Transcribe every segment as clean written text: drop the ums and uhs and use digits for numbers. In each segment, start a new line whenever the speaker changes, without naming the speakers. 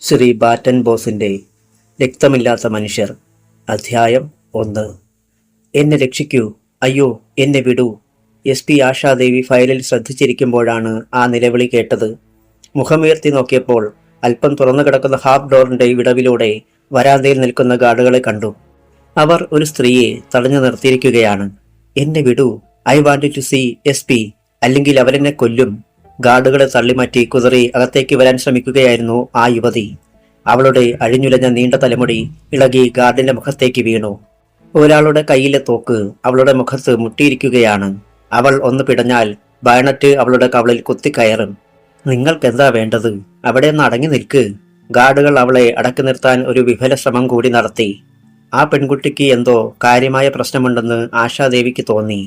Shri batten ബോസിന്റെ രക്തമില്ലാത്ത മനുഷ്യർ അധ്യായം 1. എന്നെ രക്ഷിക്കൂ, അയ്യോ എന്നെ വിടൂ. SP ആശാദേവി ഫയലിൽ ശ്രദ്ധിച്ചിരിക്കുമ്പോഴാണ് ആ നിലവിളി കേട്ടത്. മുഖമുയർത്തി നോക്കിയപ്പോൾ അല്പം തുറന്നു കിടക്കുന്ന ഹാഫ് ഡോറിന്റെ വിടവിലൂടെ വരാന്തയിൽ നിൽക്കുന്ന ഗാർഡുകളെ കണ്ടു. അവർ ഒരു സ്ത്രീയെ തടഞ്ഞു നിർത്തിയിരിക്കുകയാണ്. എന്നെ വിടൂ, I want to see SP, അല്ലെങ്കിൽ അവരെന്നെ കൊല്ലും. ഗാർഡുകളെ തള്ളിമാറ്റി കുതിറി അകത്തേക്ക് വരാൻ ശ്രമിക്കുകയായിരുന്നു ആ യുവതി. അവളുടെ അഴിഞ്ഞുലഞ്ഞ നീണ്ട തലമുടി ഇളകി ഗാർഡിന്റെ മുഖത്തേക്ക് വീണു. ഒരാളുടെ കയ്യിലെ തോക്ക് അവളുടെ മുഖത്ത് മുട്ടിയിരിക്കുകയാണ്. അവൾ ഒന്ന് പിടഞ്ഞാൽ ബയണറ്റ് അവളുടെ കവളിൽ കുത്തിക്കയറും. നിങ്ങൾക്കെന്താ വേണ്ടത്? അവിടെ നിന്ന് അടങ്ങി നിൽക്ക്. ഗാർഡുകൾ അവളെ അടക്കി നിർത്താൻ ഒരു വിഫല ശ്രമം കൂടി നടത്തി. ആ പെൺകുട്ടിക്ക് എന്തോ കാര്യമായ പ്രശ്നമുണ്ടെന്ന് ആശാദേവിക്ക് തോന്നി.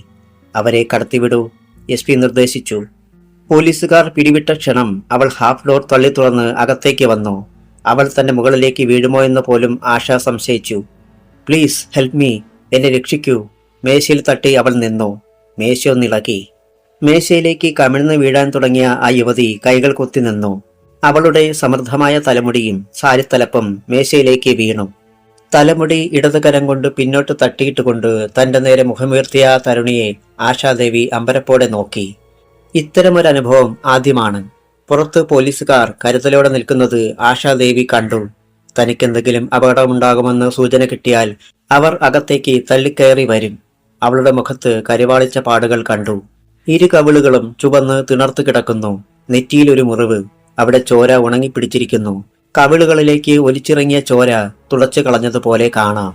അവരെ കടത്തിവിടൂ, SP നിർദ്ദേശിച്ചു. പോലീസുകാർ പിടിവിട്ട ക്ഷണം അവൾ ഹാഫ് ഡോർ തള്ളി തുറന്ന് അകത്തേക്ക് വന്നു. അവൾ തന്റെ മുകളിലേക്ക് വീഴുമോ എന്ന് പോലും ആശ സംശയിച്ചു. പ്ലീസ് ഹെൽപ്പ് മീ, എന്നെ രക്ഷിക്കൂ. മേശയിൽ തട്ടി അവൾ നിന്നു. മേശയൊന്നിളകി. മേശയിലേക്ക് കമിഴ്ന്ന് വീഴാൻ തുടങ്ങിയ ആ യുവതി കൈകൾ കുത്തി നിന്നു. അവളുടെ സമൃദ്ധമായ തലമുടിയും സാരിത്തലപ്പും മേശയിലേക്ക് വീണു. തലമുടി ഇടതുകരം കൊണ്ട് പിന്നോട്ട് തട്ടിയിട്ടുകൊണ്ട് തന്റെ നേരെ മുഖമുയർത്തിയ തരുണിയെ ആശാദേവി അമ്പരപ്പോടെ നോക്കി. ഇത്തരമൊരനുഭവം ആദ്യമാണ്. പുറത്ത് പോലീസുകാർ കരുതലോടെ നിൽക്കുന്നത് ആശാദേവി കണ്ടു. തനിക്കെന്തെങ്കിലും അപകടമുണ്ടാകുമെന്ന് സൂചന കിട്ടിയാൽ അവർ അകത്തേക്ക് തള്ളിക്കയറി വരും. അവളുടെ മുഖത്ത് കരിവാളിച്ച പാടുകൾ കണ്ടു. ഇരു കവിളുകളും ചുവന്ന് തിണർത്തു കിടക്കുന്നു. നെറ്റിയിലൊരു മുറിവ്. അവിടെ ചോര ഉണങ്ങിപ്പിടിച്ചിരിക്കുന്നു. കവിളുകളിലേക്ക് ഒലിച്ചിറങ്ങിയ ചോര തുടച്ചു കളഞ്ഞതുപോലെ കാണാം.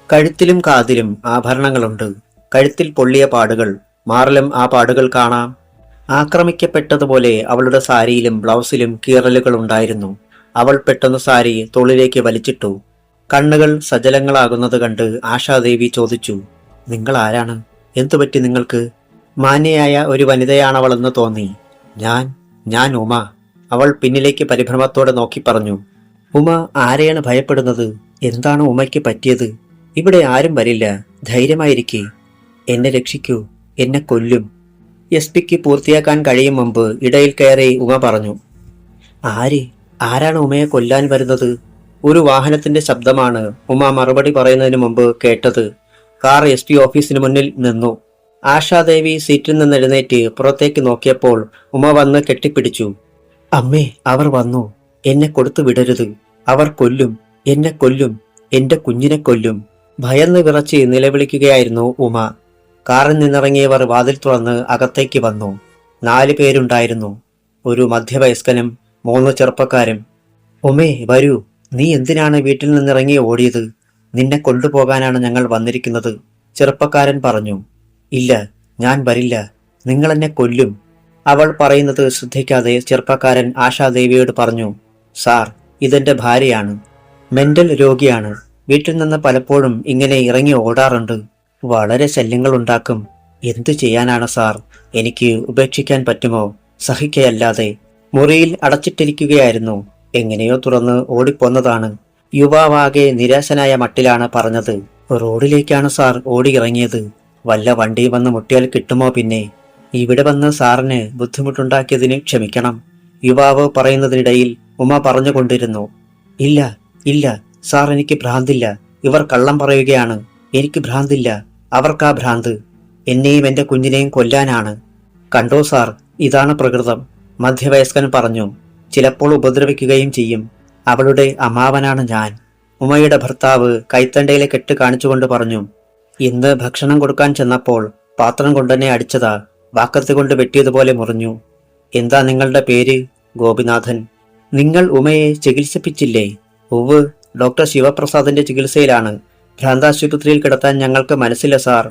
കഴുത്തിലും കാതിലും ആഭരണങ്ങളുണ്ട്. കഴുത്തിൽ പൊള്ളിയ പാടുകൾ, മാറിലും ആ പാടുകൾ കാണാം. ആക്രമിക്കപ്പെട്ടതുപോലെ അവളുടെ സാരിയിലും ബ്ലൗസിലും കീറലുകൾ ഉണ്ടായിരുന്നു. അവൾ പെട്ടെന്ന് സാരി തോളിലേക്ക് വലിച്ചിട്ടു. കണ്ണുകൾ സജലങ്ങളാകുന്നത് കണ്ട് ആശാദേവി ചോദിച്ചു, നിങ്ങൾ ആരാണ്? എന്തുപറ്റി നിങ്ങൾക്ക്? മാന്യയായ ഒരു വനിതയാണവളെന്ന് തോന്നി. ഞാൻ ഉമ. അവൾ പിന്നിലേക്ക് പരിഭ്രമത്തോടെ നോക്കി പറഞ്ഞു. ഉമ ആരെയാണ് ഭയപ്പെടുന്നത്? എന്താണ് ഉമയ്ക്ക് പറ്റിയത്? ഇവിടെ ആരും വരില്ല, ധൈര്യമായിരിക്കെ. എന്നെ രക്ഷിക്കൂ, എന്നെ കൊല്ലും. SPക്ക് പൂർത്തിയാക്കാൻ കഴിയും മുമ്പ് ഇടയിൽ കയറി ഉമ പറഞ്ഞു. ആരാണ് ഉമയെ കൊല്ലാൻ വരുന്നത്? ഒരു വാഹനത്തിന്റെ ശബ്ദമാണ് ഉമ മറുപടി പറയുന്നതിന് മുമ്പ് കേട്ടത്. കാർ SP ഓഫീസിന് മുന്നിൽ നിന്നു. ആശാദേവി സീറ്റിൽ നിന്ന് എഴുന്നേറ്റ് പുറത്തേക്ക് നോക്കിയപ്പോൾ ഉമ വന്ന് കെട്ടിപ്പിടിച്ചു. അമ്മേ, അവർ വന്നു. എന്നെ കൊടുത്തു വിടരുത്. അവർ കൊല്ലും, എന്നെ കൊല്ലും, എന്റെ കുഞ്ഞിനെ കൊല്ലും. ഭയന്ന് വിറച്ച് നിലവിളിക്കുകയായിരുന്നു ഉമ. കാറിൽ നിന്നിറങ്ങിയവർ വാതിൽ തുറന്ന് അകത്തേക്ക് വന്നു. 4 പേരുണ്ടായിരുന്നു. ഒരു മധ്യവയസ്കനും 3 ചെറുപ്പക്കാരും. ഉമേ വരൂ, നീ എന്തിനാണ് വീട്ടിൽ നിന്നിറങ്ങി ഓടിയത്? നിന്നെ കൊണ്ടുപോകാനാണ് ഞങ്ങൾ വന്നിരിക്കുന്നത്, ചെറുപ്പക്കാരൻ പറഞ്ഞു. ഇല്ല, ഞാൻ വരില്ല, നിങ്ങളെന്നെ കൊല്ലും. അവൾ പറയുന്നത് ശ്രദ്ധിക്കാതെ ചെറുപ്പക്കാരൻ ആശാദേവിയോട് പറഞ്ഞു. സാർ, ഇതെന്റെ ഭാര്യയാണ്. മെന്റൽ രോഗിയാണ്. വീട്ടിൽ നിന്ന് പലപ്പോഴും ഇങ്ങനെ ഇറങ്ങി ഓടാറുണ്ട്. വളരെ ശല്യങ്ങളുണ്ടാക്കും. എന്തു ചെയ്യാനാണ് സാർ? എനിക്ക് ഉപേക്ഷിക്കാൻ പറ്റുമോ? സഹിക്കയല്ലാതെ. മുറിയിൽ അടച്ചിട്ടിരിക്കുകയായിരുന്നു. എങ്ങനെയോ തുറന്ന് ഓടിപ്പോന്നതാണ്. യുവാവാകെ നിരാശനായ മട്ടിലാണ് പറഞ്ഞത്. റോഡിലേക്കാണ് സാർ ഓടിയിറങ്ങിയത്. വല്ല വണ്ടി വന്ന് മുട്ടിയാൽ കിട്ടുമോ? പിന്നെ ഇവിടെ വന്ന് സാറിന് ബുദ്ധിമുട്ടുണ്ടാക്കിയതിന് ക്ഷമിക്കണം. യുവാവ് പറയുന്നതിനിടയിൽ ഉമ പറഞ്ഞുകൊണ്ടിരുന്നു. ഇല്ല സാർ, എനിക്ക് ഭ്രാന്തില്ല. ഇവർ കള്ളം പറയുകയാണ്. എനിക്ക് ഭ്രാന്തില്ല, അവർക്കാ ഭ്രാന്ത്. എന്നെയും എന്റെ കുഞ്ഞിനെയും കൊല്ലാനാണ്. കണ്ടോ സാർ, ഇതാണ് പ്രകൃതം, മധ്യവയസ്കൻ പറഞ്ഞു. ചിലപ്പോൾ ഉപദ്രവിക്കുകയും ചെയ്യും. അവളുടെ അമ്മാവനാണ് ഞാൻ. ഉമയുടെ ഭർത്താവ് കൈത്തണ്ടയിലെ കെട്ട് കാണിച്ചുകൊണ്ട് പറഞ്ഞു. ഇന്ന് ഭക്ഷണം കൊടുക്കാൻ ചെന്നപ്പോൾ പാത്രം കൊണ്ടെന്നെ അടിച്ചതാ. വാക്കത്ത് കൊണ്ട് വെട്ടിയതുപോലെ മുറിഞ്ഞു. എന്താ നിങ്ങളുടെ പേര്? ഗോപിനാഥൻ. നിങ്ങൾ ഉമയെ ചികിത്സിപ്പിച്ചില്ലേ? ഉവ്, ഡോക്ടർ ശിവപ്രസാദിന്റെ ചികിത്സയിലാണ്. ഭ്രാന്താശുപത്രിയിൽ കിടത്താൻ ഞങ്ങൾക്ക് മനസ്സില്ല സാർ.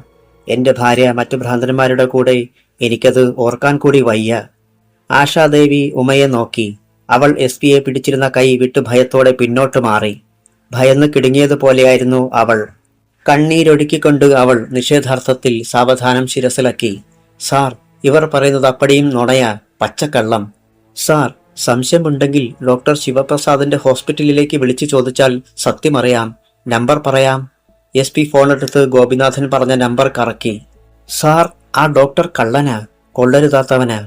എന്റെ ഭാര്യ മറ്റു ഭ്രാന്തന്മാരുടെ കൂടെ. എനിക്കത് ഓർക്കാൻ കൂടി വയ്യ. ആശാദേവി ഉമയെ നോക്കി. അവൾ SPയെ പിടിച്ചിരുന്ന കൈ വിട്ടു ഭയത്തോടെ പിന്നോട്ട് മാറി. ഭയന്ന് കിടുങ്ങിയതുപോലെയായിരുന്നു അവൾ. കണ്ണീരൊഴുക്കിക്കൊണ്ട് അവൾ നിഷേധാർത്ഥത്തിൽ സാവധാനം ശിരസിലക്കി. സാർ, ഇവർ പറയുന്നത് അപ്പടിയും നുണയാ, പച്ചക്കള്ളം. സാർ, സംശയമുണ്ടെങ്കിൽ ഡോക്ടർ ശിവപ്രസാദിന്റെ ഹോസ്പിറ്റലിലേക്ക് വിളിച്ചു ചോദിച്ചാൽ സത്യമറിയാം. നമ്പർ പറയാം. SP ഫോണെടുത്ത് ഗോപിനാഥൻ പറഞ്ഞ നമ്പർ കറക്കി. സാർ, ആ ഡോക്ടർ കള്ളനാ, കൊള്ളരുതാത്തവനാ.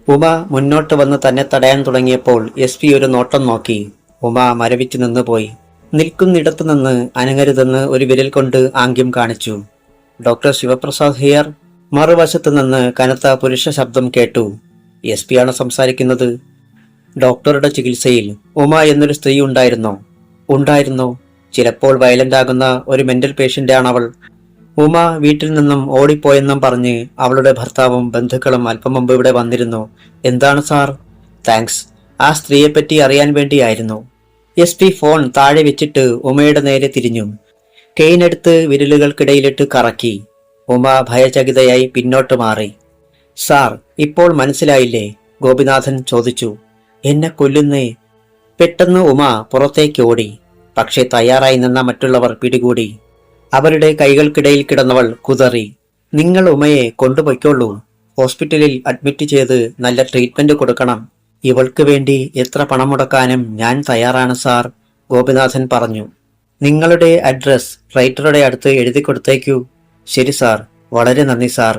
ഉമ മുന്നോട്ട് വന്ന് തന്നെ തടയാൻ തുടങ്ങിയപ്പോൾ SP ഒരു നോട്ടം നോക്കി. ഉമ മരവിച്ചു നിന്നുപോയി. നിൽക്കുന്നിടത്തു നിന്ന് അനങ്ങരുതെന്ന് ഒരു വിരൽ കൊണ്ട് ആംഗ്യം കാണിച്ചു. Doctor Sivaprasad here. മറുവശത്തു നിന്ന് കനത്ത പുരുഷ ശബ്ദം കേട്ടു. SP ആണ് സംസാരിക്കുന്നത്. ഡോക്ടറുടെ ചികിത്സയിൽ ഉമ എന്നൊരു സ്ത്രീ ഉണ്ടായിരുന്നോ? ചിലപ്പോൾ വയലന്റ് ആകുന്ന ഒരു മെന്റൽ പേഷ്യന്റാണവൾ. ഉമ വീട്ടിൽ നിന്നും ഓടിപ്പോയെന്നും പറഞ്ഞ് അവളുടെ ഭർത്താവും ബന്ധുക്കളും അല്പം മുമ്പ് ഇവിടെ വന്നിരുന്നു. എന്താണ് സാർ? താങ്ക്സ്. ആ സ്ത്രീയെപ്പറ്റി അറിയാൻ വേണ്ടിയായിരുന്നു. SP ഫോൺ താഴെ വെച്ചിട്ട് ഉമയുടെ നേരെ തിരിഞ്ഞു. കെയിനെടുത്ത് വിരലുകൾക്കിടയിലിട്ട് കറക്കി. ഉമ ഭയചകിതയായി പിന്നോട്ട് മാറി. സാർ, ഇപ്പോൾ മനസ്സിലായില്ലേ? ഗോപിനാഥൻ ചോദിച്ചു. എന്നെ കൊല്ലുന്നേ. പെട്ടെന്ന് ഉമ പുറത്തേക്ക് ഓടി. പക്ഷേ തയ്യാറായി നിന്ന മറ്റുള്ളവർ പിടികൂടി. അവരുടെ കൈകൾക്കിടയിൽ കിടന്നവൾ കുതറി. നിങ്ങൾ ഉമയെ കൊണ്ടുപോയിക്കോളൂ. ഹോസ്പിറ്റലിൽ അഡ്മിറ്റ് ചെയ്ത് നല്ല ട്രീറ്റ്മെന്റ് കൊടുക്കണം. ഇവൾക്ക് വേണ്ടി എത്ര പണം മുടക്കാനും ഞാൻ തയ്യാറാണ് സാർ, ഗോപിനാഥൻ പറഞ്ഞു. നിങ്ങളുടെ അഡ്രസ് റൈറ്ററുടെ അടുത്ത് എഴുതി കൊടുത്തേക്കൂ. ശരി സാർ, വളരെ നന്ദി സാർ.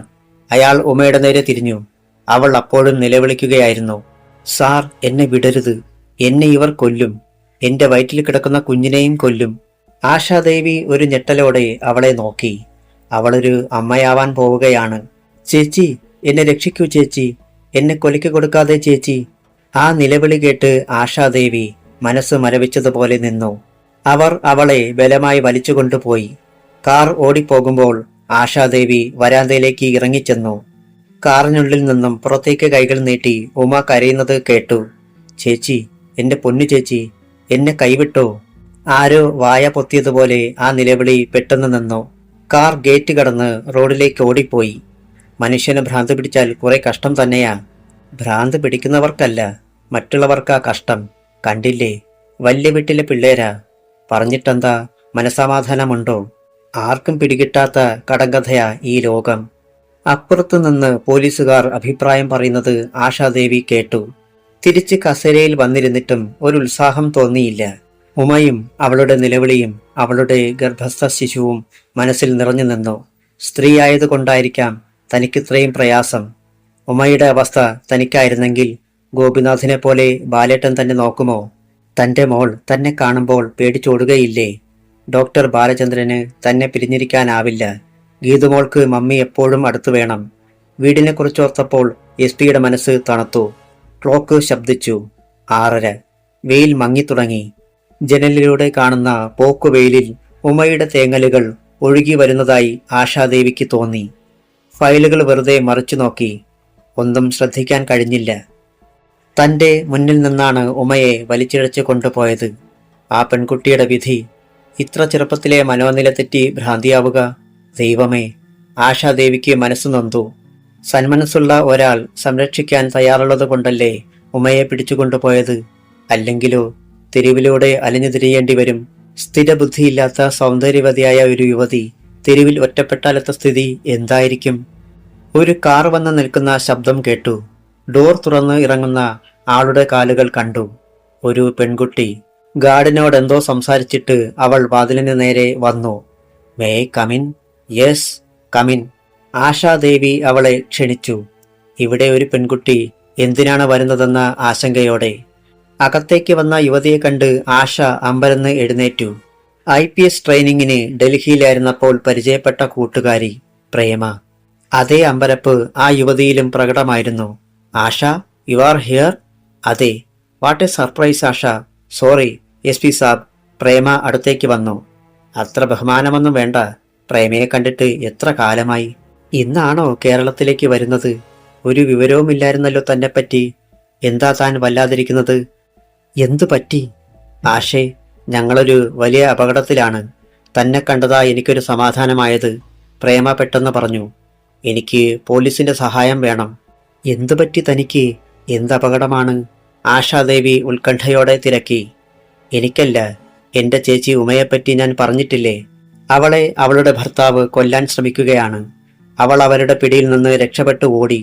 അയാൾ ഉമയുടെ നേരെ തിരിഞ്ഞു. അവൾ അപ്പോഴും നിലവിളിക്കുകയായിരുന്നു. സാർ, എന്നെ വിടരുത്. എന്നെ ഇവർ കൊല്ലും. എന്റെ വയറ്റിൽ കിടക്കുന്ന കുഞ്ഞിനെയും കൊല്ലും. ആശാദേവി ഒരു ഞെട്ടലോടെ അവളെ നോക്കി. അവളൊരു അമ്മയാവാൻ പോവുകയാണ്. ചേച്ചി, എന്നെ രക്ഷിക്കൂ ചേച്ചി. എന്നെ കൊലയ്ക്ക് കൊടുക്കാതെ ചേച്ചി. ആ നിലവിളി കേട്ട് ആശാദേവി മനസ്സ് മരവിച്ചതുപോലെ നിന്നു. അവർ അവളെ ബലമായി വലിച്ചുകൊണ്ടുപോയി. കാർ ഓടിപ്പോകുമ്പോൾ ആശാദേവി വരാന്തയിലേക്ക് ഇറങ്ങിച്ചെന്നു. കാറിനുള്ളിൽ നിന്നും പുറത്തേക്ക് കൈകൾ നീട്ടി ഉമ കരയുന്നത് കേട്ടു. ചേച്ചി, എന്റെ പൊന്നു ചേച്ചി, എന്നെ കൈവിട്ടോ? ആരോ വായ പൊത്തിയതുപോലെ ആ നിലവിളി പെട്ടെന്ന് നിന്നു. കാർ ഗേറ്റ് കടന്ന് റോഡിലേക്ക് ഓടിപ്പോയി. മനുഷ്യന് ഭ്രാന്ത് പിടിച്ചാൽ കുറെ കഷ്ടം തന്നെയാ. ഭ്രാന്ത് പിടിക്കുന്നവർക്കല്ല, മറ്റുള്ളവർക്കാ കഷ്ടം. കണ്ടില്ലേ, വലിയ വീട്ടിലെ പിള്ളേരാ. പറഞ്ഞിട്ടെന്താ, മനസമാധാനമുണ്ടോ? ആർക്കും പിടികിട്ടാത്ത കടങ്കഥയാ ഈ ലോകം. അപ്പുറത്തു നിന്ന് പോലീസുകാർ അഭിപ്രായം പറയുന്നത് ആശാദേവി കേട്ടു. തിരിച്ച് കസേരയിൽ വന്നിരുന്നിട്ടും ഒരു ഉത്സാഹം തോന്നിയില്ല. ഉമയും അവളുടെ നിലവിളിയും അവളുടെ ഗർഭസ്ഥ ശിശുവും മനസ്സിൽ നിറഞ്ഞു നിന്നു. സ്ത്രീയായതുകൊണ്ടായിരിക്കാം തനിക്കിത്രയും പ്രയാസം. ഉമയുടെ അവസ്ഥ തനിക്കായിരുന്നെങ്കിൽ ഗോപിനാഥിനെ പോലെ ബാലേട്ടൻ തന്നെ നോക്കുമോ? തന്റെ മോൾ തന്നെ കാണുമ്പോൾ പേടിച്ചോടുകയില്ലേ? ഡോക്ടർ ബാലചന്ദ്രന് തന്നെ പിരിഞ്ഞിരിക്കാനാവില്ല. ഗീതുമോൾക്ക് മമ്മി എപ്പോഴും അടുത്തു വേണം. വീടിനെക്കുറിച്ചോർത്തപ്പോൾ SP മനസ്സ് തണുത്തു. ക്ലോക്ക് ശബ്ദിച്ചു. 6:30. വെയിൽ മങ്ങിത്തുടങ്ങി. ജനലിലൂടെ കാണുന്ന പോക്കുവെയിലിൽ ഉമയുടെ തേങ്ങലുകൾ ഒഴുകി വരുന്നതായി ആശാദേവിക്ക് തോന്നി. ഫയലുകൾ വെറുതെ മറിച്ചു നോക്കി. ഒന്നും ശ്രദ്ധിക്കാൻ കഴിഞ്ഞില്ല. തന്റെ മുന്നിൽ നിന്നാണ് ഉമയെ വലിച്ചിഴച്ച് കൊണ്ടുപോയത്. ആ പെൺകുട്ടിയുടെ വിധി. ഇത്ര ചെറുപ്പത്തിലെ മനോനില തെറ്റി ഭ്രാന്തിയാവുക. ദൈവമേ, ആശാദേവിക്ക് മനസ്സ് നൊന്തു. സന്മനസ്സുള്ള ഒരാൾ സംരക്ഷിക്കാൻ തയ്യാറുള്ളത് കൊണ്ടല്ലേ ഉമയെ പിടിച്ചുകൊണ്ടുപോയത്. അല്ലെങ്കിലോ തെരുവിലൂടെ അലിഞ്ഞു തിരിയേണ്ടി വരും. സ്ഥിരബുദ്ധിയില്ലാത്ത സൗന്ദര്യവതിയായ ഒരു യുവതി തെരുവിൽ ഒറ്റപ്പെട്ടാലത്ത സ്ഥിതി എന്തായിരിക്കും? ഒരു കാർ വന്ന് നിൽക്കുന്ന ശബ്ദം കേട്ടു. ഡോർ തുറന്ന് ഇറങ്ങുന്ന ആളുടെ കാലുകൾ കണ്ടു. ഒരു പെൺകുട്ടി. ഗാർഡിനോടെന്തോ സംസാരിച്ചിട്ട് അവൾ വാതിലിന് നേരെ വന്നു. May come in? Yes, come in. Asha Devi അവളെ ക്ഷണിച്ചു. ഇവിടെ ഒരു പെൺകുട്ടി എന്തിനാണ് വരുന്നതെന്ന ആശങ്കയോടെ. അകത്തേക്ക് വന്ന യുവതിയെ കണ്ട് ആശ അമ്പരന്ന് എഴുന്നേറ്റു. IPS ട്രെയിനിങ്ങിന് ഡൽഹിയിലായിരുന്നപ്പോൾ പരിചയപ്പെട്ട കൂട്ടുകാരി പ്രേമ. അതേ അമ്പരപ്പ് ആ യുവതിയിലും പ്രകടമായിരുന്നു. ആശ, യു ആർ ഹിയർ? അതെ. What A surprise Asha. Sorry SP സാബ്. പ്രേമ അടുത്തേക്ക് വന്നു. അത്ര ബഹുമാനമൊന്നും വേണ്ട. പ്രേമയെ കണ്ടിട്ട് എത്ര കാലമായി. ഇന്നാണോ കേരളത്തിലേക്ക് വരുന്നത്? ഒരു വിവരവുമില്ലായിരുന്നല്ലോ തന്നെപ്പറ്റി. എന്താ താൻ വല്ലാതിരിക്കുന്നത്? എന്തു പറ്റി? ആശേ, ഞങ്ങളൊരു വലിയ അപകടത്തിലാണ്. തന്നെ കണ്ടതാ എനിക്കൊരു സമാധാനമായത്, പ്രേമ പെട്ടെന്ന് പറഞ്ഞു. എനിക്ക് പോലീസിന്റെ സഹായം വേണം. എന്തു പറ്റി തനിക്ക്? എന്തപകടമാണ്? ആശാദേവി ഉത്കണ്ഠയോടെ തിരക്കി. എനിക്കല്ല, എന്റെ ചേച്ചി ഉമയെപ്പറ്റി ഞാൻ പറഞ്ഞിട്ടില്ലേ? അവളെ അവളുടെ ഭർത്താവ് കൊല്ലാൻ ശ്രമിക്കുകയാണ്. അവൾ അവരുടെ പിടിയിൽ നിന്ന് രക്ഷപ്പെട്ടു ഓടി.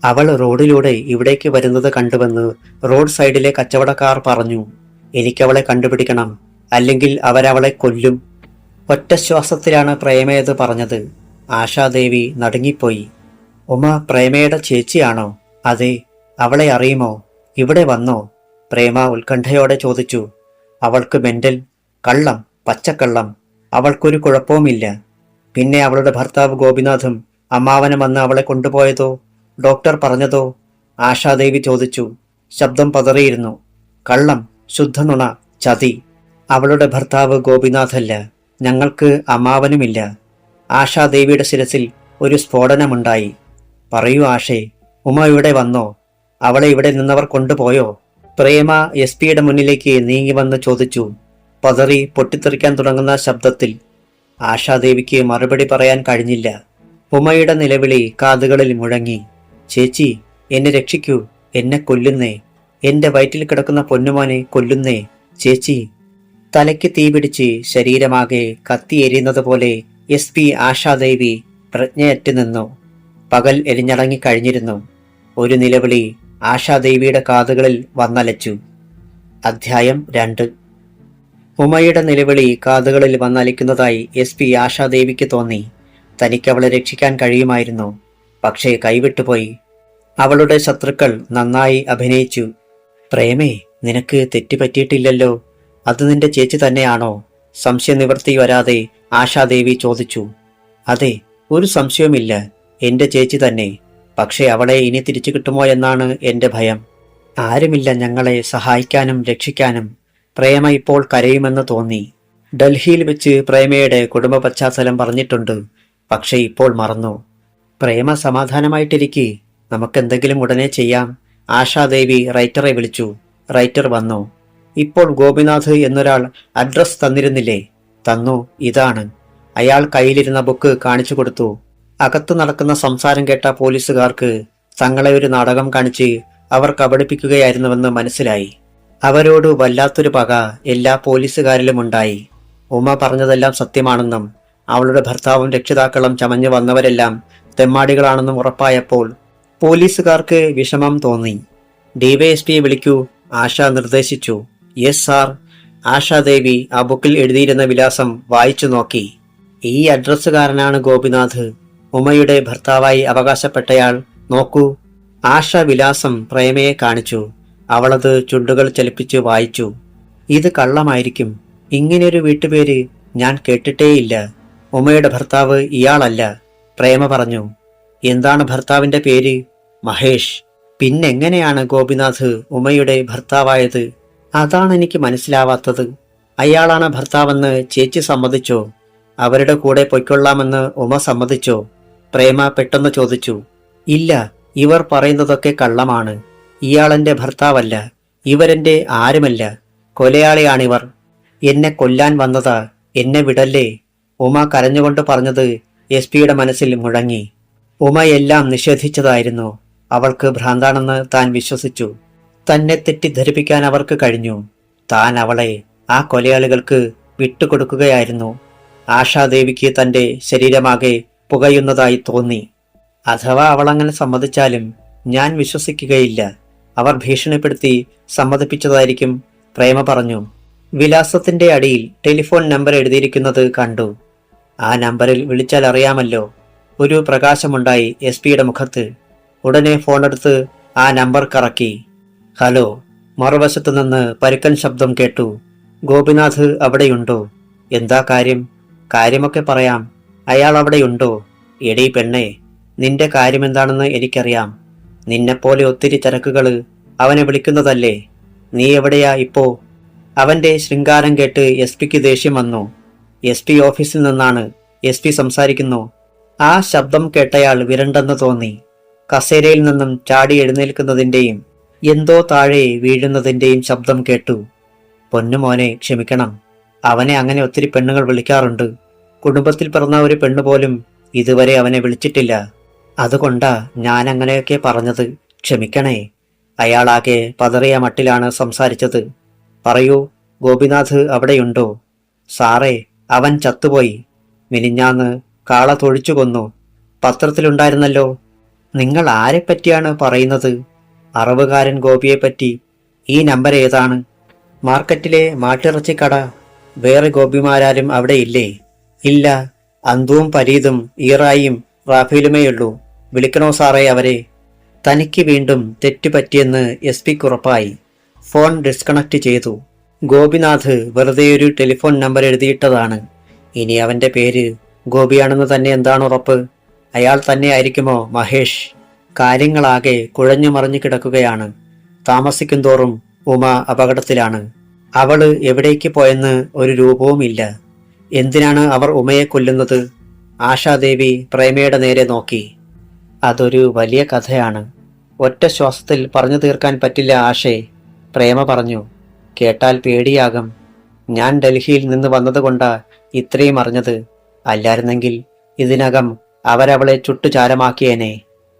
അവൾ റോഡിലൂടെ ഇവിടേക്ക് വരുന്നത് കണ്ടുവെന്ന് റോഡ് സൈഡിലെ കച്ചവടക്കാർ പറഞ്ഞു. എനിക്കവളെ കണ്ടുപിടിക്കണം, അല്ലെങ്കിൽ അവരവളെ കൊല്ലും. ഒറ്റ ശ്വാസത്തിലാണ് പ്രേമയത് പറഞ്ഞത്. ആശാദേവി നടുങ്ങിപ്പോയി. ഉമ പ്രേമയുടെ ചേച്ചിയാണോ? അതെ. അവളെ അറിയുമോ? ഇവിടെ വന്നോ? പ്രേമ ഉത്കണ്ഠയോടെ ചോദിച്ചു. അവൾക്ക് മെന്റൽ. കള്ളം, പച്ചക്കള്ളം. അവൾക്കൊരു കുഴപ്പവുമില്ല. പിന്നെ അവളുടെ ഭർത്താവ് ഗോപിനാഥും അമ്മാവനും വന്ന് അവളെ കൊണ്ടുപോയതോ? ഡോക്ടർ പറഞ്ഞതോ? ആശാദേവി ചോദിച്ചു. ശബ്ദം പതറിയിരുന്നു. കള്ളം, ശുദ്ധനുണ, ചതി. അവളുടെ ഭർത്താവ് ഗോപിനാഥല്ല. ഞങ്ങൾക്ക് അമ്മാവനുമില്ല. ആശാദേവിയുടെ ശിരസിൽ ഒരു സ്ഫോടനമുണ്ടായി. പറയൂ ആഷേ, ഉമ ഇവിടെ വന്നോ? അവളെ ഇവിടെ നിന്നവർ കൊണ്ടുപോയോ? പ്രേമ എസ് പിയുടെ മുന്നിലേക്ക് നീങ്ങി വന്ന് ചോദിച്ചു, പതറി പൊട്ടിത്തെറിക്കാൻ തുടങ്ങുന്ന ശബ്ദത്തിൽ. ആശാദേവിക്ക് മറുപടി പറയാൻ കഴിഞ്ഞില്ല. ഉമയുടെ നിലവിളി കാതുകളിൽ മുഴങ്ങി. ചേച്ചി, എന്നെ രക്ഷിക്കൂ, എന്നെ കൊല്ലുന്നേ, എന്റെ വയറ്റിൽ കിടക്കുന്ന പൊന്നുമോനെ കൊല്ലുന്നേ ചേച്ചി. തലയ്ക്ക് തീപിടിച്ച് ശരീരമാകെ കത്തിയെരിയുന്നത് പോലെ എസ് പി ആശാദേവി പ്രജ്ഞയറ്റ് നിന്നു. പകൽ എരിഞ്ഞടങ്ങിക്കഴിഞ്ഞിരുന്നു. ഒരു നിലവിളി ആശാദേവിയുടെ കാതുകളിൽ വന്നലച്ചു. അധ്യായം 2. ഉമയുടെ നിലവിളി കാതുകളിൽ വന്നലിക്കുന്നതായി എസ് പി ആശാദേവിക്ക് തോന്നി. തനിക്ക് അവളെ രക്ഷിക്കാൻ കഴിയുമായിരുന്നു. പക്ഷേ കൈവിട്ടുപോയി. അവളുടെ ശത്രുക്കൾ നന്നായി അഭിനയിച്ചു. പ്രേമേ, നിനക്ക് തെറ്റുപറ്റിയിട്ടില്ലല്ലോ. അത് നിന്റെ ചേച്ചി തന്നെയാണോ? സംശയനിവൃത്തി വരാതെ ആശാദേവി ചോദിച്ചു. അതെ, ഒരു സംശയവുമില്ല, എന്റെ ചേച്ചി തന്നെ. പക്ഷേ അവളെ ഇനി തിരിച്ചു കിട്ടുമോ എന്നാണ് എന്റെ ഭയം. ആരുമില്ല ഞങ്ങളെ സഹായിക്കാനും രക്ഷിക്കാനും. പ്രേമ ഇപ്പോൾ കരയുമെന്ന് തോന്നി. ഡൽഹിയിൽ വെച്ച് പ്രേമയുടെ കുടുംബ പശ്ചാത്തലം പറഞ്ഞിട്ടുണ്ട്. പക്ഷേ ഇപ്പോൾ മറന്നു. പ്രേമ സമാധാനമായിട്ടിരിക്കെ, നമുക്കെന്തെങ്കിലും ഉടനെ ചെയ്യാം. ആശാദേവി റൈറ്ററെ വിളിച്ചു. റൈറ്റർ വന്നു. ഇപ്പോൾ ഗോപിനാഥ് എന്നൊരാൾ അഡ്രസ് തന്നിരുന്നില്ലേ? തന്നു, ഇതാണ്. അയാൾ കയ്യിലിരുന്ന ബുക്ക് കാണിച്ചു കൊടുത്തു. അകത്തു നടക്കുന്ന സംസാരം കേട്ട പോലീസുകാർക്ക് തങ്ങളെ ഒരു നാടകം കാണിച്ച് അവർ കബളിപ്പിക്കുകയായിരുന്നുവെന്ന് മനസ്സിലായി. അവരോട് വല്ലാത്തൊരു പക എല്ലാ പോലീസുകാരിലും ഉണ്ടായി. ഉമ പറഞ്ഞതെല്ലാം സത്യമാണെന്നും അവളുടെ ഭർത്താവും രക്ഷിതാക്കളും ചമഞ്ഞു വന്നവരെല്ലാം തെമ്മാടികളാണെന്നും ഉറപ്പായപ്പോൾ പോലീസുകാർക്ക് വിഷമം തോന്നി. ഡിവൈഎസ്പിയെ വിളിക്കൂ, ആശ നിർദ്ദേശിച്ചു. Yes sir. ആശാദേവി ആ ബുക്കിൽ എഴുതിയിരുന്ന വിലാസം വായിച്ചു നോക്കി. ഈ അഡ്രസ്സുകാരനാണ് ഗോപിനാഥ്, ഉമയുടെ ഭർത്താവായി അവകാശപ്പെട്ടയാൾ. നോക്കൂ. ആശ വിലാസം പ്രേമയെ കാണിച്ചു. അവളത് ചുണ്ടുകൾ ചലിപ്പിച്ച് വായിച്ചു. ഇത് കള്ളമായിരിക്കും. ഇങ്ങനെയൊരു വീട്ടുപേര് ഞാൻ കേട്ടിട്ടേയില്ല. ഉമയുടെ ഭർത്താവ് ഇയാളല്ല, പ്രേമ പറഞ്ഞു. എന്താണ് ഭർത്താവിന്റെ പേര്? മഹേഷ്. പിന്നെങ്ങനെയാണ് ഗോപിനാഥ് ഉമയുടെ ഭർത്താവായത്? അതാണ് എനിക്ക് മനസ്സിലാവാത്തത്. അയാളാണ് ഭർത്താവെന്ന് ചേച്ചി സമ്മതിച്ചോ? അവരുടെ കൂടെ പൊയ്ക്കൊള്ളാമെന്ന് ഉമ സമ്മതിച്ചോ? പ്രേമ പെട്ടെന്ന് ചോദിച്ചു. ഇല്ല, ഇവർ പറയുന്നതൊക്കെ കള്ളമാണ്. ഇയാളെന്റെ ഭർത്താവല്ല. ഇവരെന്റെ ആരുമല്ല. കൊലയാളിയാണിവർ. എന്നെ കൊല്ലാൻ വന്നതാ. എന്നെ വിടല്ലേ. ഉമ കരഞ്ഞുകൊണ്ട് പറഞ്ഞത് എസ് പിയുടെ മനസ്സിൽ മുഴങ്ങി. ഉമയെല്ലാം നിഷേധിച്ചതായിരുന്നു. അവൾക്ക് ഭ്രാന്താണെന്ന് താൻ വിശ്വസിച്ചു. തന്നെ തെറ്റിദ്ധരിപ്പിക്കാൻ അവർക്ക് കഴിഞ്ഞു. താൻ അവളെ ആ കൊലയാളികൾക്ക് വിട്ടുകൊടുക്കുകയായിരുന്നു. ആശാദേവിക്ക് തന്റെ ശരീരമാകെ പുകയുന്നതായി തോന്നി. അഥവാ അവളങ്ങനെ സമ്മതിച്ചാലും ഞാൻ വിശ്വസിക്കുകയില്ല. അവർ ഭീഷണിപ്പെടുത്തി സമ്മതിപ്പിച്ചതായിരിക്കും, പ്രേമ പറഞ്ഞു. വിലാസത്തിന്റെ അടിയിൽ ടെലിഫോൺ നമ്പർ എഴുതിയിരിക്കുന്നത് കണ്ടു. ആ നമ്പറിൽ വിളിച്ചാൽ അറിയാമല്ലോ. ഒരു പ്രകാശമുണ്ടായി എസ് പിയുടെ മുഖത്ത്. ഉടനെ ഫോണെടുത്ത് ആ നമ്പർ കറക്കി. ഹലോ. മറുവശത്തു നിന്ന് പരുക്കൻ ശബ്ദം കേട്ടു. ഗോപിനാഥ് അവിടെയുണ്ടോ? എന്താ കാര്യം? കാര്യമൊക്കെ പറയാം. അയാൾ അവിടെയുണ്ടോ? എടീ പെണ്ണേ, നിന്റെ കാര്യമെന്താണെന്ന് എനിക്കറിയാം. നിന്നെപ്പോലെ ഒത്തിരി ചരക്കുകള് അവനെ വിളിക്കുന്നതല്ലേ. നീ എവിടെയാ ഇപ്പോ? അവന്റെ ശൃംഗാരം കേട്ട് എസ് പിക്ക് ദേഷ്യം വന്നു. എസ് പി ഓഫീസിൽ നിന്നാണ്. എസ് പി സംസാരിക്കുന്നു. ആ ശബ്ദം കേട്ടയാൾ വിരണ്ടെന്ന് തോന്നി. കസേരയിൽ നിന്നും ചാടി എഴുന്നേൽക്കുന്നതിന്റെയും എന്തോ താഴെ വീഴുന്നതിന്റെയും ശബ്ദം കേട്ടു. പൊന്നുമോനെ, ക്ഷമിക്കണം. അവനെ അങ്ങനെ ഒത്തിരി പെണ്ണുങ്ങൾ വിളിക്കാറുണ്ട്. കുടുംബത്തിൽ പിറന്ന ഒരു പെണ്ണുപോലും ഇതുവരെ അവനെ വിളിച്ചിട്ടില്ല. അതുകൊണ്ടാ ഞാൻ അങ്ങനെയൊക്കെ പറഞ്ഞത്. ക്ഷമിക്കണേ. അയാളാകെ പതറിയ മട്ടിലാണ് സംസാരിച്ചത്. പറയൂ, ഗോപിനാഥ് അവിടെയുണ്ടോ? സാറേ, അവൻ ചത്തുപോയി. മിനിഞ്ഞാന്ന് കാള തൊഴിച്ചു കൊന്നു. പത്രത്തിലുണ്ടായിരുന്നല്ലോ. നിങ്ങൾ ആരെപ്പറ്റിയാണ് പറയുന്നത്? അറവുകാരൻ ഗോപിയെപ്പറ്റി. ഈ നമ്പർ ഏതാണ്? മാർക്കറ്റിലെ മാട്ടിറച്ചിക്കട. വേറെ ഗോപിമാരാരും അവിടെ ഇല്ലേ? ഇല്ല, അന്തുവും പരീതും ഈറായും റാഫേലുമേയുള്ളൂ. വിളിക്കണോ സാറേ അവരെ? തനിക്ക് വീണ്ടും തെറ്റുപറ്റിയെന്ന് എസ് പിക്ക് ഉറപ്പായി. ഫോൺ ഡിസ്കണക്ട് ചെയ്തു. ഗോപിനാഥ് വെറുതെയൊരു ടെലിഫോൺ നമ്പർ എഴുതിയിട്ടതാണ്. ഇനി അവന്റെ പേര് ഗോപിയാണെന്ന് തന്നെ എന്താണ് ഉറപ്പ്? അയാൾ തന്നെ ആയിരിക്കുമോ മഹേഷ്? കാര്യങ്ങളാകെ കുഴഞ്ഞു മറിഞ്ഞു കിടക്കുകയാണ്. താമസിക്കും തോറും ഉമ അപകടത്തിലാണ്. അവള് എവിടേക്ക് പോയെന്ന് ഒരു രൂപവുമില്ല. എന്തിനാണ് അവർ ഉമയെ കൊല്ലുന്നത്? ആശാദേവി പ്രേമയുടെ നേരെ നോക്കി. അതൊരു വലിയ കഥയാണ്. ഒറ്റ ശ്വാസത്തിൽ പറഞ്ഞു തീർക്കാൻ പറ്റില്ല ആശേ, പ്രേമ പറഞ്ഞു. കേട്ടാൽ പേടിയാകും. ഞാൻ ഡൽഹിയിൽ നിന്ന് വന്നതുകൊണ്ടാ ഇത്രയും അറിഞ്ഞത്. അല്ലായിരുന്നെങ്കിൽ ഇതിനകം അവരവളെ ചുട്ടുചാരമാക്കിയേനെ.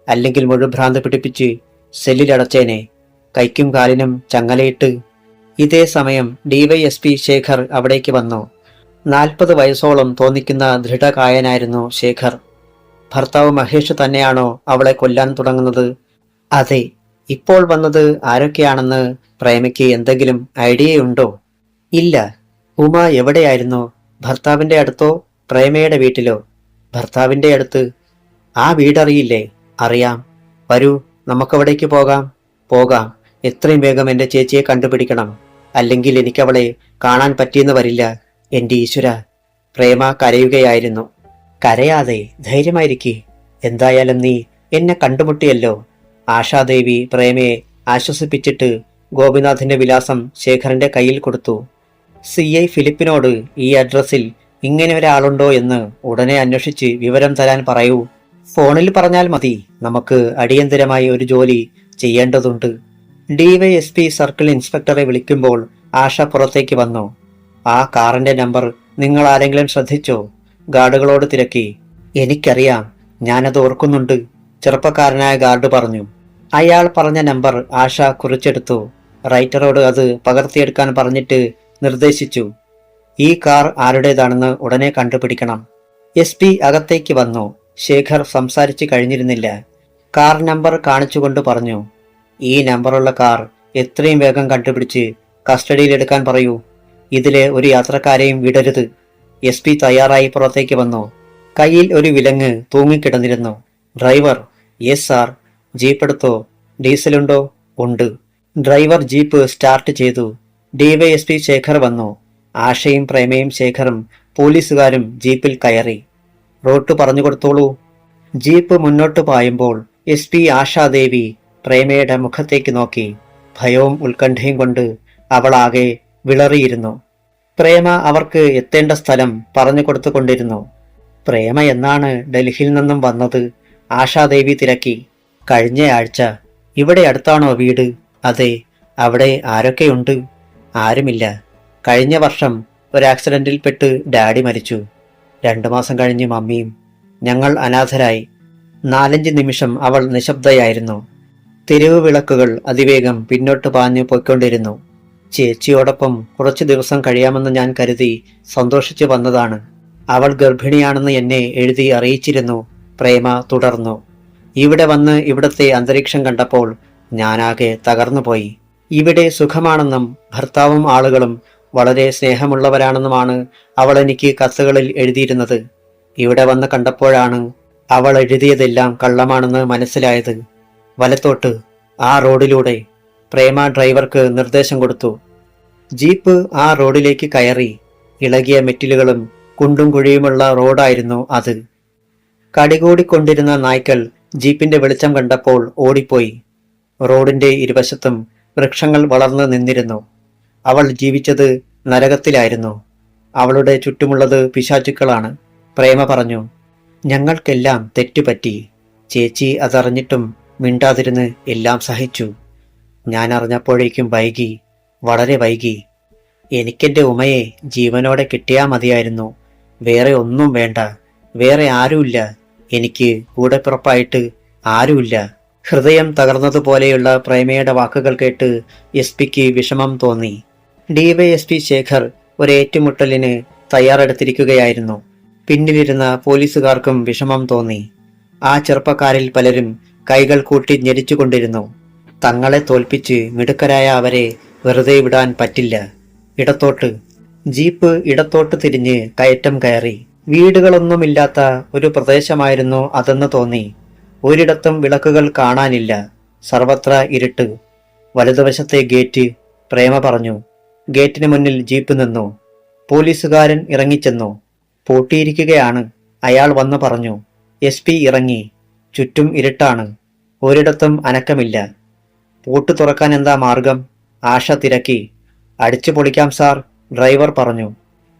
അല്ലെങ്കിൽ മുഴുഭ്രാന്ത് പിടിപ്പിച്ച് സെല്ലിലടച്ചേനെ, കൈക്കും കാലിനും ചങ്ങലയിട്ട്. ഇതേ സമയം ഡിവൈഎസ്പി ശേഖർ അവിടേക്ക് വന്നു. 40 വയസ്സോളം തോന്നിക്കുന്ന ദൃഢകായനായിരുന്നു ശേഖർ. ഭർത്താവ് മഹേഷ് തന്നെയാണോ അവളെ കൊല്ലാൻ തുടങ്ങുന്നത്? അതെ. ഇപ്പോൾ വന്നത് ആരൊക്കെയാണെന്ന് പ്രേമയ്ക്ക് എന്തെങ്കിലും ഐഡിയയുണ്ടോ? ഇല്ല. ഉമ എവിടെയായിരുന്നു? ഭർത്താവിന്റെ അടുത്തോ പ്രേമയുടെ വീട്ടിലോ? ഭർത്താവിന്റെ അടുത്ത്. ആ വീടറിയില്ലേ? അറിയാം. വരൂ, നമുക്കവിടേക്ക് പോകാം. പോകാം. എത്രയും വേഗം എന്റെ ചേച്ചിയെ കണ്ടുപിടിക്കണം. അല്ലെങ്കിൽ എനിക്കവളെ കാണാൻ പറ്റിയെന്ന് വരില്ല. എന്റെ ഈശ്വര. പ്രേമ കരയുകയായിരുന്നു. കരയാതെ ധൈര്യമായിരിക്കെ. എന്തായാലും നീ എന്നെ കണ്ടുമുട്ടിയല്ലോ. ആശാദേവി പ്രേമയെ ആശ്വസിപ്പിച്ചിട്ട് ഗോപിനാഥിന്റെ വിലാസം ശേഖരന്റെ കയ്യിൽ കൊടുത്തു. CI ഫിലിപ്പിനോട് ഈ അഡ്രസ്സിൽ ഇങ്ങനെ ഒരാളുണ്ടോ എന്ന് ഉടനെ അന്വേഷിച്ച് വിവരം തരാൻ പറയൂ. ഫോണിൽ പറഞ്ഞാൽ മതി. നമുക്ക് അടിയന്തരമായി ഒരു ജോലി ചെയ്യേണ്ടതുണ്ട്. DYSP സർക്കിൾ ഇൻസ്പെക്ടറെ വിളിക്കുമ്പോൾ ആശ പുറത്തേക്ക് വന്നു. ആ കാറിന്റെ നമ്പർ നിങ്ങൾ ആരെങ്കിലും ശ്രദ്ധിച്ചോ? ഗാർഡുകളോട് തിരക്കി. എനിക്കറിയാം, ഞാനത് ഓർക്കുന്നുണ്ട്, ചെറുപ്പക്കാരനായ ഗാർഡ് പറഞ്ഞു. അയാൾ പറഞ്ഞ നമ്പർ ആശ കുറിച്ചെടുത്തു. റൈറ്ററോട് അത് പകർത്തിയെടുക്കാൻ പറഞ്ഞിട്ട് നിർദ്ദേശിച്ചു. ഈ കാർ ആരുടേതാണെന്ന് ഉടനെ കണ്ടുപിടിക്കണം. SP അകത്തേക്ക് വന്നു. ശേഖർ സംസാരിച്ചു കഴിഞ്ഞിരുന്നില്ല. കാർ നമ്പർ കാണിച്ചുകൊണ്ട് പറഞ്ഞു, ഈ നമ്പറുള്ള കാർ എത്രയും വേഗം കണ്ടുപിടിച്ച് കസ്റ്റഡിയിലെടുക്കാൻ പറയൂ. ഇതിലെ ഒരു യാത്രക്കാരെയും വിടരുത്. SP തയ്യാറായി പുറത്തേക്ക് വന്നു. കയ്യിൽ ഒരു വിലങ്ങ് തൂങ്ങിക്കിടന്നിരുന്നു. Driver: yes sir. ജീപ്പ് എടുത്തോ? ഡീസലുണ്ടോ? ഉണ്ട്. ഡ്രൈവർ ജീപ്പ് സ്റ്റാർട്ട് ചെയ്തു. DYSP ശേഖർ വന്നു. ആശയും പ്രേമയും ശേഖറും പോലീസുകാരും ജീപ്പിൽ കയറി. റൂട്ട് പറഞ്ഞു കൊടുത്തോളൂ. ജീപ്പ് മുന്നോട്ട് പായുമ്പോൾ SP ആശാദേവി പ്രേമയുടെ മുഖത്തേക്ക് നോക്കി. ഭയവും ഉത്കണ്ഠയും കൊണ്ട് അവളാകെ വിളറിയിരുന്നു. പ്രേമ അവർക്ക് എത്തേണ്ട സ്ഥലം പറഞ്ഞു കൊടുത്തുകൊണ്ടിരുന്നു. പ്രേമ എന്നാണ് ഡൽഹിയിൽ നിന്നും വന്നത്? ആശാദേവി തിരക്കി. കഴിഞ്ഞയാഴ്ച. ഇവിടെ അടുത്താണോ വീട്? അതെ. അവിടെ ആരൊക്കെയുണ്ട്? ആരുമില്ല. കഴിഞ്ഞ വർഷം ഒരു ആക്സിഡന്റിൽ പെട്ട് ഡാഡി മരിച്ചു. 2 മാസം കഴിഞ്ഞ് മമ്മിയും. ഞങ്ങൾ അനാഥരായി. 4-5 നിമിഷം അവൾ നിശബ്ദയായിരുന്നു. തെരുവ് വിളക്കുകൾ അതിവേഗം പിന്നോട്ട് പാഞ്ഞു പോയിക്കൊണ്ടിരുന്നു. ചേച്ചിയോടൊപ്പം കുറച്ചു ദിവസം കഴിയാമെന്ന് ഞാൻ കരുതി സന്തോഷിച്ചു വന്നതാണ്. അവൾ ഗർഭിണിയാണെന്ന് എന്നെ എഴുതി അറിയിച്ചിരുന്നു. പ്രേമ തുടർന്നു. ഇവിടെ വന്ന് ഇവിടത്തെ അന്തരീക്ഷം കണ്ടപ്പോൾ ഞാനാകെ തകർന്നുപോയി. ഇവിടെ സുഖമാണെന്നും ഭർത്താവും ആളുകളും വളരെ സ്നേഹമുള്ളവരാണെന്നുമാണ് അവൾ എനിക്ക് കത്തുകളിൽ എഴുതിയിരുന്നത്. ഇവിടെ വന്ന് കണ്ടപ്പോഴാണ് അവൾ എഴുതിയതെല്ലാം കള്ളമാണെന്ന് മനസ്സിലായത്. വലത്തോട്ട്, ആ റോഡിലൂടെ. പ്രേമ ഡ്രൈവർക്ക് നിർദ്ദേശം കൊടുത്തു. ജീപ്പ് ആ റോഡിലേക്ക് കയറി. ഇളകിയ മെറ്റിലുകളും കുണ്ടും കുഴിയുമുള്ള റോഡായിരുന്നു അത്. കടികൂടിക്കൊണ്ടിരുന്ന നായ്ക്കൾ ജീപ്പിന്റെ വെളിച്ചം കണ്ടപ്പോൾ ഓടിപ്പോയി. റോഡിന്റെ ഇരുവശത്തും വൃക്ഷങ്ങൾ വളർന്നു നിന്നിരുന്നു. അവൾ ജീവിച്ചത് നരകത്തിലായിരുന്നു. അവളുടെ ചുറ്റുമുള്ളത് പിശാചുക്കളാണ്. പ്രേമ പറഞ്ഞു. ഞങ്ങൾക്കെല്ലാം തെറ്റുപറ്റി. ചേച്ചി അതറിഞ്ഞിട്ടും മിണ്ടാതിരുന്ന് എല്ലാം സഹിച്ചു. ഞാൻ അറിഞ്ഞപ്പോഴേക്കും വൈകി, വളരെ വൈകി. എനിക്കെന്റെ ഉമയെ ജീവനോടെ കിട്ടിയാ മതിയായിരുന്നു. വേറെ ഒന്നും വേണ്ട. വേറെ ആരുമില്ല. എനിക്ക് കൂടെപ്പിറപ്പായിട്ട് ആരുമില്ല. ഹൃദയം തകർന്നതുപോലെയുള്ള പ്രേമയുടെ വാക്കുകൾ കേട്ട് SP-ക്ക് വിഷമം തോന്നി. DYSP ശേഖർ ഒരു ഏറ്റുമുട്ടലിന് തയ്യാറെടുത്തിരിക്കുകയായിരുന്നു. പിന്നിലിരുന്ന പോലീസുകാർക്കും വിഷമം തോന്നി. ആ ചെറുപ്പക്കാരിൽ പലരും കൈകൾ കൂട്ടി ഞെരിച്ചുകൊണ്ടിരുന്നു. തങ്ങളെ തോൽപ്പിച്ച് മിടുക്കരായ അവരെ വെറുതെ വിടാൻ പറ്റില്ല. ഇടത്തോട്ട്. ജീപ്പ് ഇടത്തോട്ട് തിരിഞ്ഞ് കയറ്റം കയറി. വീടുകളൊന്നുമില്ലാത്ത ഒരു പ്രദേശമായിരുന്നു അതെന്ന് തോന്നി. ഒരിടത്തും വിളക്കുകൾ കാണാനില്ല. സർവത്ര ഇരുട്ട്. വലതുവശത്തെ ഗേറ്റ്. പ്രേമ പറഞ്ഞു. ഗേറ്റിന് മുന്നിൽ ജീപ്പ് നിന്നു. പോലീസുകാരൻ ഇറങ്ങിച്ചെന്നു. പൂട്ടിയിരിക്കുകയാണ്. അയാൾ വന്നു പറഞ്ഞു. SP ഇറങ്ങി. ചുറ്റും ഇരുട്ടാണ്. ഒരിടത്തും അനക്കമില്ല. പൂട്ട് തുറക്കാൻ എന്താ മാർഗം? ആശ തിരക്കി. അടിച്ചു പൊളിക്കാം സാർ, ഡ്രൈവർ പറഞ്ഞു.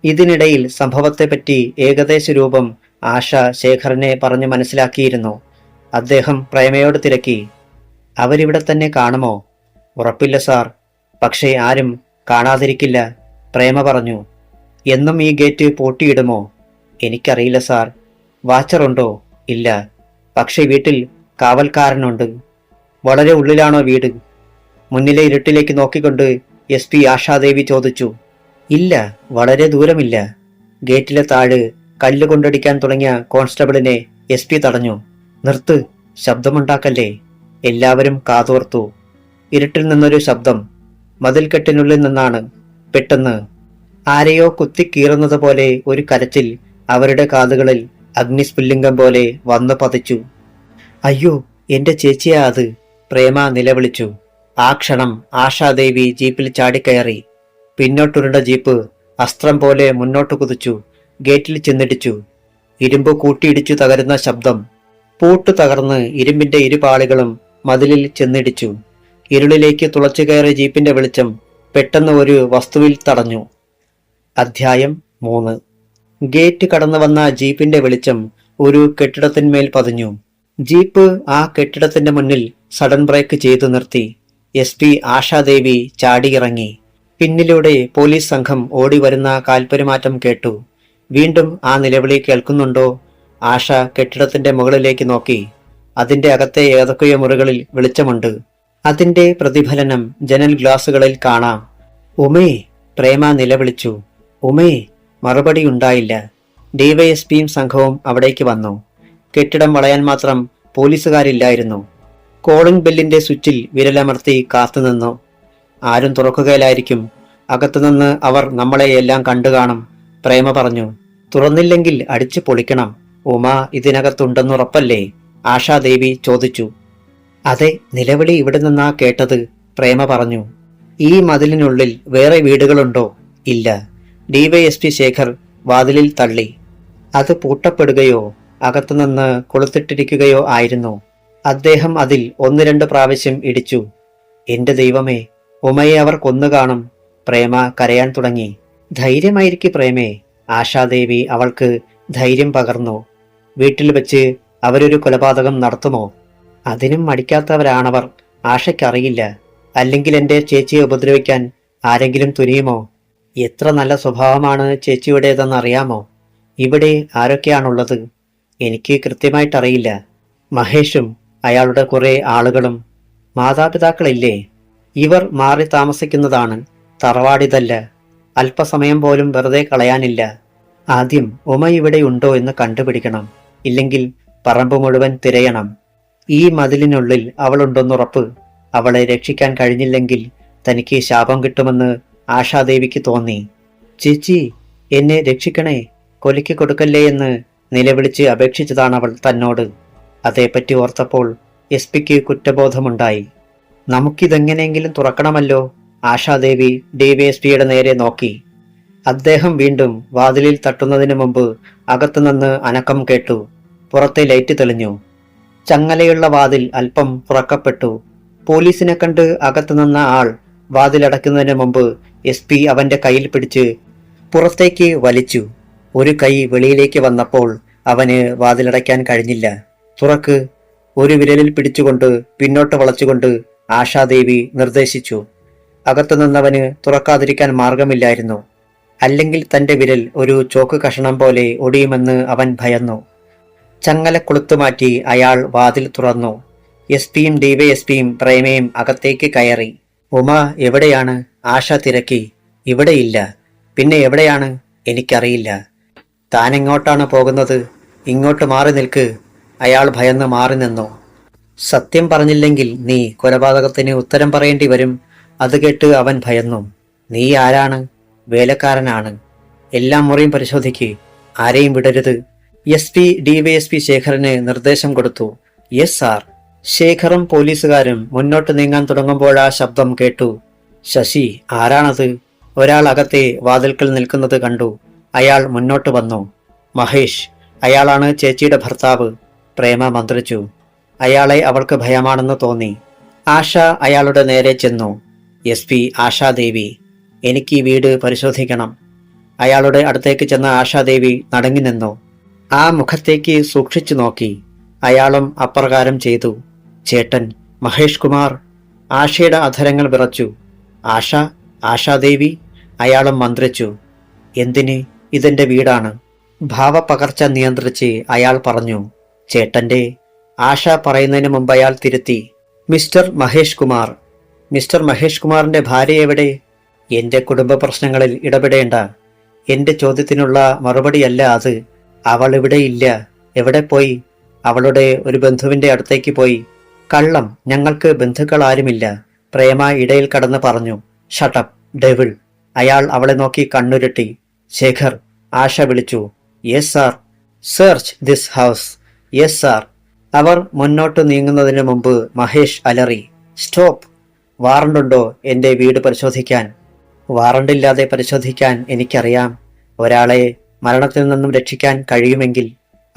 ഇതിനിടയിൽ സംഭവത്തെപ്പറ്റി ഏകദേശ രൂപം ആശ ശേഖറിനെ പറഞ്ഞു മനസ്സിലാക്കിയിരുന്നു. അദ്ദേഹം പ്രേമയോട് തിരക്കി. അവരിവിടെ തന്നെ കാണുമോ? ഉറപ്പില്ല സാർ, പക്ഷേ ആരും കാണാതിരിക്കില്ല, പ്രേമ പറഞ്ഞു. എന്നും ഈ ഗേറ്റ് പൂട്ടിയിടുമോ? എനിക്കറിയില്ല സാർ. വാച്ചറുണ്ടോ? ഇല്ല, പക്ഷേ വീട്ടിൽ കാവൽക്കാരനുണ്ട്. വളരെ ഉള്ളിലാണോ വീട്? മുന്നിലെ ഇരുട്ടിലേക്ക് നോക്കിക്കൊണ്ട് SP ആശാദേവി ചോദിച്ചു. ഇല്ല, വളരെ ദൂരമില്ല. ഗേറ്റിലെ താഴ് കല്ലുകൊണ്ടടിക്കാൻ തുടങ്ങിയ കോൺസ്റ്റബിളിനെ SP തടഞ്ഞു. നിർത്ത്, ശബ്ദമുണ്ടാക്കല്ലേ. എല്ലാവരും കാതോർത്തു. ഇരുട്ടിൽ നിന്നൊരു ശബ്ദം. മതിൽക്കെട്ടിനുള്ളിൽ നിന്നാണ്. പെട്ടെന്ന് ആരെയോ കുത്തിക്കീറുന്നത് പോലെ ഒരു കരച്ചിൽ അവരുടെ കാതുകളിൽ അഗ്നിസ്ഫുല്ലിംഗം പോലെ വന്നു പതിച്ചു. അയ്യോ, എന്റെ ചേച്ചിയാ അത്, പ്രേമ നിലവിളിച്ചു. ആ ക്ഷണം ആശാദേവി ജീപ്പിൽ ചാടിക്കയറി. പിന്നോട്ടുരുണ്ട ജീപ്പ് അസ്ത്രം പോലെ മുന്നോട്ട് കുതിച്ചു. ഗേറ്റിൽ ചെന്നിടിച്ചു. ഇരുമ്പ് കൂട്ടിയിടിച്ചു തകരുന്ന ശബ്ദം. പൂട്ട് തകർന്ന് ഇരുമ്പിന്റെ ഇരുപാളികളും മതിലിൽ ചെന്നിടിച്ചു. ഇരുളിലേക്ക് തുളച്ചു കയറിയ ജീപ്പിന്റെ വെളിച്ചം പെട്ടെന്ന് ഒരു വസ്തുവിൽ തടഞ്ഞു. അധ്യായം 3. ഗേറ്റ് കടന്നു വന്ന ജീപ്പിന്റെ വെളിച്ചം ഒരു കെട്ടിടത്തിന്മേൽ പതിഞ്ഞു. ജീപ്പ് ആ കെട്ടിടത്തിന്റെ മുന്നിൽ സഡൻ ബ്രേക്ക് ചെയ്തു നിർത്തി. SP ആശാദേവി ചാടിയിറങ്ങി. പിന്നിലൂടെ പോലീസ് സംഘം ഓടി വരുന്ന കാൽപെരുമാറ്റം കേട്ടു. വീണ്ടും ആ നിലവിളി കേൾക്കുന്നുണ്ടോ? ആശ കെട്ടിടത്തിന്റെ മുകളിലേക്ക് നോക്കി. അതിന്റെ അകത്തെ ഏതൊക്കെയോ മുറികളിൽ വെളിച്ചമുണ്ട്. അതിന്റെ പ്രതിഫലനം ജനൽ ഗ്ലാസുകളിൽ കാണാം. ഉമേ, പ്രേമ നിലവിളിച്ചു. ഉമേ, മറുപടി ഉണ്ടായില്ല. DYSPയും സംഘവും അവിടേക്ക് വന്നു. കെട്ടിടം വളയാൻ മാത്രം പോലീസുകാരില്ലായിരുന്നു. കോളിംഗ് ബെല്ലിന്റെ സ്വിച്ചിൽ വിരലമർത്തി കാത്തുനിന്നു. ആരും തുറക്കുകയില്ലായിരിക്കും. അകത്തുനിന്ന് അവർ നമ്മളെയെല്ലാം കണ്ടു കാണും, പ്രേമ പറഞ്ഞു. തുറന്നില്ലെങ്കിൽ അടിച്ചു പൊളിക്കണം. ഉമ ഇതിനകത്തുണ്ടെന്നുറപ്പല്ലേ? ആശാദേവി ചോദിച്ചു. അതെ, നിലവിളി ഇവിടെ നിന്നാ കേട്ടത്, പ്രേമ പറഞ്ഞു. ഈ മതിലിനുള്ളിൽ വേറെ വീടുകളുണ്ടോ? ഇല്ല. DYSP ശേഖർ വാതിലിൽ തള്ളി. അത് പൂട്ടപ്പെടുകയോ അകത്തുനിന്ന് കൊളുത്തിട്ടിരിക്കുകയോ ആയിരുന്നു. അദ്ദേഹം അതിൽ 1-2 പ്രാവശ്യം ഇടിച്ചു. എന്റെ ദൈവമേ, ഉമയെ അവർ കൊന്നുകാണും, പ്രേമ കരയാൻ തുടങ്ങി. ധൈര്യമായിരിക്കും പ്രേമേ, ആശാദേവി അവൾക്ക് ധൈര്യം പകർന്നു. വീട്ടിൽ വെച്ച് അവരൊരു കൊലപാതകം നടത്തുമോ? അതിനും മടിക്കാത്തവരാണവർ. ആശയ്ക്കറിയില്ല. അല്ലെങ്കിൽ എന്റെ ചേച്ചിയെ ഉപദ്രവിക്കാൻ ആരെങ്കിലും തുനിയുമോ? എത്ര നല്ല സ്വഭാവമാണ് ചേച്ചിയുടേതെന്നറിയാമോ? ഇവിടെ ആരൊക്കെയാണുള്ളത്? എനിക്ക് കൃത്യമായിട്ടറിയില്ല. മഹേഷും അയാളുടെ കുറെ ആളുകളും. മാതാപിതാക്കളില്ലേ? ഇവർ മാറി താമസിക്കുന്നതാണ്. തറവാടിതല്ല. അല്പസമയം പോലും വെറുതെ കളയാനില്ല. ആദ്യം ഉമ ഇവിടെ ഉണ്ടോ എന്ന് കണ്ടുപിടിക്കണം. ഇല്ലെങ്കിൽ പറമ്പ് മുഴുവൻ തിരയണം. ഈ മതിലിനുള്ളിൽ അവളുണ്ടെന്നുറപ്പ്. അവളെ രക്ഷിക്കാൻ കഴിഞ്ഞില്ലെങ്കിൽ തനിക്ക് ശാപം കിട്ടുമെന്ന് ആശാദേവിക്ക് തോന്നി. ചേച്ചി, എന്നെ രക്ഷിക്കണേ, കൊലയ്ക്ക് കൊടുക്കല്ലേ എന്ന് നിലവിളിച്ച് അപേക്ഷിച്ചതാണവൾ തന്നോട്. അതേപ്പറ്റി ഓർത്തപ്പോൾ SPക്ക് കുറ്റബോധമുണ്ടായി. നമുക്കിതെങ്ങനെയെങ്കിലും തുറക്കണമല്ലോ. ആശാദേവി DYSPയുടെ നേരെ നോക്കി. അദ്ദേഹം വീണ്ടും വാതിലിൽ തട്ടുന്നതിന് മുമ്പ് അകത്തുനിന്ന് അനക്കം കേട്ടു. പുറത്തെ ലൈറ്റ് തെളിഞ്ഞു. ചങ്ങലയുള്ള വാതിൽ അല്പം തുറക്കപ്പെട്ടു. പോലീസിനെ കണ്ട് അകത്തുനിന്ന ആൾ വാതിലടക്കുന്നതിന് മുമ്പ് SP അവന്റെ കയ്യിൽ പിടിച്ച് പുറത്തേക്ക് വലിച്ചു. ഒരു കൈ വെളിയിലേക്ക് വന്നപ്പോൾ അവന് വാതിലടയ്ക്കാൻ കഴിഞ്ഞില്ല. തുറക്ക്, ഒരു വിരലിൽ പിടിച്ചുകൊണ്ട് പിന്നോട്ട് വളച്ചുകൊണ്ട് ആശാദേവി നിർദ്ദേശിച്ചു. അകത്തുനിന്നവന് തുറക്കാതിരിക്കാൻ മാർഗമില്ലായിരുന്നു. അല്ലെങ്കിൽ തന്റെ വിരൽ ഒരു ചോക്ക് കഷണം പോലെ ഒടിയുമെന്ന് അവൻ ഭയന്നു. ചങ്ങല കൊളുത്തുമാറ്റി അയാൾ വാതിൽ തുറന്നു. SPയും DYSPയും പ്രേമയും അകത്തേക്ക് കയറി. ഉമ എവിടെയാണ്? ആശ തിരക്കി. ഇവിടെയില്ല. പിന്നെ എവിടെയാണ്? എനിക്കറിയില്ല. താനെങ്ങോട്ടാണ് പോകുന്നത്? ഇങ്ങോട്ട് മാറി നിൽക്ക്. അയാൾ ഭയന്ന് മാറി നിന്നു. സത്യം പറഞ്ഞില്ലെങ്കിൽ നീ കൊലപാതകത്തിന് ഉത്തരം പറയേണ്ടി വരും. അത് കേട്ട് അവൻ ഭയന്നു. നീ ആരാണ്? വേലക്കാരനാണ്. എല്ലാം മുറിയും പരിശോധിക്ക്. ആരെയും വിടരുത്. SP DYSP ശേഖരന് നിർദ്ദേശം കൊടുത്തു. Yes sir. ശേഖറും പോലീസുകാരും മുന്നോട്ട് നീങ്ങാൻ തുടങ്ങുമ്പോഴാ ശബ്ദം കേട്ടു. ശശി, ആരാണത്? ഒരാൾ അകത്തെ വാതിൽക്കൽ നിൽക്കുന്നത് കണ്ടു. അയാൾ മുന്നോട്ട് വന്നു. മഹേഷ്, അയാളാണ് ചേച്ചിയുടെ ഭർത്താവ്, പ്രേമ മന്ത്രിച്ചു. അയാളെ അവൾക്ക് ഭയമാണെന്ന് തോന്നി. ആശ അയാളുടെ നേരെ ചെന്നു. SP ആശാദേവി, എനിക്ക് ഈ വീട് പരിശോധിക്കണം. അയാളുടെ അടുത്തേക്ക് ചെന്ന ആശാദേവി നടുങ്ങി നിന്നു. ആ മുഖത്തേക്ക് സൂക്ഷിച്ചു നോക്കി. അയാളും അപ്രകാരം ചെയ്തു. ചേട്ടൻ മഹേഷ് കുമാർ. ആശയുടെ അധരങ്ങൾ വിറച്ചു. ആശ, ആശാദേവി, അയാളും മന്ത്രിച്ചു. എന്തിന്? ഇതെന്റെ വീടാണ്. ഭാവപകർച്ച നിയന്ത്രിച്ച് അയാൾ പറഞ്ഞു. ചേട്ടന്റെ. ആശ പറയുന്നതിന് മുമ്പ് അയാൾ തിരുത്തി. മിസ്റ്റർ മഹേഷ് കുമാർ. മിസ്റ്റർ മഹേഷ് കുമാറിന്റെ ഭാര്യ എവിടെ? എന്റെ കുടുംബ പ്രശ്നങ്ങളിൽ ഇടപെടേണ്ട. എന്റെ ചോദ്യത്തിനുള്ള മറുപടിയല്ല അത്. അവൾ ഇവിടെ ഇല്ല. എവിടെ പോയി? അവളുടെ ഒരു ബന്ധുവിന്റെ അടുത്തേക്ക് പോയി. കള്ളം, ഞങ്ങൾക്ക് ബന്ധുക്കൾ ആരുമില്ല, പ്രേമ ഇടയിൽ കടന്ന് പറഞ്ഞു. Shut up devil. അയാൾ അവളെ നോക്കി കണ്ണുരുട്ടി. ശേഖർ, ആശ വിളിച്ചു. Yes sir. Search this house. Yes sir. അവർ മുന്നോട്ട് നീങ്ങുന്നതിന് മുമ്പ് മഹേഷ് അലറി. സ്റ്റോപ്പ്. വാറണ്ടുണ്ടോ എന്റെ വീട് പരിശോധിക്കാൻ? വാറണ്ടില്ലാതെ പരിശോധിക്കാൻ എനിക്കറിയാം. ഒരാളെ മരണത്തിൽ നിന്നും രക്ഷിക്കാൻ കഴിയുമെങ്കിൽ.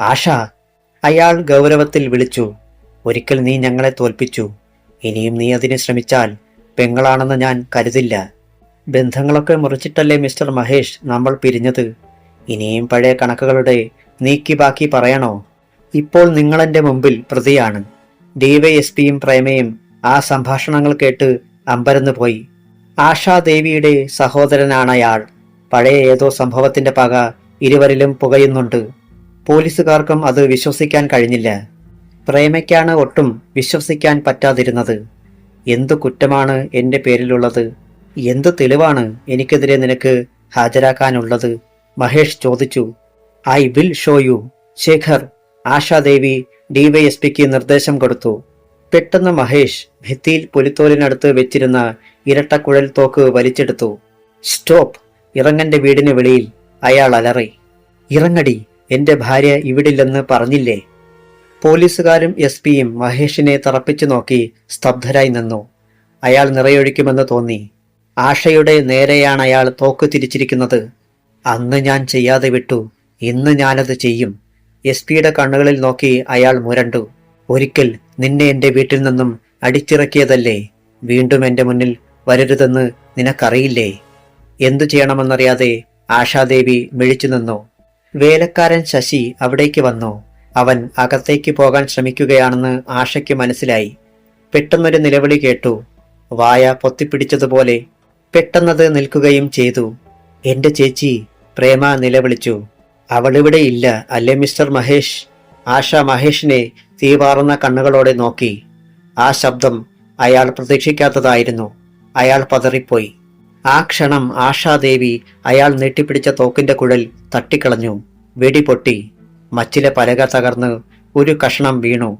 ആശ, അയാൾ ഗൗരവത്തിൽ വിളിച്ചു. ഒരിക്കൽ നീ ഞങ്ങളെ തോൽപ്പിച്ചു. ഇനിയും നീ അതിന് ശ്രമിച്ചാൽ പെങ്ങളാണെന്ന് ഞാൻ കരുതില്ല. ബന്ധങ്ങളൊക്കെ മുറിച്ചിട്ടല്ലേ മിസ്റ്റർ മഹേഷ് നമ്മൾ പിരിഞ്ഞത്? ഇനിയും പഴയ കണക്കുകളുടെ നീക്കി ബാക്കി പറയണോ? ഇപ്പോൾ നിങ്ങളെന്റെ മുമ്പിൽ പ്രതിയാണ്. DYSPയും പ്രേമയും ആ സംഭാഷണങ്ങൾ കേട്ട് അമ്പരന്ന് പോയി. ആശാദേവിയുടെ സഹോദരനാണയാൾ. പഴയ ഏതോ സംഭവത്തിന്റെ പക ഇരുവരിലും പുകയുന്നുണ്ട്. പോലീസുകാർക്കും അത് വിശ്വസിക്കാൻ കഴിഞ്ഞില്ല. പ്രേമയ്ക്കാണ് ഒട്ടും വിശ്വസിക്കാൻ പറ്റാതിരുന്നത്. എന്തു കുറ്റമാണ് എന്റെ പേരിലുള്ളത്? എന്തു തെളിവാണ് എനിക്കെതിരെ നിനക്ക് ഹാജരാക്കാനുള്ളത്? മഹേഷ് ചോദിച്ചു. I will show you. Shekhar, Ashadevi DYSPക്ക് നിർദ്ദേശം കൊടുത്തു. പെട്ടെന്ന് മഹേഷ് ഭിത്തിയിൽ പുലിത്തോലിനടുത്ത് വെച്ചിരുന്ന ഇരട്ടക്കുഴൽ തോക്ക് വലിച്ചെടുത്തു. സ്റ്റോപ്പ്. ഇറങ്ങന്റെ വീടിന് വെളിയിൽ. അയാൾ അലറി. ഇറങ്ങടി, എന്റെ ഭാര്യ ഇവിടില്ലെന്ന് പറഞ്ഞില്ലേ? പോലീസുകാരും SP-യും മഹേഷിനെ തറപ്പിച്ചു നോക്കി സ്തബ്ധരായി നിന്നു. അയാൾ നിറയൊഴിക്കുമെന്ന് തോന്നി. ആശയുടെ നേരെയാണ് അയാൾ തോക്ക് തിരിച്ചിരിക്കുന്നത്. അന്ന് ഞാൻ ചെയ്യാതെ വിട്ടു, ഇന്ന് ഞാനത് ചെയ്യും. SP-യുടെ കണ്ണുകളിൽ നോക്കി അയാൾ മുരണ്ടു. ഒരിക്കൽ നിന്നെ എന്റെ വീട്ടിൽ നിന്നും അടിച്ചിറക്കിയതല്ലേ? വീണ്ടും എന്റെ മുന്നിൽ വരരുതെന്ന് നിനക്കറിയില്ലേ? എന്തു ചെയ്യണമെന്നറിയാതെ ആശാദേവി മിഴിച്ചു നിന്നു. വേലക്കാരൻ ശശി അവിടേക്ക് വന്നു. അവൻ അകത്തേക്ക് പോകാൻ ശ്രമിക്കുകയാണെന്ന് ആശയ്ക്ക് മനസ്സിലായി. പെട്ടെന്നൊരു നിലവിളി കേട്ടു. വായ പൊത്തിപ്പിടിച്ചതുപോലെ പെട്ടെന്നത് നിൽക്കുകയും ചെയ്തു. എന്റെ ചേച്ചി, പ്രേമ നിലവിളിച്ചു. അവളിവിടെ ഇല്ല അല്ലേ മിസ്റ്റർ മഹേഷ്? ആശ മഹേഷിനെ തീവാറുന്ന കണ്ണുകളോടെ നോക്കി. ആ ശബ്ദം അയാൾ പ്രതീക്ഷിക്കാത്തതായിരുന്നു. അയാൾ പതറിപ്പോയി. ആ ക്ഷണം ആശാദേവി അയാൾ നീട്ടിപ്പിടിച്ച തോക്കിന്റെ കുഴൽ തട്ടിക്കളഞ്ഞു. വെടി പൊട്ടി. മച്ചിലെ പലക തകർന്ന് ഒരു കഷണം വീണു.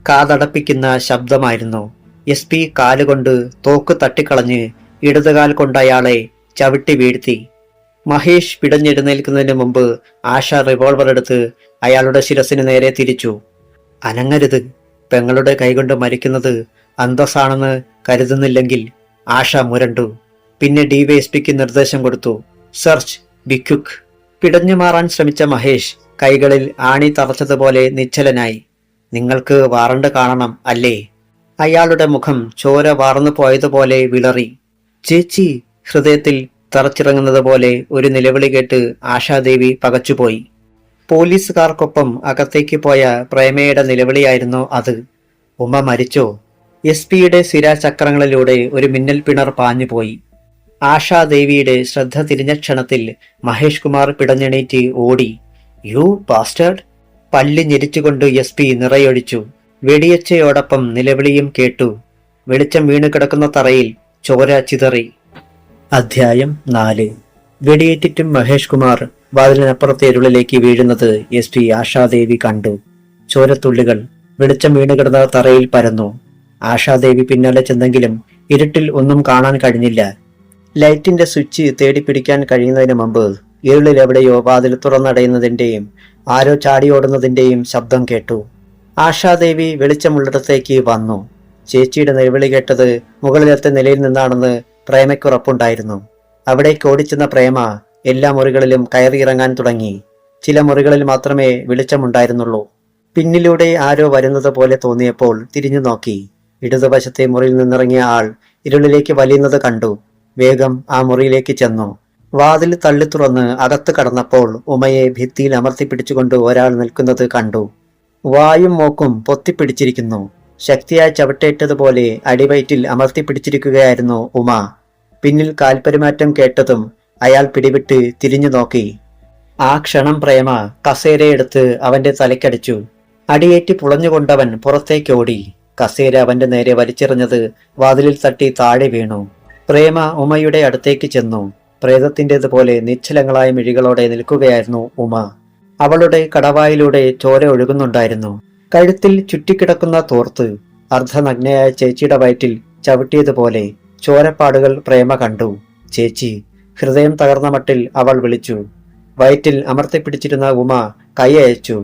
കാതടപ്പിക്കുന്ന ശബ്ദമായിരുന്നു. SP കാലുകൊണ്ട് തോക്ക് തട്ടിക്കളഞ്ഞ് ഇടതുകാൽ കൊണ്ട് അയാളെ ചവിട്ടി വീഴ്ത്തി. മഹേഷ് പിടഞ്ഞെഴുന്നേൽക്കുന്നതിന് മുമ്പ് ആശ റിവോൾവർ എടുത്ത് അയാളുടെ ശിരസിന് നേരെ തിരിച്ചു. അനങ്ങരുത്. പെങ്ങളുടെ കൈകൊണ്ട് മരിക്കുന്നത് അന്തസ്സാണെന്ന് കരുതുന്നില്ലെങ്കിൽ. ആശ മുരണ്ടു. പിന്നെ DYSPക്ക് നിർദ്ദേശം കൊടുത്തു. Search, be quick. പിടഞ്ഞു മാറാൻ ശ്രമിച്ച മഹേഷ് കൈകളിൽ ആണി തറച്ചതുപോലെ നിശ്ചലനായി. നിങ്ങൾക്ക് വാറണ്ട് കാണണം അല്ലേ? അയാളുടെ മുഖം ചോര വാർന്നു പോയതുപോലെ വിളറി. ചേച്ചി. ഹൃദയത്തിൽ തറച്ചിറങ്ങുന്നത് പോലെ ഒരു നിലവിളി കേട്ട് ആശാദേവി പകച്ചുപോയി. പോലീസുകാർക്കൊപ്പം അകത്തേക്ക് പോയ പ്രേമയുടെ നിലവിളിയായിരുന്നു അത്. ഉമ്മ മരിച്ചോ? SP-യുടെ ശിരാചക്രങ്ങളിലൂടെ ഒരു മിന്നൽ പിണർ പാഞ്ഞുപോയി. ആശാദേവിയുടെ ശ്രദ്ധ തിരിഞ്ഞ ക്ഷണത്തിൽ മഹേഷ് കുമാർ പിടഞ്ഞെണീറ്റ് ഓടി. You bastard. പല്ലി ഞെരിച്ചുകൊണ്ട് SP നിറയൊഴിച്ചു. വെടിയച്ചയോടൊപ്പം നിലവിളിയും കേട്ടു. വെളിച്ചം വീണു കിടക്കുന്ന തറയിൽ ചോര ചിതറി. അധ്യായം 4. വെടിയേറ്റിട്ടും മഹേഷ് കുമാർ വാതിലിനപ്പുറത്തെ ഇരുളിലേക്ക് വീഴുന്നത് SP ആശാദേവി കണ്ടു. ചോരത്തുള്ളികൾ വെളിച്ചം വീണു കിടന്ന തറയിൽ പരന്നു. ആശാദേവി പിന്നാലെ ചെന്നെങ്കിലും ഇരുട്ടിൽ ഒന്നും കാണാൻ കഴിഞ്ഞില്ല. ലൈറ്റിന്റെ സ്വിച്ച് തേടിപ്പിടിക്കാൻ കഴിയുന്നതിന് മുമ്പ് ഇരുളിൽ എവിടെയോ വാതിൽ തുറന്നടയുന്നതിന്റെയും ആരോ ചാടിയോടുന്നതിന്റെയും ശബ്ദം കേട്ടു. ആശാദേവി വെളിച്ചമുള്ളിടത്തേക്ക് വന്നു. ചേച്ചിയുടെ നിലവിളി കേട്ടത് മുകളിലത്തെ നിലയിൽ നിന്നാണെന്ന് പ്രേമയ്ക്കുറപ്പുണ്ടായിരുന്നു. അവിടേക്ക് ഓടിച്ചെന്ന പ്രേമ എല്ലാ മുറികളിലും കയറിയിറങ്ങാൻ തുടങ്ങി. ചില മുറികളിൽ മാത്രമേ വെളിച്ചമുണ്ടായിരുന്നുള്ളൂ. പിന്നിലൂടെ ആരോ വരുന്നത് പോലെ തോന്നിയപ്പോൾ തിരിഞ്ഞു നോക്കി. ഇടതുവശത്തെ മുറിയിൽ നിന്നിറങ്ങിയ ആൾ ഇരുളിലേക്ക് വലിയുന്നത് കണ്ടു. വേഗം ആ മുറിയിലേക്ക് ചെന്നു. വാതിൽ തള്ളി തുറന്ന് അകത്ത് കടന്നപ്പോൾ ഉമയെ ഭിത്തിയിൽ അമർത്തിപ്പിടിച്ചുകൊണ്ട് ഒരാൾ നിൽക്കുന്നത് കണ്ടു. വായും മൂക്കും പൊത്തിപ്പിടിച്ചിരിക്കുന്നു. ശക്തിയായി ചവിട്ടേറ്റതുപോലെ അടിവയറ്റിൽ അമർത്തിപ്പിടിച്ചിരിക്കുകയായിരുന്നു ഉമ. പിന്നിൽ കാൽപെരുമാറ്റം കേട്ടതും അയാൾ പിടിവിട്ട് തിരിഞ്ഞു നോക്കി. ആ ക്ഷണം പ്രേമ കസേരയെടുത്ത് അവന്റെ തലയ്ക്കടിച്ചു. അടിയേറ്റി പുളഞ്ഞുകൊണ്ടവൻ പുറത്തേക്കോടി. കസേര അവന്റെ നേരെ വലിച്ചെറിഞ്ഞത് വാതിലിൽ തട്ടി താഴെ വീണു. പ്രേമ ഉമയുടെ അടുത്തേക്ക് ചെന്നു. പ്രേതത്തിൻ്റെതുപോലെ നിശ്ചലങ്ങളായ മിഴികളോടെ നിൽക്കുകയായിരുന്നു ഉമ. അവളുടെ കടവായിലൂടെ ചോര ഒഴുകുന്നുണ്ടായിരുന്നു. കഴുത്തിൽ ചുറ്റിക്കിടക്കുന്ന തോർത്ത് അർദ്ധനഗ്നയായ ചേച്ചിയുടെ വയറ്റിൽ ചവിട്ടിയതുപോലെ ചോരപ്പാടുകൾ പ്രേമ കണ്ടു. ചേച്ചി! ഹൃദയം തകർന്ന മട്ടിൽ അവൾ വിളിച്ചു. വയറ്റിൽ അമർത്തിപ്പിടിച്ചിരുന്ന ഉമ കൈ അയച്ചു.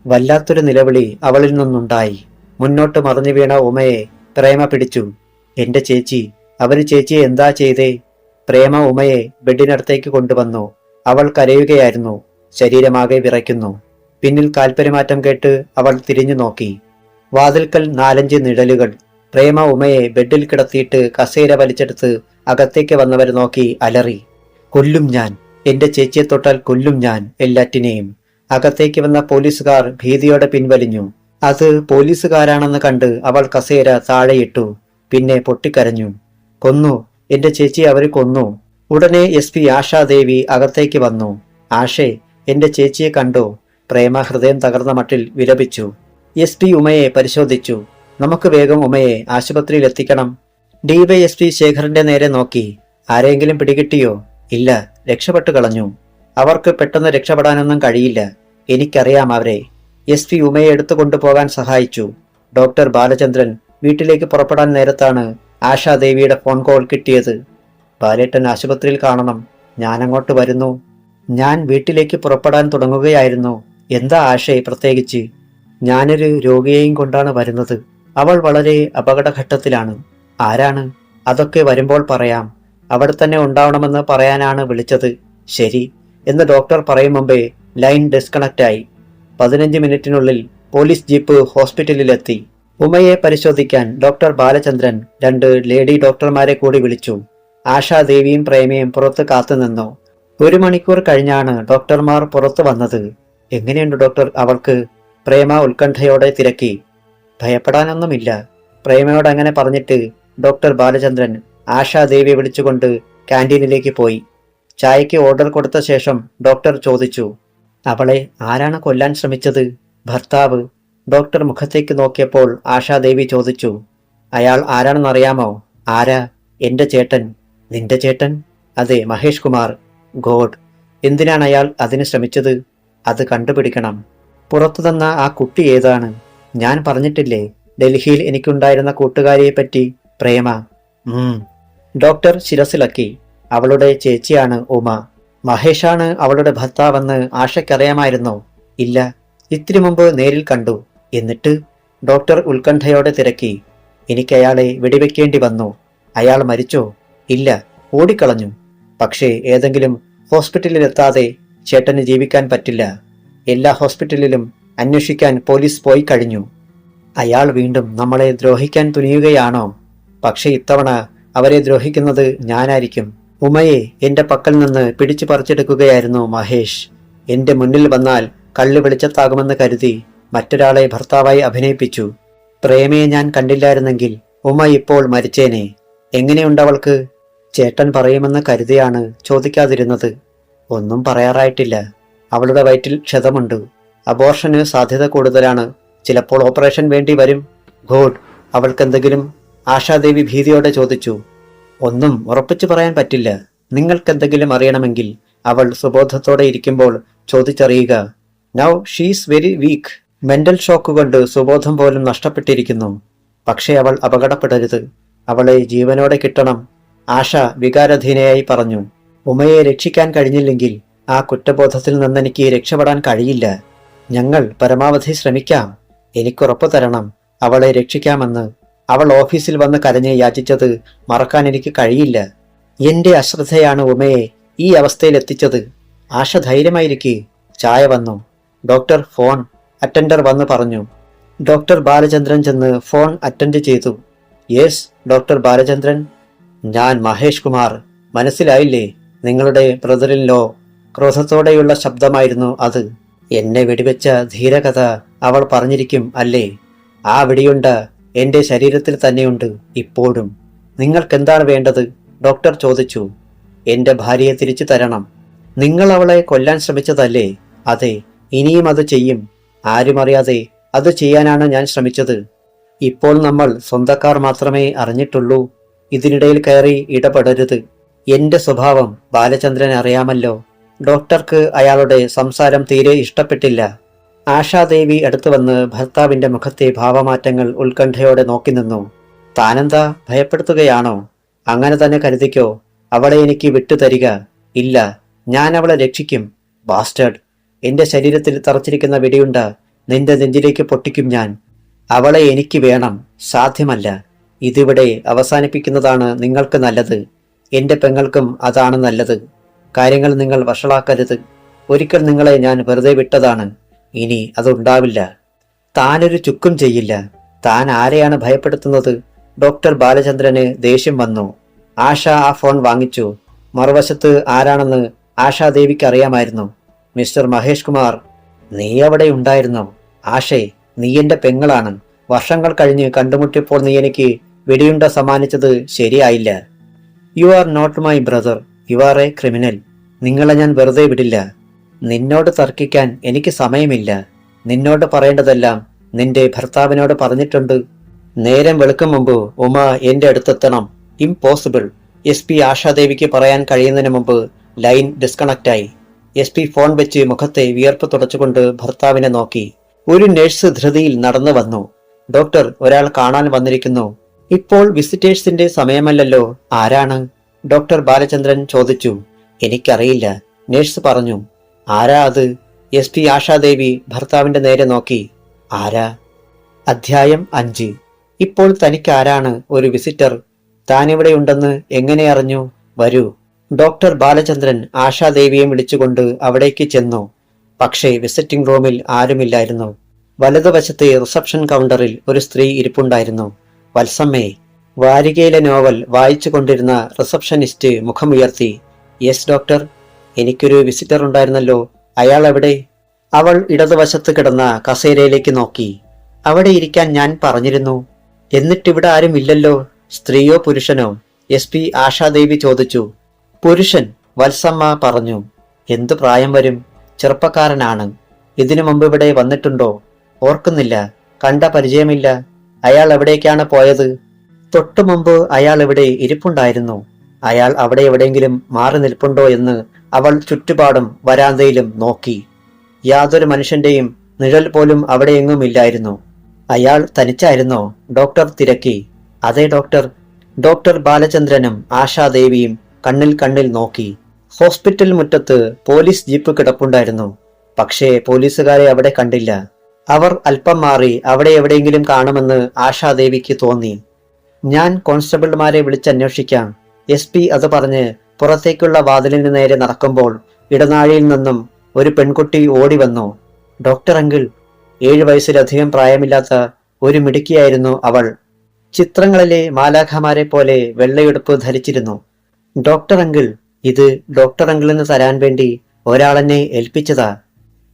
വല്ലാത്തൊരു നിലവിളി അവളിൽ നിന്നുണ്ടായി. മുന്നോട്ട് മറിഞ്ഞു വീണ ഉമയെ പ്രേമ പിടിച്ചു. എന്റെ ചേച്ചി! അവര് ചേച്ചിയെ എന്താ ചെയ്തേ? പ്രേമ ഉമയെ ബെഡിനടുത്തേക്ക് കൊണ്ടുവന്നു. അവൾ കരയുകയായിരുന്നു. ശരീരമാകെ വിറയ്ക്കുന്നു. പിന്നിൽ കാൽപെരുമാറ്റം കേട്ട് അവൾ തിരിഞ്ഞു നോക്കി. വാതിൽക്കൽ 4-5 നിഴലുകൾ. പ്രേമ ഉമയെ ബെഡിൽ കിടത്തിയിട്ട് കസേര വലിച്ചെടുത്ത് അകത്തേക്ക് വന്നവരെ നോക്കി അലറി. കൊല്ലും ഞാൻ! എന്റെ ചേച്ചിയെ തൊട്ടാൽ കൊല്ലും ഞാൻ എല്ലാറ്റിനെയും! അകത്തേക്ക് വന്ന പോലീസുകാർ ഭീതിയോടെ പിൻവലിഞ്ഞു. അത് പോലീസുകാരാണെന്ന് കണ്ട് അവൾ കസേര താഴെയിട്ടു. പിന്നെ പൊട്ടിക്കരഞ്ഞു. കൊന്നു! എന്റെ ചേച്ചിയെ അവര് കൊന്നു! ഉടനെ SP ആശാദേവി അകത്തേക്ക് വന്നു. ആഷേ, എന്റെ ചേച്ചിയെ കണ്ടോ? പ്രേമ ഹൃദയം തകർന്ന മട്ടിൽ വിലപിച്ചു. SP ഉമയെ പരിശോധിച്ചു. നമുക്ക് വേഗം ഉമയെ ആശുപത്രിയിൽ എത്തിക്കണം. DYSP ശേഖറിന്റെ നേരെ നോക്കി. ആരെങ്കിലും പിടികിട്ടിയോ? ഇല്ല, രക്ഷപ്പെട്ടു കളഞ്ഞു. അവർക്ക് പെട്ടെന്ന് രക്ഷപ്പെടാനൊന്നും കഴിയില്ല. എനിക്കറിയാം അവരെ. SP ഉമയെ എടുത്തു കൊണ്ടുപോകാൻ സഹായിച്ചു. ഡോക്ടർ ബാലചന്ദ്രൻ വീട്ടിലേക്ക് പുറപ്പെടാൻ നേരത്താണ് ആശാദേവിയുടെ ഫോൺ കോൾ കിട്ടിയത്. ബാലേട്ടൻ ആശുപത്രിയിൽ കാണണം. ഞാനങ്ങോട്ട് വരുന്നു. ഞാൻ വീട്ടിലേക്ക് പുറപ്പെടാൻ തുടങ്ങുകയായിരുന്നു. എന്താ ആശേ പ്രത്യേകിച്ച്? ഞാനൊരു രോഗിയെയും കൊണ്ടാണ് വരുന്നത്. അവൾ വളരെ അപകടഘട്ടത്തിലാണ്. ആരാണ്? അതൊക്കെ വരുമ്പോൾ പറയാം. അവിടെ തന്നെ ഉണ്ടാവണമെന്ന് പറയാനാണ് വിളിച്ചത്. ശരി എന്ന് ഡോക്ടർ പറയും മുമ്പേ ലൈൻ ഡിസ്കണക്റ്റായി. 15 മിനിറ്റിനുള്ളിൽ പോലീസ് ജീപ്പ് ഹോസ്പിറ്റലിലെത്തി. ഉമയെ പരിശോധിക്കാൻ ഡോക്ടർ ബാലചന്ദ്രൻ 2 ലേഡി ഡോക്ടർമാരെ കൂടി വിളിച്ചു. ആശാദേവിയും പ്രേമയും പുറത്ത് കാത്തുനിന്നു. 1 മണിക്കൂർ കഴിഞ്ഞാണ് ഡോക്ടർമാർ പുറത്തു വന്നത്. എങ്ങനെയുണ്ട് ഡോക്ടർ അവൾക്ക്? പ്രേമ ഉത്കണ്ഠയോടെ തിരക്കി. ഭയപ്പെടാനൊന്നുമില്ല. പ്രേമയോട് അങ്ങനെ പറഞ്ഞിട്ട് ഡോക്ടർ ബാലചന്ദ്രൻ ആശാദേവിയെ വിളിച്ചുകൊണ്ട് ക്യാൻറ്റീനിലേക്ക് പോയി. ചായയ്ക്ക് ഓർഡർ കൊടുത്ത ശേഷം ഡോക്ടർ ചോദിച്ചു, അവളെ ആരാണ് കൊല്ലാൻ ശ്രമിച്ചത്? ഭർത്താവ്. ഡോക്ടർ മുഖത്തേക്ക് നോക്കിയപ്പോൾ ആശാദേവി ചോദിച്ചു, അയാൾ ആരാണെന്നറിയാമോ? ആരാ? എന്റെ ചേട്ടൻ. നിന്റെ ചേട്ടൻ? അതെ, മഹേഷ് കുമാർ. ഗോഡ്! എന്തിനാണ് അയാൾ അതിന് ശ്രമിച്ചത്? അത് കണ്ടുപിടിക്കണം. പുറത്തു തന്ന ആ കുട്ടി ഏതാണ്? ഞാൻ പറഞ്ഞിട്ടില്ലേ ഡൽഹിയിൽ എനിക്കുണ്ടായിരുന്ന കൂട്ടുകാരിയെപ്പറ്റി? പ്രേമ. ഡോക്ടർ ശിരസിളക്കി. അവളുടെ ചേച്ചിയാണ് ഉമ. മഹേഷാണ് അവളുടെ ഭർത്താവെന്ന് ആശയ്ക്കറിയാമായിരുന്നോ? ഇല്ല, ഇത്തിരി മുമ്പ് നേരിൽ കണ്ടു. എന്നിട്ട്? ഡോക്ടർ ഉത്കണ്ഠയോടെ തിരക്കി. എനിക്കയാളെ വെടിവെക്കേണ്ടി വന്നു. അയാൾ മരിച്ചോ? ഇല്ല, ഓടിക്കളഞ്ഞു. പക്ഷേ ഏതെങ്കിലും ഹോസ്പിറ്റലിലെത്താതെ ചേട്ടന് ജീവിക്കാൻ പറ്റില്ല. എല്ലാ ഹോസ്പിറ്റലിലും അന്വേഷിക്കാൻ പോലീസ് പോയി കഴിഞ്ഞു. അയാൾ വീണ്ടും നമ്മളെ ദ്രോഹിക്കാൻ തുനിയുകയാണോ? പക്ഷെ ഇത്തവണ അവരെ ദ്രോഹിക്കുന്നത് ഞാനായിരിക്കും. ഉമയെ എന്റെ പക്കൽ നിന്ന് പിടിച്ചു പറിച്ചെടുക്കുകയായിരുന്നു മഹേഷ്. എന്റെ മുന്നിൽ വന്നാൽ കള്ളു വെളിച്ചത്താകുമെന്ന് കരുതി മറ്റൊരാളെ ഭർത്താവായി അഭിനയിപ്പിച്ചു. പ്രേമയെ ഞാൻ കണ്ടില്ലായിരുന്നെങ്കിൽ ഉമ ഇപ്പോൾ മരിച്ചേനെ. എങ്ങനെയുണ്ടവൾക്ക്? ചേട്ടൻ പറയുമെന്ന് കരുതിയാണ് ചോദിക്കാതിരുന്നത്. ഒന്നും പറയാറായിട്ടില്ല. അവളുടെ വയറ്റിൽ ക്ഷതമുണ്ട്. അബോർഷന് സാധ്യത കൂടുതലാണ്. ചിലപ്പോൾ ഓപ്പറേഷൻ വേണ്ടി വരും. ഗോഡ്! അവൾക്കെന്തെങ്കിലും? ആശാദേവി ഭീതിയോടെ ചോദിച്ചു. ഒന്നും ഉറപ്പിച്ചു പറയാൻ പറ്റില്ല. നിങ്ങൾക്കെന്തെങ്കിലും അറിയണമെങ്കിൽ അവൾ സുബോധത്തോടെ ഇരിക്കുമ്പോൾ ചോദിച്ചറിയുക. Now she's very weak. Mental shock കൊണ്ട് സുബോധം പോലും നഷ്ടപ്പെട്ടിരിക്കുന്നു. പക്ഷേ അവൾ അപകടപ്പെടരുത്. അവളെ ജീവനോടെ കിട്ടണം. ആശ വികാരധീനയായി പറഞ്ഞു. ഉമയെ രക്ഷിക്കാൻ കഴിഞ്ഞില്ലെങ്കിൽ ആ കുറ്റബോധത്തിൽ നിന്നെനിക്ക് രക്ഷപ്പെടാൻ കഴിയില്ല. ഞങ്ങൾ പരമാവധി ശ്രമിക്കാം. എനിക്കുറപ്പു തരണം, അവളെ രക്ഷിക്കാമെന്ന്. അവൾ ഓഫീസിൽ വന്ന് കരഞ്ഞ് യാചിച്ചത് മറക്കാൻ എനിക്ക് കഴിയില്ല. എന്റെ അശ്രദ്ധയാണ് ഉമയെ ഈ അവസ്ഥയിലെത്തിച്ചത്. ആശ ധൈര്യമായിരിക്കെ. ചായ വന്നു. Doctor phone. അറ്റൻഡർ വന്ന് പറഞ്ഞു. ഡോക്ടർ ബാലചന്ദ്രൻ ചെന്ന് ഫോൺ അറ്റൻഡ് ചെയ്തു. Yes, doctor Balachandran. ഞാൻ മഹേഷ് കുമാർ. മനസ്സിലായില്ലേ? നിങ്ങളുടെ ബ്രദറിൻ ലോ. ക്രോധത്തോടെയുള്ള ശബ്ദമായിരുന്നു അത്. എന്നെ വെടിവെച്ച ധീരകഥ അവൾ പറഞ്ഞിരിക്കും അല്ലേ? ആ വെടിയുണ്ട എന്റെ ശരീരത്തിൽ തന്നെയുണ്ട് ഇപ്പോഴും. നിങ്ങൾക്കെന്താണ് വേണ്ടത്? ഡോക്ടർ ചോദിച്ചു. എന്റെ ഭാര്യയെ തിരിച്ചു തരണം. നിങ്ങൾ അവളെ കൊല്ലാൻ ശ്രമിച്ചതല്ലേ? അതെ, ഇനിയും അത് ചെയ്യും. ആരും അറിയാതെ അത് ചെയ്യാനാണ് ഞാൻ ശ്രമിച്ചത്. ഇപ്പോൾ നമ്മൾ സ്വന്തക്കാർ മാത്രമേ അറിഞ്ഞിട്ടുള്ളൂ. ഇതിനിടയിൽ കയറി ഇടപെടരുത്. എന്റെ സ്വഭാവം ബാലചന്ദ്രൻ അറിയാമല്ലോ. ഡോക്ടർക്ക് അയാളുടെ സംസാരം തീരെ ഇഷ്ടപ്പെട്ടില്ല. ആശാദേവി അടുത്തു വന്ന് ഭർത്താവിന്റെ മുഖത്തെ ഭാവമാറ്റങ്ങൾ ഉത്കണ്ഠയോടെ നോക്കി നിന്നു. താനെന്താ ഭയപ്പെടുത്തുകയാണോ? അങ്ങനെ തന്നെ കരുതിക്കോ. അവളെ എനിക്ക് വിട്ടുതരിക. ഇല്ല, ഞാൻ അവളെ രക്ഷിക്കും. ബാസ്റ്റേഡ്, എന്റെ ശരീരത്തിൽ തറച്ചിരിക്കുന്ന വെടിയുണ്ട നിന്റെ നെഞ്ചിലേക്ക് പൊട്ടിക്കും ഞാൻ. അവളെ എനിക്ക് വേണം. സാധ്യമല്ല. ഇതിവിടെ അവസാനിപ്പിക്കുന്നതാണ് നിങ്ങൾക്ക് നല്ലത്. എന്റെ പെങ്ങൾക്കും അതാണ് നല്ലത്. കാര്യങ്ങൾ നിങ്ങൾ വഷളാക്കരുത്. ഒരിക്കൽ നിങ്ങളെ ഞാൻ വെറുതെ വിട്ടതാണ്. ഇനി അതുണ്ടാവില്ല. താനൊരു ചുക്കും ചെയ്യില്ല. താൻ ആരെയാണ് ഭയപ്പെടുത്തുന്നത്? ഡോക്ടർ ബാലചന്ദ്രന് ദേഷ്യം വന്നു. ആശ ആ ഫോൺ വാങ്ങിച്ചു. മറുവശത്ത് ആരാണെന്ന് ആശാദേവിക്ക് അറിയാമായിരുന്നു. മിസ്റ്റർ മഹേഷ് കുമാർ, നീ അവിടെ ഉണ്ടായിരുന്നോ? ആഷേ, നീ എന്റെ പെങ്ങളാണ്. വർഷങ്ങൾ കഴിഞ്ഞ് കണ്ടുമുട്ടിയപ്പോൾ നീ എനിക്ക് വെടിയുണ്ട സമ്മാനിച്ചത് ശരിയായില്ല. You are not my brother. You are a criminal. നിങ്ങളെ ഞാൻ വെറുതെ വിടില്ല. നിന്നോട് തർക്കിക്കാൻ എനിക്ക് സമയമില്ല. നിന്നോട് പറയേണ്ടതെല്ലാം നിന്റെ ഭർത്താവിനോട് പറഞ്ഞിട്ടുണ്ട്. നേരം വെളുക്കും മുമ്പ് ഉമ എന്റെ അടുത്തെത്തണം. ഇംപോസിബിൾ. SP ആശാദേവിക്ക് പറയാൻ കഴിയുന്നതിന് മുമ്പ് ലൈൻ ഡിസ്കണക്റ്റായി. SP ഫോൺ വെച്ച് മുഖത്തെ വിയർപ്പ് തുടച്ചുകൊണ്ട് ഭർത്താവിനെ നോക്കി. ഒരു നഴ്സ് ധൃതിയിൽ നടന്നു വന്നു. ഡോക്ടർ, ഒരാൾ കാണാൻ വന്നിരിക്കുന്നു. ഇപ്പോൾ വിസിറ്റേഴ്സിന്റെ സമയമല്ലല്ലോ. ആരാണ്? ഡോക്ടർ ബാലചന്ദ്രൻ ചോദിച്ചു. എനിക്കറിയില്ല, നഴ്സ് പറഞ്ഞു. ആരാ അത്? SP ആശാദേവി ഭർത്താവിന്റെ നേരെ നോക്കി. ആരാ? അധ്യായം 5. ഇപ്പോൾ തനിക്കാരാണ് ഒരു വിസിറ്റർ? താനിവിടെയുണ്ടെന്ന് എങ്ങനെ അറിഞ്ഞു? വരൂ. ഡോക്ടർ ബാലചന്ദ്രൻ ആശാദേവിയെ വിളിച്ചുകൊണ്ട് അവിടേക്ക് ചെന്നു. പക്ഷേ വിസിറ്റിംഗ് റൂമിൽ ആരുമില്ലായിരുന്നു. വലതുവശത്തെ റിസപ്ഷൻ കൗണ്ടറിൽ ഒരു സ്ത്രീ ഇരിപ്പുണ്ടായിരുന്നു. വത്സമ്മേ. വാരികയിലെ നോവൽ വായിച്ചു കൊണ്ടിരുന്ന റിസപ്ഷനിസ്റ്റ് മുഖമുയർത്തി. യെസ് ഡോക്ടർ, എനിക്കൊരു വിസിറ്റർ ഉണ്ടായിരുന്നല്ലോ. അയാൾ എവിടെ? അവൾ ഇടതുവശത്ത് കിടന്ന കസേരയിലേക്ക് നോക്കി. അവിടെ ഇരിക്കാൻ ഞാൻ പറഞ്ഞിരുന്നു. എന്നിട്ടിവിടെ ആരും ഇല്ലല്ലോ. സ്ത്രീയോ പുരുഷനോ? SP ആശാദേവി ചോദിച്ചു. പുരുഷൻ, വത്സമ്മ പറഞ്ഞു. എന്തു പ്രായം വരും? ചെറുപ്പക്കാരനാണ്. ഇതിനു മുമ്പ് ഇവിടെ വന്നിട്ടുണ്ടോ? ഓർക്കുന്നില്ല. കണ്ട പരിചയമില്ല. അയാൾ എവിടേക്കാണ് പോയത്? തൊട്ടു മുമ്പ് അയാൾ ഇവിടെ ഇരിപ്പുണ്ടായിരുന്നു. അയാൾ അവിടെ എവിടെയെങ്കിലും മാറി നിൽപ്പുണ്ടോ എന്ന് അവൾ ചുറ്റുപാടും വരാന്തയിലും നോക്കി. യാതൊരു മനുഷ്യന്റെയും നിഴൽ പോലും അവിടെയെങ്ങുമില്ലായിരുന്നു. അയാൾ തനിച്ചായിരുന്നോ? ഡോക്ടർ തിരക്കി. അതെ ഡോക്ടർ. ഡോക്ടർ ബാലചന്ദ്രനും ആശാദേവിയും കണ്ണിൽ കണ്ണിൽ നോക്കി. ഹോസ്പിറ്റൽ മുറ്റത്ത് പോലീസ് ജീപ്പ് കിടപ്പുണ്ടായിരുന്നു. പക്ഷേ പോലീസുകാരെ അവിടെ കണ്ടില്ല. അവർ അല്പം മാറി അവിടെ എവിടെയെങ്കിലും കാണുമെന്ന് ആശാദേവിക്ക് തോന്നി. ഞാൻ കോൺസ്റ്റബിൾമാരെ വിളിച്ചന്വേഷിക്കാം. SP അത് പറഞ്ഞ് പുറത്തേക്കുള്ള വാതിലിന് നേരെ നടക്കുമ്പോൾ ഇടനാഴിയിൽ നിന്നും ഒരു പെൺകുട്ടി ഓടി വന്നു. Doctor uncle. 7 വയസ്സിലധികം പ്രായമില്ലാത്ത ഒരു മിടുക്കിയായിരുന്നു അവൾ. ചിത്രങ്ങളിലെ മാലാഖമാരെ പോലെ വെള്ളയുടുപ്പ് ധരിച്ചിരുന്നു. ഡോക്ടർ അങ്കിൾ, ഇത് ഡോക്ടർ അങ്കിളിന് തരാൻ വേണ്ടി ഒരാളെന്നെ ഏൽപ്പിച്ചതാ.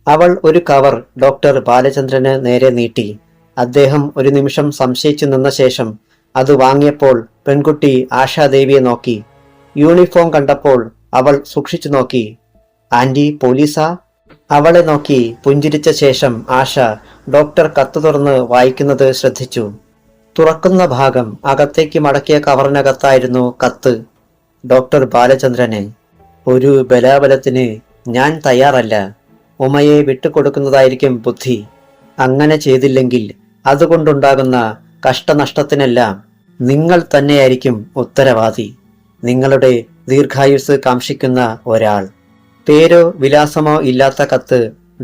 അവൾ ഒരു കവർ ഡോക്ടർ ബാലചന്ദ്രന് നേരെ നീട്ടി. അദ്ദേഹം ഒരു നിമിഷം സംശയിച്ചു നിന്ന ശേഷം അത് വാങ്ങിയപ്പോൾ പെൺകുട്ടി ആശാദേവിയെ നോക്കി. യൂണിഫോം കണ്ടപ്പോൾ അവൾ സൂക്ഷിച്ചു നോക്കി. ആന്റി പോലീസാ? അവളെ നോക്കി പുഞ്ചിരിച്ച ശേഷം ആശ ഡോക്ടർ കത്ത് തുറന്ന് വായിക്കുന്നത് ശ്രദ്ധിച്ചു. തുറക്കുന്ന ഭാഗം അകത്തേക്ക് മടക്കിയ കവറിനകത്തായിരുന്നു കത്ത്. ഡോക്ടർ ബാലചന്ദ്രന്. ഒരു ബലാബലത്തിന് ഞാൻ തയ്യാറല്ല. ഉമയെ വിട്ടുകൊടുക്കുന്നതായിരിക്കും ബുദ്ധി. അങ്ങനെ ചെയ്തില്ലെങ്കിൽ അതുകൊണ്ടുണ്ടാകുന്ന കഷ്ടനഷ്ടത്തിനെല്ലാം നിങ്ങൾ തന്നെയായിരിക്കും ഉത്തരവാദി. നിങ്ങളുടെ ദീർഘായുസ് കാംക്ഷിക്കുന്ന ഒരാൾ. പേരോ വിലാസമോ ഇല്ലാത്ത കത്ത്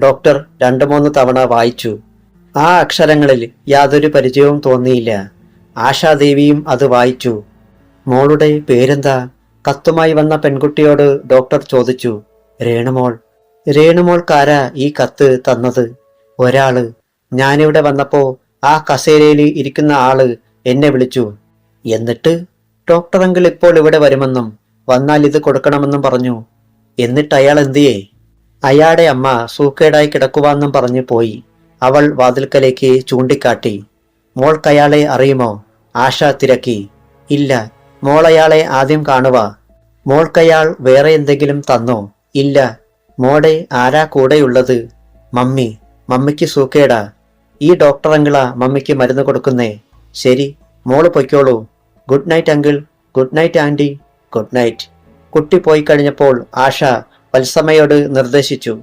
ഡോക്ടർ 2-3 തവണ വായിച്ചു. ആ അക്ഷരങ്ങളിൽ യാതൊരു പരിചയവും തോന്നിയില്ല. ആശാദേവിയും അത് വായിച്ചു. മോളുടെ പേരെന്താ? കത്തുമായി വന്ന പെൺകുട്ടിയോട് ഡോക്ടർ ചോദിച്ചു. രേണുമോൾ. രേണുമോൾക്കാരാ ഈ കത്ത് തന്നത്? ഒരാള്. ഞാനിവിടെ വന്നപ്പോ ആ കസേരയിൽ ഇരിക്കുന്ന ആള് എന്നെ വിളിച്ചു. എന്നിട്ട് ഡോക്ടർ അങ്കിൾ ഇപ്പോൾ ഇവിടെ വരുമെന്നും വന്നാൽ ഇത് കൊടുക്കണമെന്നും പറഞ്ഞു. എന്നിട്ട് അയാൾ എന്തിയേ? അയാളുടെ അമ്മ സൂക്കേടായി കിടക്കുവാന്നും പറഞ്ഞു പോയി. അവൾ വാതിൽക്കലേക്ക് ചൂണ്ടിക്കാട്ടി. മോൾക്കയാളെ അറിയുമോ? ആശ തിരക്കി. ഇല്ല. മോളയാളെ ആദ്യം കാണുക. മോൾക്കയാൾ വേറെ എന്തെങ്കിലും തന്നോ? ഇല്ല. മോടെ ആരാ കൂടെയുള്ളത്? മമ്മി. മമ്മിക്ക് സൂക്കേടാ. ഈ ഡോക്ടർ അങ്കിളാ മമ്മിക്ക് മരുന്ന് കൊടുക്കുന്നേ. ശരി, മോള് പൊയ്ക്കോളൂ. Good night uncle. Good night aunty. Good night. കുട്ടി പോയി കഴിഞ്ഞപ്പോൾ ആശ വത്സമ്മയോട് നിർദ്ദേശിച്ചു.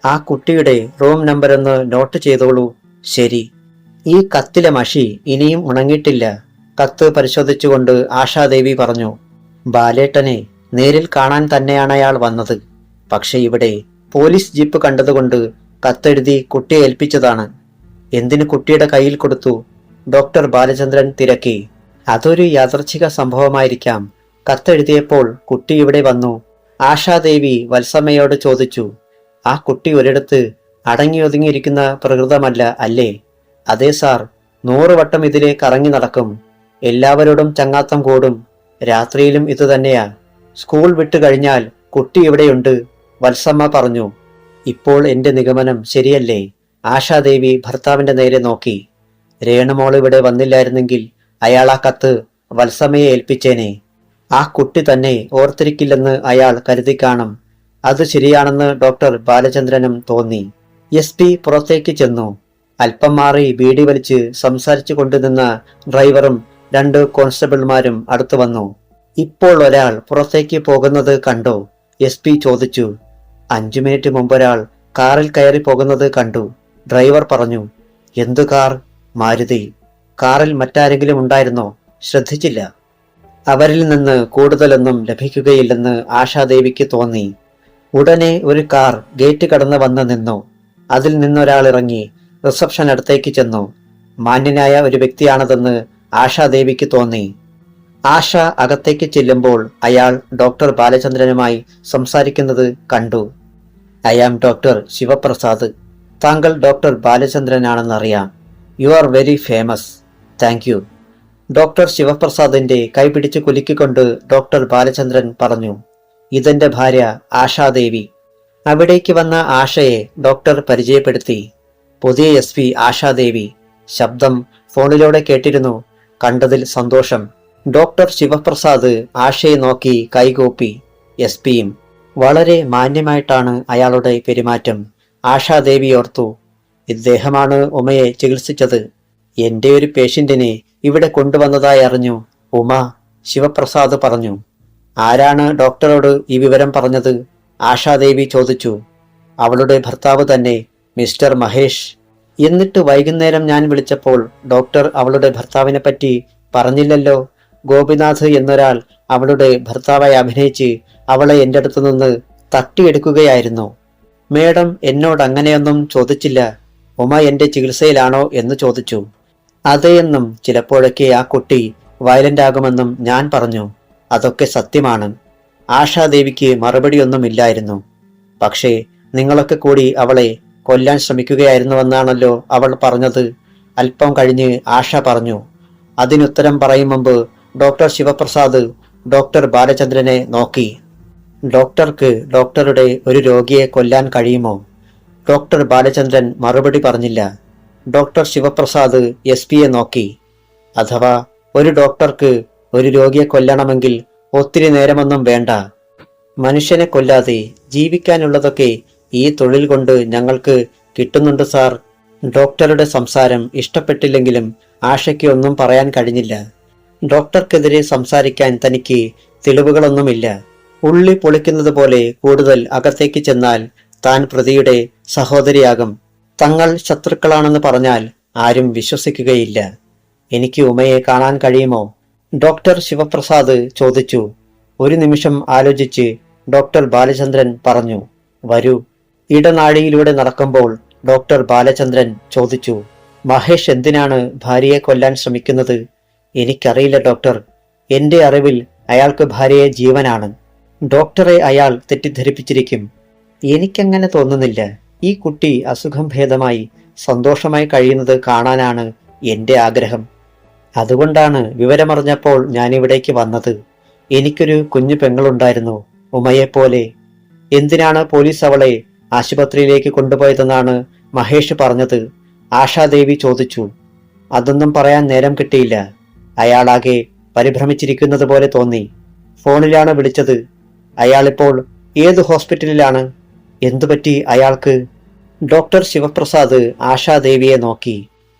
ആ കുട്ടിയുടെ റൂം നമ്പർ ഒന്ന് നോട്ട് ചെയ്തോളൂ. ശരി. ഈ കത്തിലെ മഷി ഇനിയും ഉണങ്ങിയിട്ടില്ല. കത്ത് പരിശോധിച്ചുകൊണ്ട് ആശാദേവി പറഞ്ഞു. ബാലേട്ടനെ നേരിൽ കാണാൻ തന്നെയാണ് അയാൾ വന്നത്. പക്ഷെ ഇവിടെ പോലീസ് ജീപ്പ് കണ്ടതുകൊണ്ട് കത്തെഴുതി കുട്ടിയെ ഏൽപ്പിച്ചതാണ്. എന്തിനു കുട്ടിയുടെ കയ്യിൽ കൊടുത്തു? ഡോക്ടർ ബാലചന്ദ്രൻ തിരക്കി. അതൊരു യാദർച്ഛിക സംഭവമായിരിക്കാം. കത്തെഴുതിയപ്പോൾ കുട്ടി ഇവിടെ വന്നു. ആശാദേവി വത്സമ്മയോട് ചോദിച്ചു. ആ കുട്ടി ഒരിടത്ത് അടങ്ങിയൊതുങ്ങിയിരിക്കുന്ന പ്രകൃതമല്ല അല്ലേ? അതെ സാർ. 100 വട്ടം ഇതിലെ കറങ്ങി നടക്കും. എല്ലാവരോടും ചങ്ങാത്തം കൂടും. രാത്രിയിലും ഇതുതന്നെയാ. സ്കൂൾ വിട്ടു കഴിഞ്ഞാൽ കുട്ടി ഇവിടെയുണ്ട്, വത്സമ്മ പറഞ്ഞു. ഇപ്പോൾ എന്റെ നിഗമനം ശരിയല്ലേ? ആശാദേവി ഭർത്താവിന്റെ നേരെ നോക്കി. രേണുമോൾ ഇവിടെ വന്നില്ലായിരുന്നെങ്കിൽ അയാൾ ആ കത്ത് വത്സമ്മയെ ഏൽപ്പിച്ചേനെ. ആ കുട്ടി തന്നെ ഓർത്തിരിക്കില്ലെന്ന് അയാൾ കരുതി കാണും. അത് ശരിയാണെന്ന് ഡോക്ടർ ബാലചന്ദ്രനും തോന്നി. SP പുറത്തേക്ക് ചെന്നു. അല്പം മാറി ബീഡി വലിച്ച് സംസാരിച്ചു കൊണ്ടുനിന്ന ഡ്രൈവറും 2 കോൺസ്റ്റബിൾമാരും അടുത്തു വന്നു. ഇപ്പോൾ ഒരാൾ പുറത്തേക്ക് പോകുന്നത് കണ്ടോ? SP ചോദിച്ചു. 5 മിനിറ്റ് മുമ്പൊരാൾ കാറിൽ കയറി പോകുന്നത് കണ്ടു. ഡ്രൈവർ പറഞ്ഞു. എന്തു കാർ? മാരുതി. കാറിൽ മറ്റാരെങ്കിലും ഉണ്ടായിരുന്നോ? ശ്രദ്ധിച്ചില്ല. അവരിൽ നിന്ന് കൂടുതലൊന്നും ലഭിക്കുകയില്ലെന്ന് ആശാദേവിക്ക് തോന്നി. ഉടനെ ഒരു കാർ ഗേറ്റ് കടന്ന് വന്ന് നിന്നു. അതിൽ നിന്നൊരാൾ ഇറങ്ങി റിസപ്ഷൻ അടുത്തേക്ക് ചെന്നു. മാന്യനായ ഒരു വ്യക്തിയാണതെന്ന് ആശാദേവിക്ക് തോന്നി. ആശ അകത്തേക്ക് ചെല്ലുമ്പോൾ അയാൾ ഡോക്ടർ ബാലചന്ദ്രനുമായി സംസാരിക്കുന്നത് കണ്ടു. I am doctor Sivaprasad. താങ്കൾ ഡോക്ടർ ബാലചന്ദ്രനാണെന്നറിയാം. You are very famous. Thank you. Doctor ശിവപ്രസാദിന്റെ കൈപിടിച്ച് കുലുക്കിക്കൊണ്ട് ഡോക്ടർ ബാലചന്ദ്രൻ പറഞ്ഞു. ഇതെന്റെ ഭാര്യ ആശാദേവി. അവിടേക്ക് വന്ന ആശയെ ഡോക്ടർ പരിചയപ്പെടുത്തി. പുതിയ SP ആശാദേവി. ശബ്ദം ഫോണിലൂടെ കേട്ടിരുന്നു. കണ്ടതിൽ സന്തോഷം. ഡോക്ടർ ശിവപ്രസാദ് ആശയെ നോക്കി കൈകൂപ്പി. SP-യും. വളരെ മാന്യമായിട്ടാണ് അയാളുടെ പെരുമാറ്റം. ആശാദേവി ഓർത്തു. ഇദ്ദേഹമാണ് ഉമയെ ചികിത്സിച്ചത്. എന്റെ ഒരു പേഷ്യന്റിനെ ഇവിടെ കൊണ്ടുവന്നതായി അറിഞ്ഞു. ഉമ. ശിവപ്രസാദ് പറഞ്ഞു. ആരാണ് ഡോക്ടറോട് ഈ വിവരം പറഞ്ഞത്? ആശാദേവി ചോദിച്ചു. അവളുടെ ഭർത്താവ് തന്നെ, മിസ്റ്റർ മഹേഷ്. എന്നിട്ട് വൈകുന്നേരം ഞാൻ വിളിച്ചപ്പോൾ ഡോക്ടർ അവളുടെ ഭർത്താവിനെ പറ്റി പറഞ്ഞില്ലല്ലോ. ഗോപിനാഥ് എന്നൊരാൾ അവളുടെ ഭർത്താവായി അഭിനയിച്ച് അവളെ എൻ്റെ അടുത്തു നിന്ന് തട്ടിയെടുക്കുകയായിരുന്നു. മേഡം എന്നോട് അങ്ങനെയൊന്നും ചോദിച്ചില്ല. ഉമ എന്റെ ചികിത്സയിലാണോ എന്ന് ചോദിച്ചു. അതെയെന്നും ചിലപ്പോഴൊക്കെ ആ കുട്ടി വയലന്റ് ആകുമെന്നും ഞാൻ പറഞ്ഞു. അതൊക്കെ സത്യമാണ്. ആശാദേവിക്ക് മറുപടിയൊന്നുമില്ലായിരുന്നു. പക്ഷേ നിങ്ങളൊക്കെ കൂടി അവളെ കൊല്ലാൻ ശ്രമിക്കുകയായിരുന്നുവെന്നാണല്ലോ അവൾ പറഞ്ഞത്. അല്പം കഴിഞ്ഞ് ആശ പറഞ്ഞു. അതിനുത്തരം പറയും മുമ്പ് ഡോക്ടർ ശിവപ്രസാദ് ഡോക്ടർ ബാലചന്ദ്രനെ നോക്കി. ഡോക്ടർക്ക് ഡോക്ടറുടെ ഒരു രോഗിയെ കൊല്ലാൻ കഴിയുമോ? ഡോക്ടർ ബാലചന്ദ്രൻ മറുപടി പറഞ്ഞില്ല. ഡോക്ടർ ശിവപ്രസാദ് SP-യെ നോക്കി. അഥവാ ഒരു ഡോക്ടർക്ക് ഒരു രോഗിയെ കൊല്ലണമെങ്കിൽ ഒത്തിരി നേരമൊന്നും വേണ്ട. മനുഷ്യനെ കൊല്ലാതെ ജീവിക്കാനുള്ളതൊക്കെ ഈ തൊഴിൽ കൊണ്ട് ഞങ്ങൾക്ക് കിട്ടുന്നുണ്ട് സാർ. ഡോക്ടറുടെ സംസാരം ഇഷ്ടപ്പെട്ടില്ലെങ്കിലും ആശയ്ക്ക് ഒന്നും പറയാൻ കഴിഞ്ഞില്ല. ഡോക്ടർക്കെതിരെ സംസാരിക്കാൻ തനിക്ക് തെളിവുകളൊന്നുമില്ല. ഉള്ളി പൊളിക്കുന്നത് പോലെ കൂടുതൽ അകത്തേക്ക് ചെന്നാൽ താൻ പ്രതിയുടെ സഹോദരിയാകും. തങ്ങൾ ശത്രുക്കളാണെന്ന് പറഞ്ഞാൽ ആരും വിശ്വസിക്കുകയില്ല. എനിക്ക് ഉമയെ കാണാൻ കഴിയുമോ? ഡോക്ടർ ശിവപ്രസാദ് ചോദിച്ചു. ഒരു നിമിഷം ആലോചിച്ച് ഡോക്ടർ ബാലചന്ദ്രൻ പറഞ്ഞു. വരൂ. ഇടനാഴിയിലൂടെ നടക്കുമ്പോൾ ഡോക്ടർ ബാലചന്ദ്രൻ ചോദിച്ചു. മഹേഷ് എന്തിനാണ് ഭാര്യയെ കൊല്ലാൻ ശ്രമിക്കുന്നത്? എനിക്കറിയില്ല ഡോക്ടർ. എന്റെ അറിവിൽ അയാൾക്ക് ഭാര്യയെ ജീവനാണ്. ഡോക്ടറെ അയാൾ തെറ്റിദ്ധരിപ്പിച്ചിരിക്കും. എനിക്കങ്ങനെ തോന്നുന്നില്ല. ഈ കുട്ടി അസുഖം ഭേദമായി സന്തോഷമായി കഴിയുന്നത് കാണാനാണ് എന്റെ ആഗ്രഹം. അതുകൊണ്ടാണ് വിവരമറിഞ്ഞപ്പോൾ ഞാനിവിടേക്ക് വന്നത്. എനിക്കൊരു കുഞ്ഞു പെങ്ങളുണ്ടായിരുന്നു, ഉമയെപ്പോലെ. എന്തിനാണ് പോലീസ് അവളെ ആശുപത്രിയിലേക്ക് കൊണ്ടുപോയതെന്നാണ് മഹേഷ് പറഞ്ഞത്. ആശാദേവി ചോദിച്ചു. അതൊന്നും പറയാൻ നേരം കിട്ടിയില്ല. അയാളാകെ പരിഭ്രമിച്ചിരിക്കുന്നത് പോലെ തോന്നി. ഫോണിലാണ് വിളിച്ചത്. അയാളിപ്പോൾ ഏത് ഹോസ്പിറ്റലിലാണ്? എന്തുപറ്റി അയാൾക്ക്? ഡോക്ടർ ശിവപ്രസാദ് ആശാദേവിയെ നോക്കി.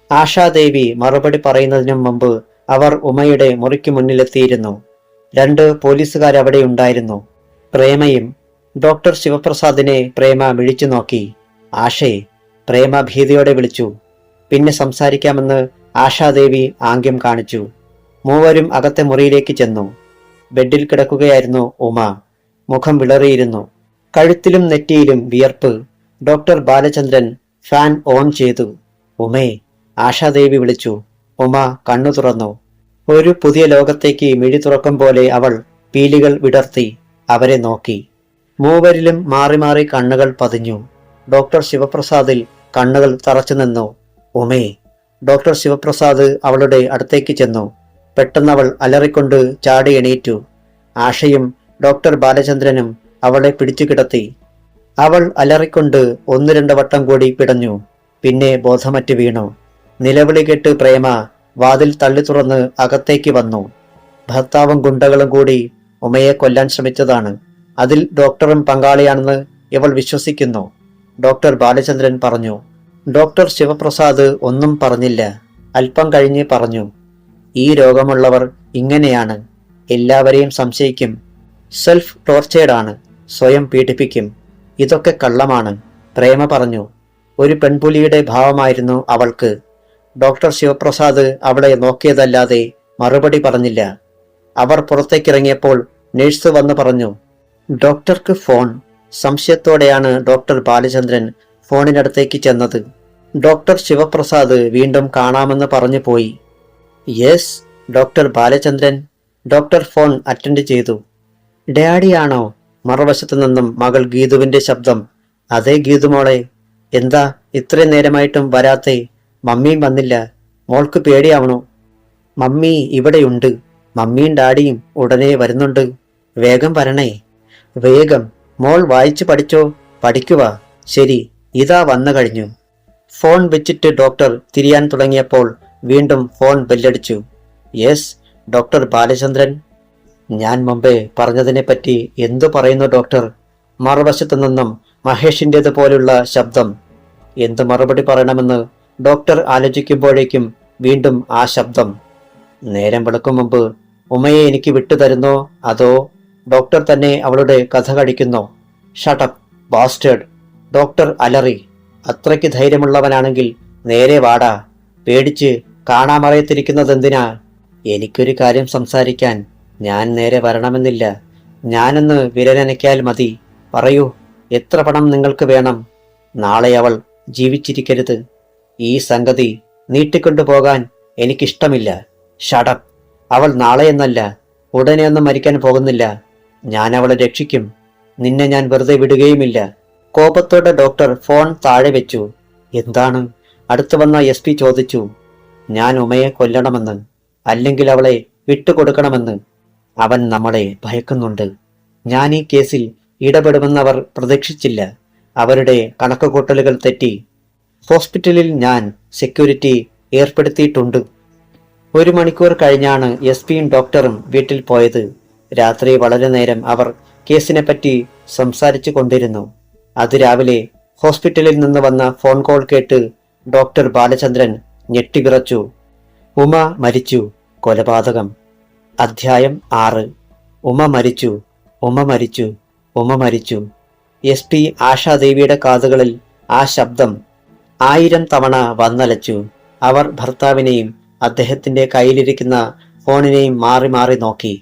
ആശാദേവി മറുപടി പറയുന്നതിനും മുമ്പ് അവർ ഉമയുടെ മുറിക്ക് മുന്നിലെത്തിയിരുന്നു. 2 പോലീസുകാരവിടെ ഉണ്ടായിരുന്നു, പ്രേമയും. ഡോക്ടർ ശിവപ്രസാദിനെ പ്രേമ മിഴിച്ചു നോക്കി. ആഷേ, പ്രേമ ഭീതിയോടെ വിളിച്ചു. പിന്നെ സംസാരിക്കാമെന്ന് ആശാദേവി ആംഗ്യം കാണിച്ചു. മൂവരും അകത്തെ മുറിയിലേക്ക് ചെന്നു. ബെഡിൽ കിടക്കുകയായിരുന്നു ഉമ. മുഖം വിളറിയിരുന്നു. കഴുത്തിലും നെറ്റിയിലും വിയർപ്പ്. ഡോക്ടർ ബാലചന്ദ്രൻ ഫാൻ ഓൺ ചെയ്തു. ഉമേ, ആശാദേവി വിളിച്ചു. ഉമ കണ്ണു തുറന്നു. ഒരു പുതിയ ലോകത്തേക്ക് മിഴി തുറക്കും പോലെ അവൾ പീലികൾ വിടർത്തി അവരെ നോക്കി. മൂവരിലും മാറി മാറി കണ്ണുകൾ പതിഞ്ഞു. ഡോക്ടർ ശിവപ്രസാദിൽ കണ്ണുകൾ തറച്ചു നിന്നു. ഉമേ. ഡോക്ടർ ശിവപ്രസാദ് അവളുടെ അടുത്തേക്ക് ചെന്നു. പെട്ടെന്നവൾ അലറിക്കൊണ്ട് ചാടി എണീറ്റു. ആഷയും ഡോക്ടർ ബാലചന്ദ്രനും അവളെ പിടിച്ചു കിടത്തി. അവൾ അലറിക്കൊണ്ട് 1-2 വട്ടം കൂടി പിടഞ്ഞു. പിന്നെ ബോധമറ്റ് വീണു. നിലവിളി കേട്ട് പ്രേമ വാതിൽ തള്ളി തുറന്ന് അകത്തേക്ക് വന്നു. ഭർത്താവും ഗുണ്ടകളും കൂടി ഉമയെ കൊല്ലാൻ ശ്രമിച്ചതാണ്. അതിൽ ഡോക്ടറും പങ്കാളിയാണെന്ന് ഇവൾ വിശ്വസിക്കുന്നു, ഡോക്ടർ ബാലചന്ദ്രൻ പറഞ്ഞു. ഡോക്ടർ ശിവപ്രസാദ് ഒന്നും പറഞ്ഞില്ല. അല്പം കഴിഞ്ഞ് പറഞ്ഞു. ഈ രോഗമുള്ളവർ ഇങ്ങനെയാണ്. എല്ലാവരെയും സംശയിക്കും. സെൽഫ് ടോർച്ചേർഡാണ്. സ്വയം പീഡിപ്പിക്കും. ഇതൊക്കെ കള്ളമാണ്, പ്രേമ പറഞ്ഞു. ഒരു പെൺപുലിയുടെ ഭാവമായിരുന്നു അവൾക്ക്. ഡോക്ടർ ശിവപ്രസാദ് അവളെ നോക്കിയതല്ലാതെ മറുപടി പറഞ്ഞില്ല. അവർ പുറത്തേക്കിറങ്ങിയപ്പോൾ നഴ്സ് വന്ന് പറഞ്ഞു, ഡോക്ടർക്ക് ഫോൺ. സംശയത്തോടെയാണ് ഡോക്ടർ ബാലചന്ദ്രൻ ഫോണിനടുത്തേക്ക് ചെന്നത്. ഡോക്ടർ ശിവപ്രസാദ് വീണ്ടും കാണാമെന്ന് പറഞ്ഞു പോയി. Yes, doctor Balachandran. Doctor phone attend ചെയ്തു. ഡാഡിയാണോ? മറുവശത്തു നിന്നും മകൾ ഗീതുവിന്റെ ശബ്ദം. അതേ ഗീതുമോളെ. എന്താ ഇത്രയും നേരമായിട്ടും വരാത്തെ? മമ്മിയും വന്നില്ല. മോൾക്ക് പേടിയാവണോ? മമ്മി ഇവിടെയുണ്ട്. മമ്മിയും ഡാഡിയും ഉടനെ വരുന്നുണ്ട്. വേഗം വരണേ. വേഗം. മോൾ വായിച്ചു പഠിച്ചോ? പഠിക്കുക. ശരി, ഇതാ വന്നു കഴിഞ്ഞു. ഫോൺ വെച്ചിട്ട് ഡോക്ടർ തിരിയാൻ തുടങ്ങിയപ്പോൾ വീണ്ടും ഫോൺ ബെല്ലടിച്ചു. Yes, doctor Balachandran. ഞാൻ മുമ്പേ പറഞ്ഞതിനെപ്പറ്റി എന്തു പറയുന്നു ഡോക്ടർ? മറുവശത്തു നിന്നും മഹേഷിൻ്റെത് പോലുള്ള ശബ്ദം. എന്തു മറുപടി പറയണമെന്ന് ഡോക്ടർ ആലോചിക്കുമ്പോഴേക്കും വീണ്ടും ആ ശബ്ദം. നേരം വെളുക്കും മുമ്പ് ഉമയെ എനിക്ക് വിട്ടുതരുന്നോ അതോ ഡോക്ടർ തന്നെ അവളുടെ കഥ കഴിക്കുന്നോ? ഷട്ടപ്പ് ബാസ്റ്റേഡ്, ഡോക്ടർ അലറി. അത്രയ്ക്ക് ധൈര്യമുള്ളവനാണെങ്കിൽ നേരെ വാടാ. പേടിച്ച് കാണാമറയത്തിരിക്കുന്നതെന്തിനാ? എനിക്കൊരു കാര്യം സംസാരിക്കാൻ. ഞാൻ നേരെ വരണമെന്നില്ല. ഞാനൊന്ന് വിരലനയ്ക്കാൽ മതി. പറയൂ, എത്ര പണം നിങ്ങൾക്ക് വേണം? നാളെ അവൾ ജീവിച്ചിരിക്കരുത്. ഈ സംഗതി നീട്ടിക്കൊണ്ടുപോകാൻ എനിക്കിഷ്ടമില്ല. ഷടപ്പ്. അവൾ നാളെയെന്നല്ല, ഉടനെയൊന്നും മരിക്കാൻ പോകുന്നില്ല. ഞാൻ അവളെ രക്ഷിക്കും. നിന്നെ ഞാൻ വെറുതെ വിടുകയുമില്ല. കോപത്തോടെ ഡോക്ടർ ഫോൺ താഴെ വെച്ചു. എന്താണ്? അടുത്തു വന്ന SP ചോദിച്ചു. ഞാൻ ഉമയെ കൊല്ലണമെന്ന്, അല്ലെങ്കിൽ അവളെ വിട്ടുകൊടുക്കണമെന്ന്. അവൻ നമ്മളെ ഭയക്കുന്നുണ്ട്. ഞാൻ ഈ കേസിൽ ഇടപെടുമെന്നവർ പ്രതീക്ഷിച്ചില്ല. അവരുടെ കണക്കുകൂട്ടലുകൾ തെറ്റി. ഹോസ്പിറ്റലിൽ ഞാൻ സെക്യൂരിറ്റി ഏർപ്പെടുത്തിയിട്ടുണ്ട്. 1 മണിക്കൂർ കഴിഞ്ഞാണ് SPയും ഡോക്ടറും വീട്ടിൽ പോയത്. രാത്രി വളരെ നേരം അവർ കേസിനെപ്പറ്റി സംസാരിച്ചു കൊണ്ടിരുന്നു. അതിരാവിലെ ഹോസ്പിറ്റലിൽ നിന്ന് വന്ന ഫോൺ കോൾ കേട്ട് ഡോക്ടർ ബാലചന്ദ്രൻ ഞെട്ടിവിറച്ചു. ഉമ മരിച്ചു. കൊലപാതകം. അധ്യായം 6. ഉമ മരിച്ചു. ഉമ മരിച്ചു. ഉമ മരിച്ചു. SP ആശാദേവിയുടെ കാതുകളിൽ ആ ശബ്ദം 1000 തവണ വന്നലച്ചു. അവർ ഭർത്താവിനെയും അദ്ദേഹത്തിന്റെ കയ്യിലിരിക്കുന്ന ഫോണിനെയും മാറി മാറി നോക്കി.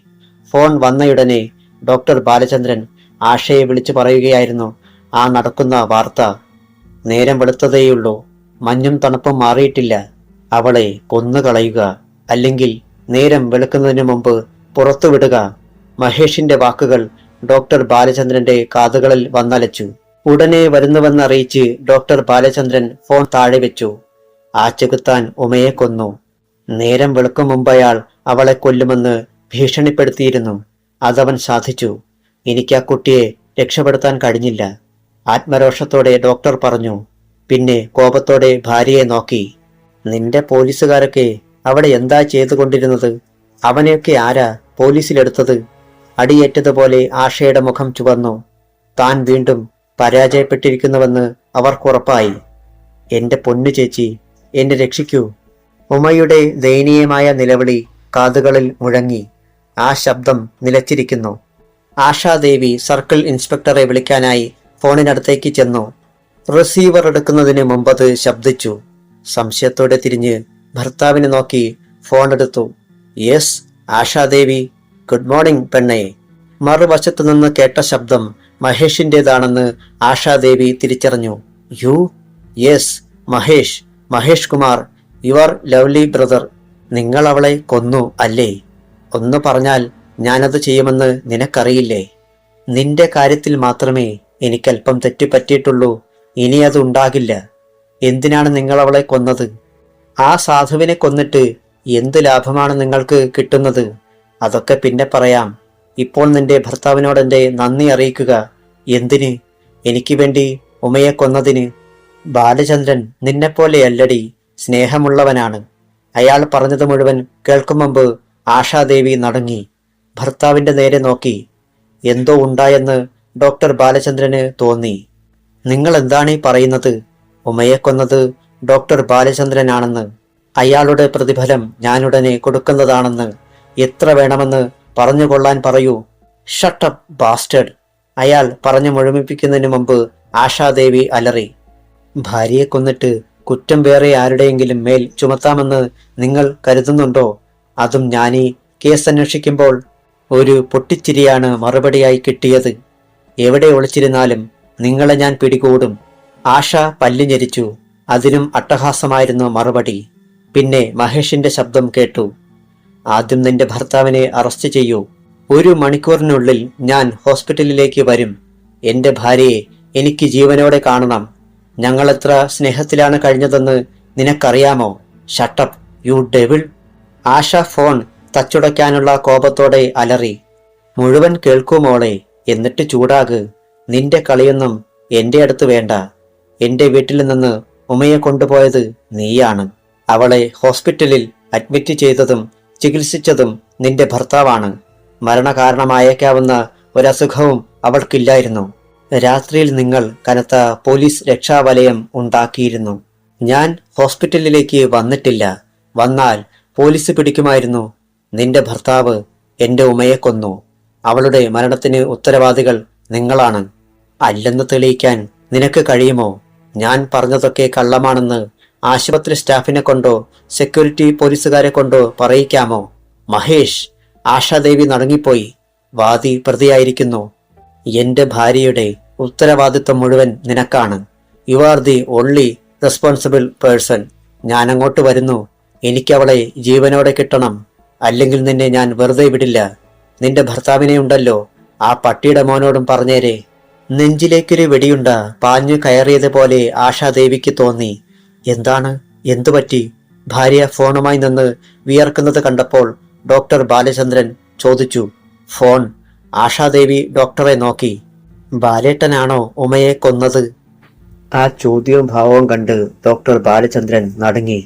ഫോൺ വന്നയുടനെ ഡോക്ടർ ബാലചന്ദ്രൻ ആഷയെ വിളിച്ചു പറയുകയായിരുന്നു ആ നടക്കുന്ന വാർത്ത. നേരം വെളുത്തതേയുള്ളൂ. മഞ്ഞും തണുപ്പും മാറിയിട്ടില്ല. അവളെ കൊന്നുകളയുക, അല്ലെങ്കിൽ നേരം വെളുക്കുന്നതിന് മുമ്പ് പുറത്തുവിടുക. മഹേഷിന്റെ വാക്കുകൾ ഡോക്ടർ ബാലചന്ദ്രന്റെ കാതുകളിൽ വന്നലച്ചു. ഉടനെ വരുന്നുവെന്നറിയിച്ച് ഡോക്ടർ ബാലചന്ദ്രൻ ഫോൺ താഴെ വെച്ചു. ആ ചെകുത്താൻ ഉമയെ കൊന്നു. നേരം വെളുക്കും മുമ്പയാൾ അവളെ കൊല്ലുമെന്ന് ഭീഷണിപ്പെടുത്തിയിരുന്നു. അതവൻ സാധിച്ചു. എനിക്ക് ആ കുട്ടിയെ രക്ഷപ്പെടുത്താൻ കഴിഞ്ഞില്ല. ആത്മരോഷത്തോടെ ഡോക്ടർ പറഞ്ഞു. പിന്നെ കോപത്തോടെ ഭാര്യയെ നോക്കി. നിന്റെ പോലീസുകാരൊക്കെ അവിടെ എന്താ ചെയ്തുകൊണ്ടിരുന്നത്? അവനെയൊക്കെ ആരാ പോലീസിലെടുത്തത്? അടിയേറ്റതുപോലെ ആഷയുടെ മുഖം ചുവന്നു. താൻ വീണ്ടും പരാജയപ്പെട്ടിരിക്കുന്നുവെന്ന് അവർക്കുറപ്പായി. എന്റെ പൊന്നു ചേച്ചി, എന്നെ രക്ഷിക്കൂ. ഉമയുടെ ദയനീയമായ നിലവിളി കാതുകളിൽ മുഴങ്ങി. ആ ശബ്ദം നിലച്ചിരിക്കുന്നു. ആശാദേവി സർക്കിൾ ഇൻസ്പെക്ടറെ വിളിക്കാനായി ഫോണിനടുത്തേക്ക് ചെന്നു. റിസീവർ എടുക്കുന്നതിന് മുമ്പത് ശബ്ദിച്ചു. സംശയത്തോടെ തിരിഞ്ഞ് ഭർത്താവിനെ നോക്കി ഫോൺ എടുത്തു. യെസ് ആശാദേവി, ഗുഡ് മോർണിംഗ് പെണ്ണേ. മറുവശത്തു നിന്ന് കേട്ട ശബ്ദം മഹേഷിൻ്റെതാണെന്ന് ആശാദേവി തിരിച്ചറിഞ്ഞു. You? Yes, Mahesh Kumar, your lovely brother. നിങ്ങൾ അവളെ കൊന്നു അല്ലേ? ഒന്ന് പറഞ്ഞാൽ ഞാനത് ചെയ്യുമെന്ന് നിനക്കറിയില്ലേ? നിന്റെ കാര്യത്തിൽ മാത്രമേ എനിക്കല്പം തെറ്റുപറ്റിയിട്ടുള്ളൂ. ഇനി അത് ഉണ്ടാകില്ല. എന്തിനാണ് നിങ്ങൾ അവളെ കൊന്നത്? ആ സാധുവിനെ കൊന്നിട്ട് എന്ത് ലാഭമാണ് നിങ്ങൾക്ക് കിട്ടുന്നത്? അതൊക്കെ പിന്നെ പറയാം. ഇപ്പോൾ നിന്റെ ഭർത്താവിനോടെന്റെ നന്ദി അറിയിക്കുക. എന്തിന്? എനിക്ക് വേണ്ടി ഉമയെ കൊന്നതിന്. ബാലചന്ദ്രൻ നിന്നെപ്പോലെയല്ലടി, സ്നേഹമുള്ളവനാണ്. അയാൾ പറഞ്ഞത് മുഴുവൻ കേൾക്കും മുമ്പ് ആശാദേവി നടുങ്ങി. ഭർത്താവിന്റെ നേരെ നോക്കി. എന്തോ ഉണ്ടായെന്ന് ഡോക്ടർ ബാലചന്ദ്രന് തോന്നി. നിങ്ങൾ എന്താണ് ഈ പറയുന്നത്? ഉമയെ കൊന്നത് ഡോക്ടർ ബാലചന്ദ്രനാണെന്ന്, അയാളുടെ പ്രതിഫലം ഞാനുടനെ കൊടുക്കുന്നതാണെന്ന് എത്ര വേണമെന്ന് പറഞ്ഞുകൊള്ളാൻ പറയൂ. Shut up bastard. അയാൾ പറഞ്ഞു മുഴുമിപ്പിക്കുന്നതിന് മുമ്പ് ആശാദേവി അലറി. ഭാര്യയെ കൊന്നിട്ട് കുറ്റം വേറെ ആരുടെയെങ്കിലും മേൽ ചുമത്താമെന്ന് നിങ്ങൾ കരുതുന്നുണ്ടോ? അതും ഞാനീ കേസ് അന്വേഷിക്കുമ്പോൾ? ഒരു പൊട്ടിച്ചിരിയാണ് മറുപടിയായി കിട്ടിയത്. എവിടെ ഒളിച്ചിരുന്നാലും നിങ്ങളെ ഞാൻ പിടികൂടും. ആശ പല്ലു ഞെരിച്ചു. അതിനും അട്ടഹാസമായിരുന്നു മറുപടി. പിന്നെ മഹേഷിന്റെ ശബ്ദം കേട്ടു. ആദ്യം നിന്റെ ഭർത്താവിനെ അറസ്റ്റ് ചെയ്യൂ. 1 മണിക്കൂറിനുള്ളിൽ ഞാൻ ഹോസ്പിറ്റലിലേക്ക് വരും. എന്റെ ഭാര്യയെ എനിക്ക് ജീവനോടെ കാണണം. ഞങ്ങൾ എത്ര സ്നേഹത്തിലാണ് കഴിഞ്ഞതെന്ന് നിനക്കറിയാമോ? Shut up you devil. Asha phone തച്ചുടയ്ക്കാനുള്ള കോപത്തോടെ അലറി. മുഴുവൻ കേൾക്കൂ മോളെ, എന്നിട്ട് ചൂടാക്. നിന്റെ കളിയൊന്നും എന്റെ അടുത്ത് വേണ്ട. എന്റെ വീട്ടിൽ നിന്ന് ഉമയെ കൊണ്ടുപോയത് നീയാണ്. അവളെ ഹോസ്പിറ്റലിൽ അഡ്മിറ്റ് ചെയ്തതും ചികിത്സിച്ചതും നിന്റെ ഭർത്താവാണ്. മരണകാരണമായേക്കാവുന്ന ഒരസുഖവും അവൾക്കില്ലായിരുന്നു. രാത്രിയിൽ നിങ്ങൾ കനത്ത പോലീസ് രക്ഷാവലയം ഉണ്ടാക്കിയിരുന്നു. ഞാൻ ഹോസ്പിറ്റലിലേക്ക് വന്നിട്ടില്ല. വന്നാൽ പോലീസ് പിടിക്കുമായിരുന്നു. നിന്റെ ഭർത്താവ് എന്റെ ഉമയെ കൊന്നു. അവളുടെ മരണത്തിന് ഉത്തരവാദികൾ നിങ്ങളാണ്. അല്ലെന്ന് തെളിയിക്കാൻ നിനക്ക് കഴിയുമോ? ഞാൻ പറഞ്ഞതൊക്കെ കള്ളമാണെന്ന് ആശുപത്രി സ്റ്റാഫിനെ കൊണ്ടോ സെക്യൂരിറ്റി പോലീസുകാരെ കൊണ്ടോ പറയിക്കാമോ? മഹേഷ്. ആശാദേവി നടുങ്ങിപ്പോയി. വാദി പ്രതിയായിരിക്കുന്നു. എന്റെ ഭാര്യയുടെ ഉത്തരവാദിത്വം മുഴുവൻ നിനക്കാണ്. You are the only responsible person. ഞാൻ അങ്ങോട്ട് വരുന്നു. എനിക്കവളെ ജീവനോടെ കിട്ടണം. അല്ലെങ്കിൽ നിന്നെ ഞാൻ വെറുതെ വിടില്ല. നിന്റെ ഭർത്താവിനെ ഉണ്ടല്ലോ, ആ പട്ടിയുടെ മോനോടും പറഞ്ഞേരെ. നെഞ്ചിലേക്കൊരു വെടിയുണ്ട പാഞ്ഞു കയറിയതുപോലെ ആശാദേവിക്ക് തോന്നി. എന്താണ്? എന്തുപറ്റി? ഭാര്യ ഫോണുമായി നിന്ന് വിയർക്കുന്നത് കണ്ടപ്പോൾ ഡോക്ടർ ബാലചന്ദ്രൻ ചോദിച്ചു. ഫോൺ. ആശാദേവി ഡോക്ടറെ നോക്കി. ബാലേട്ടനാണോ ഉമയെ കൊന്നത്? ആ ചോദ്യവും ഭാവവും കണ്ട് ഡോക്ടർ ബാലചന്ദ്രൻ നടുങ്ങി.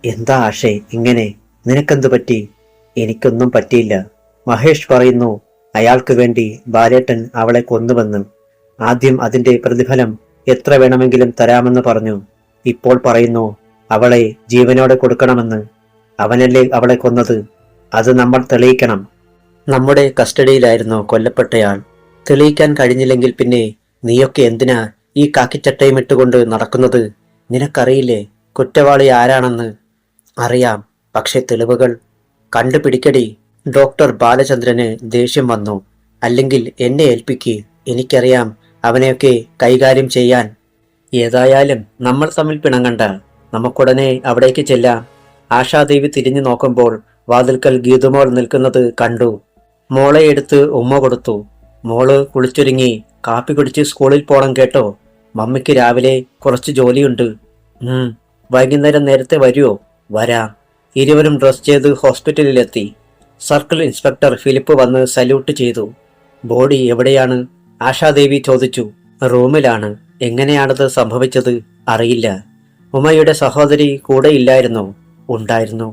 എന്താ ആഷേ ഇങ്ങനെ? നിനക്കെന്തു പറ്റി? എനിക്കൊന്നും പറ്റിയില്ല. മഹേഷ് പറയുന്നു അയാൾക്ക് വേണ്ടി ബാലേട്ടൻ അവളെ കൊന്നുവെന്ന്. ആദ്യം അതിന്റെ പ്രതിഫലം എത്ര വേണമെങ്കിലും തരാമെന്ന് പറഞ്ഞു. ഇപ്പോൾ പറയുന്നു അവളെ ജീവനോടെ കൊടുക്കണമെന്ന്. അവനല്ലേ അവളെ കൊന്നത്? അത് നമ്മൾ തെളിയിക്കണം. നമ്മുടെ കസ്റ്റഡിയിലായിരുന്നു കൊല്ലപ്പെട്ടയാൾ. തെളിയിക്കാൻ കഴിഞ്ഞില്ലെങ്കിൽ പിന്നെ നീയൊക്കെ എന്തിനാ ഈ കാക്കിച്ചട്ടയും ഇട്ടുകൊണ്ട് നടക്കുന്നത്? നിനക്കറിയില്ലേ കുറ്റവാളി ആരാണെന്ന്? അറിയാം, പക്ഷെ തെളിവുകൾ കണ്ടുപിടിക്കടി. ഡോക്ടർ ബാലചന്ദ്രന് ദേഷ്യം വന്നു. അല്ലെങ്കിൽ എന്നെ ഏൽപ്പിക്ക്. എനിക്കറിയാം അവനെയൊക്കെ കൈകാര്യം ചെയ്യാൻ. ഏതായാലും നമ്മൾ തമ്മിൽ പിണങ്ങണ്ട, നമുക്കുടനെ അവിടേക്ക് ചെല്ലാം. ആശാദേവി തിരിഞ്ഞു നോക്കുമ്പോൾ വാതിൽക്കൽ ഗീതുമോൾ നിൽക്കുന്നത് കണ്ടു. മോളെ എടുത്ത് ഉമ്മ കൊടുത്തു. മോള് കുളിച്ചൊരുങ്ങി കാപ്പി കുടിച്ച് സ്കൂളിൽ പോണം കേട്ടോ. മമ്മിക്ക് രാവിലെ കുറച്ച് ജോലിയുണ്ട്. വൈകുന്നേരം നേരത്തെ വരുമോ? വരാം. ഇരുവരും ഡ്രസ് ചെയ്ത് ഹോസ്പിറ്റലിലെത്തി. സർക്കിൾ ഇൻസ്പെക്ടർ ഫിലിപ്പ് വന്ന് സല്യൂട്ട് ചെയ്തു. ബോഡി എവിടെയാണ്? ആശാദേവി ചോദിച്ചു. റൂമിലാണ്. എങ്ങനെയാണത് സംഭവിച്ചത്? അറിയില്ല. ഉമയുടെ സഹോദരി കൂടെ ഇല്ലായിരുന്നോ? ഉണ്ടായിരുന്നു.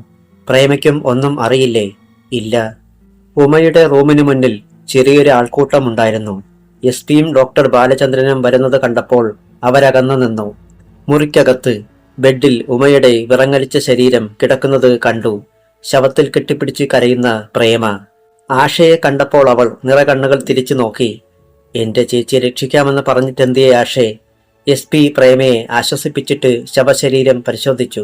പ്രേമയ്ക്കും ഒന്നും അറിയില്ലേ? ഇല്ല. ഉമയുടെ റൂമിനു മുന്നിൽ ചെറിയൊരു ആൾക്കൂട്ടമുണ്ടായിരുന്നു. എസ് പിയും ഡോക്ടർ ബാലചന്ദ്രനും വരുന്നത് കണ്ടപ്പോൾ അവരകന്നു നിന്നു. മുറിക്കകത്ത് ബെഡിൽ ഉമയുടെ വിറങ്ങലിച്ച ശരീരം കിടക്കുന്നത് കണ്ടു. ശവത്തിൽ കെട്ടിപ്പിടിച്ച് കരയുന്ന പ്രേമ. ആഷയെ കണ്ടപ്പോൾ അവൾ നിറകണ്ണുകൾ തിരിച്ചു നോക്കി. എന്റെ ചേച്ചിയെ രക്ഷിക്കാമെന്ന് പറഞ്ഞിട്ടെന്തിയെ ആഷേ? എസ് പി പ്രേമയെ ആശ്വസിപ്പിച്ചിട്ട് ശവശരീരം പരിശോധിച്ചു.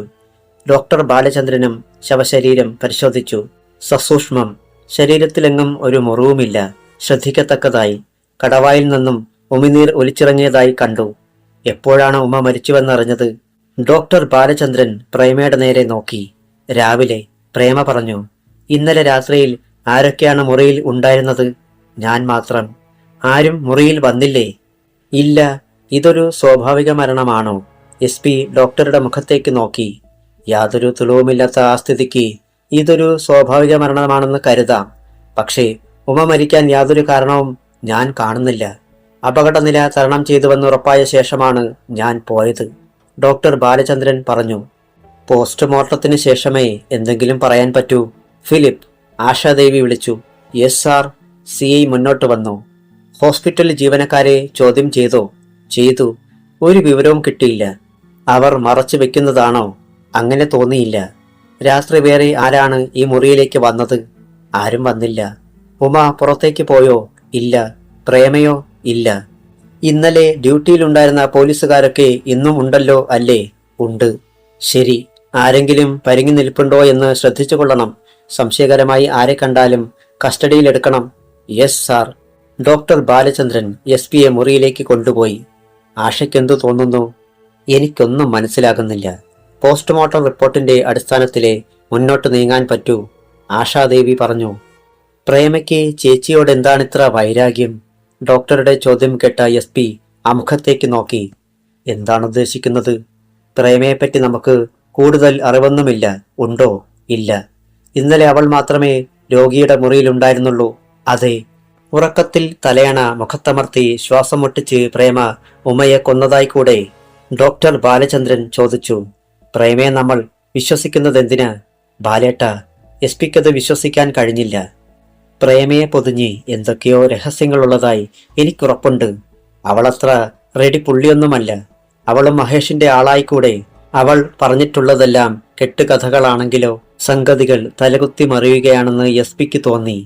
ഡോക്ടർ ബാലചന്ദ്രനും ശവശരീരം പരിശോധിച്ചു. സസൂക്ഷ്മം. ശരീരത്തിലെങ്ങും ഒരു മുറിവുമില്ല. ശ്രദ്ധിക്കത്തക്കതായി. കടവായിൽ നിന്നും ഉമിനീർ ഒലിച്ചിറങ്ങിയതായി കണ്ടു. എപ്പോഴാണ് ഉമ മരിച്ചുവെന്നറിഞ്ഞത്? ഡോക്ടർ ബാലചന്ദ്രൻ പ്രേമയുടെ നേരെ നോക്കി. രാവിലെ. പ്രേമ പറഞ്ഞു. ഇന്നലെ രാത്രിയിൽ ആരൊക്കെയാണ് മുറിയിൽ ഉണ്ടായിരുന്നത്? ഞാൻ മാത്രം. ആരും മുറിയിൽ വന്നില്ലേ? ഇല്ല. ഇതൊരു സ്വാഭാവിക മരണമാണോ? എസ് പി ഡോക്ടറുടെ മുഖത്തേക്ക് നോക്കി. യാതൊരു തെളിവുമില്ലാത്ത ആ സ്ഥിതിക്ക് ഇതൊരു സ്വാഭാവിക മരണമാണെന്ന് കരുതാം. പക്ഷേ ഉമ മരിക്കാൻ യാതൊരു കാരണവും ഞാൻ കാണുന്നില്ല. അപകടനില തരണം ചെയ്തുവെന്ന് ഉറപ്പായ ശേഷമാണ് ഞാൻ പോയത്. ഡോക്ടർ ബാലചന്ദ്രൻ പറഞ്ഞു. പോസ്റ്റ്മോർട്ടത്തിന് ശേഷമേ എന്തെങ്കിലും പറയാൻ പറ്റൂ. ഫിലിപ്പ്. ആശാദേവി വിളിച്ചു. Yes sir. CI മുന്നോട്ട് വന്നു. ഹോസ്പിറ്റൽ ജീവനക്കാരെ ചോദ്യം ചെയ്തോ? ചെയ്തു. ഒരു വിവരവും കിട്ടിയില്ല. അവർ മറച്ചു വെക്കുന്നതാണോ? അങ്ങനെ തോന്നിയില്ല. രാത്രി വേറെ ആരാണ് ഈ മുറിയിലേക്ക് വന്നത്? ആരും വന്നില്ല. ഉമ പുറത്തേക്ക് പോയോ? ഇല്ല. പ്രേമയോ? ഇല്ല. ഇന്നലെ ഡ്യൂട്ടിയിലുണ്ടായിരുന്ന പോലീസുകാരൊക്കെ ഇന്നും ഉണ്ടല്ലോ അല്ലേ? ഉണ്ട്. ശരി. ആരെങ്കിലും പരിങ്ങി നിൽപ്പുണ്ടോ എന്ന് ശ്രദ്ധിച്ചു കൊള്ളണം. സംശയകരമായി ആരെ കണ്ടാലും കസ്റ്റഡിയിലെടുക്കണം. Yes sir. Doctor Balachandran S പിയെ മുറിയിലേക്ക് കൊണ്ടുപോയി. ആഷയ്ക്കെന്തു തോന്നുന്നു? എനിക്കൊന്നും മനസ്സിലാകുന്നില്ല. പോസ്റ്റ്മോർട്ടം റിപ്പോർട്ടിന്റെ അടിസ്ഥാനത്തിലെ മുന്നോട്ട് നീങ്ങാൻ പറ്റൂ. ആശാദേവി പറഞ്ഞു. പ്രേമയ്ക്ക് ചേച്ചിയോട് എന്താണിത്ര വൈരാഗ്യം? ഡോക്ടറുടെ ചോദ്യം കേട്ട എസ് പി അമുഖത്തേക്ക് നോക്കി. എന്താണ് ഉദ്ദേശിക്കുന്നത്? പ്രേമയെപ്പറ്റി നമുക്ക് കൂടുതൽ അറിവൊന്നുമില്ല. ഉണ്ടോ? ഇല്ല. ഇന്നലെ അവൾ മാത്രമേ രോഗിയുടെ മുറിയിലുണ്ടായിരുന്നുള്ളൂ. അതെ. ഉറക്കത്തിൽ തലയണ മുഖത്തമർത്തി ശ്വാസം മുട്ടിച്ച് പ്രേമ ഉമയെ കൊന്നതായി കൂടെ? ഡോക്ടർ ബാലചന്ദ്രൻ ചോദിച്ചു. പ്രേമയെ നമ്മൾ വിശ്വസിക്കുന്നതെന്തിന്? ബാലേട്ട, എസ് പിക്കത് വിശ്വസിക്കാൻ കഴിഞ്ഞില്ല. പ്രേമയെ പൊതിഞ്ഞ് എന്തൊക്കെയോ രഹസ്യങ്ങളുള്ളതായി എനിക്കുറപ്പുണ്ട്. അവളത്ര റെഡി പുള്ളിയൊന്നുമല്ല. അവളും മഹേഷിന്റെ ആളായിക്കൂടെ? അവൾ പറഞ്ഞിട്ടുള്ളതെല്ലാം കെട്ടുകഥകളാണെങ്കിലോ? സംഗതികൾ തലകുത്തി മറിയുകയാണെന്ന് എസ് പിക്ക് തോന്നി.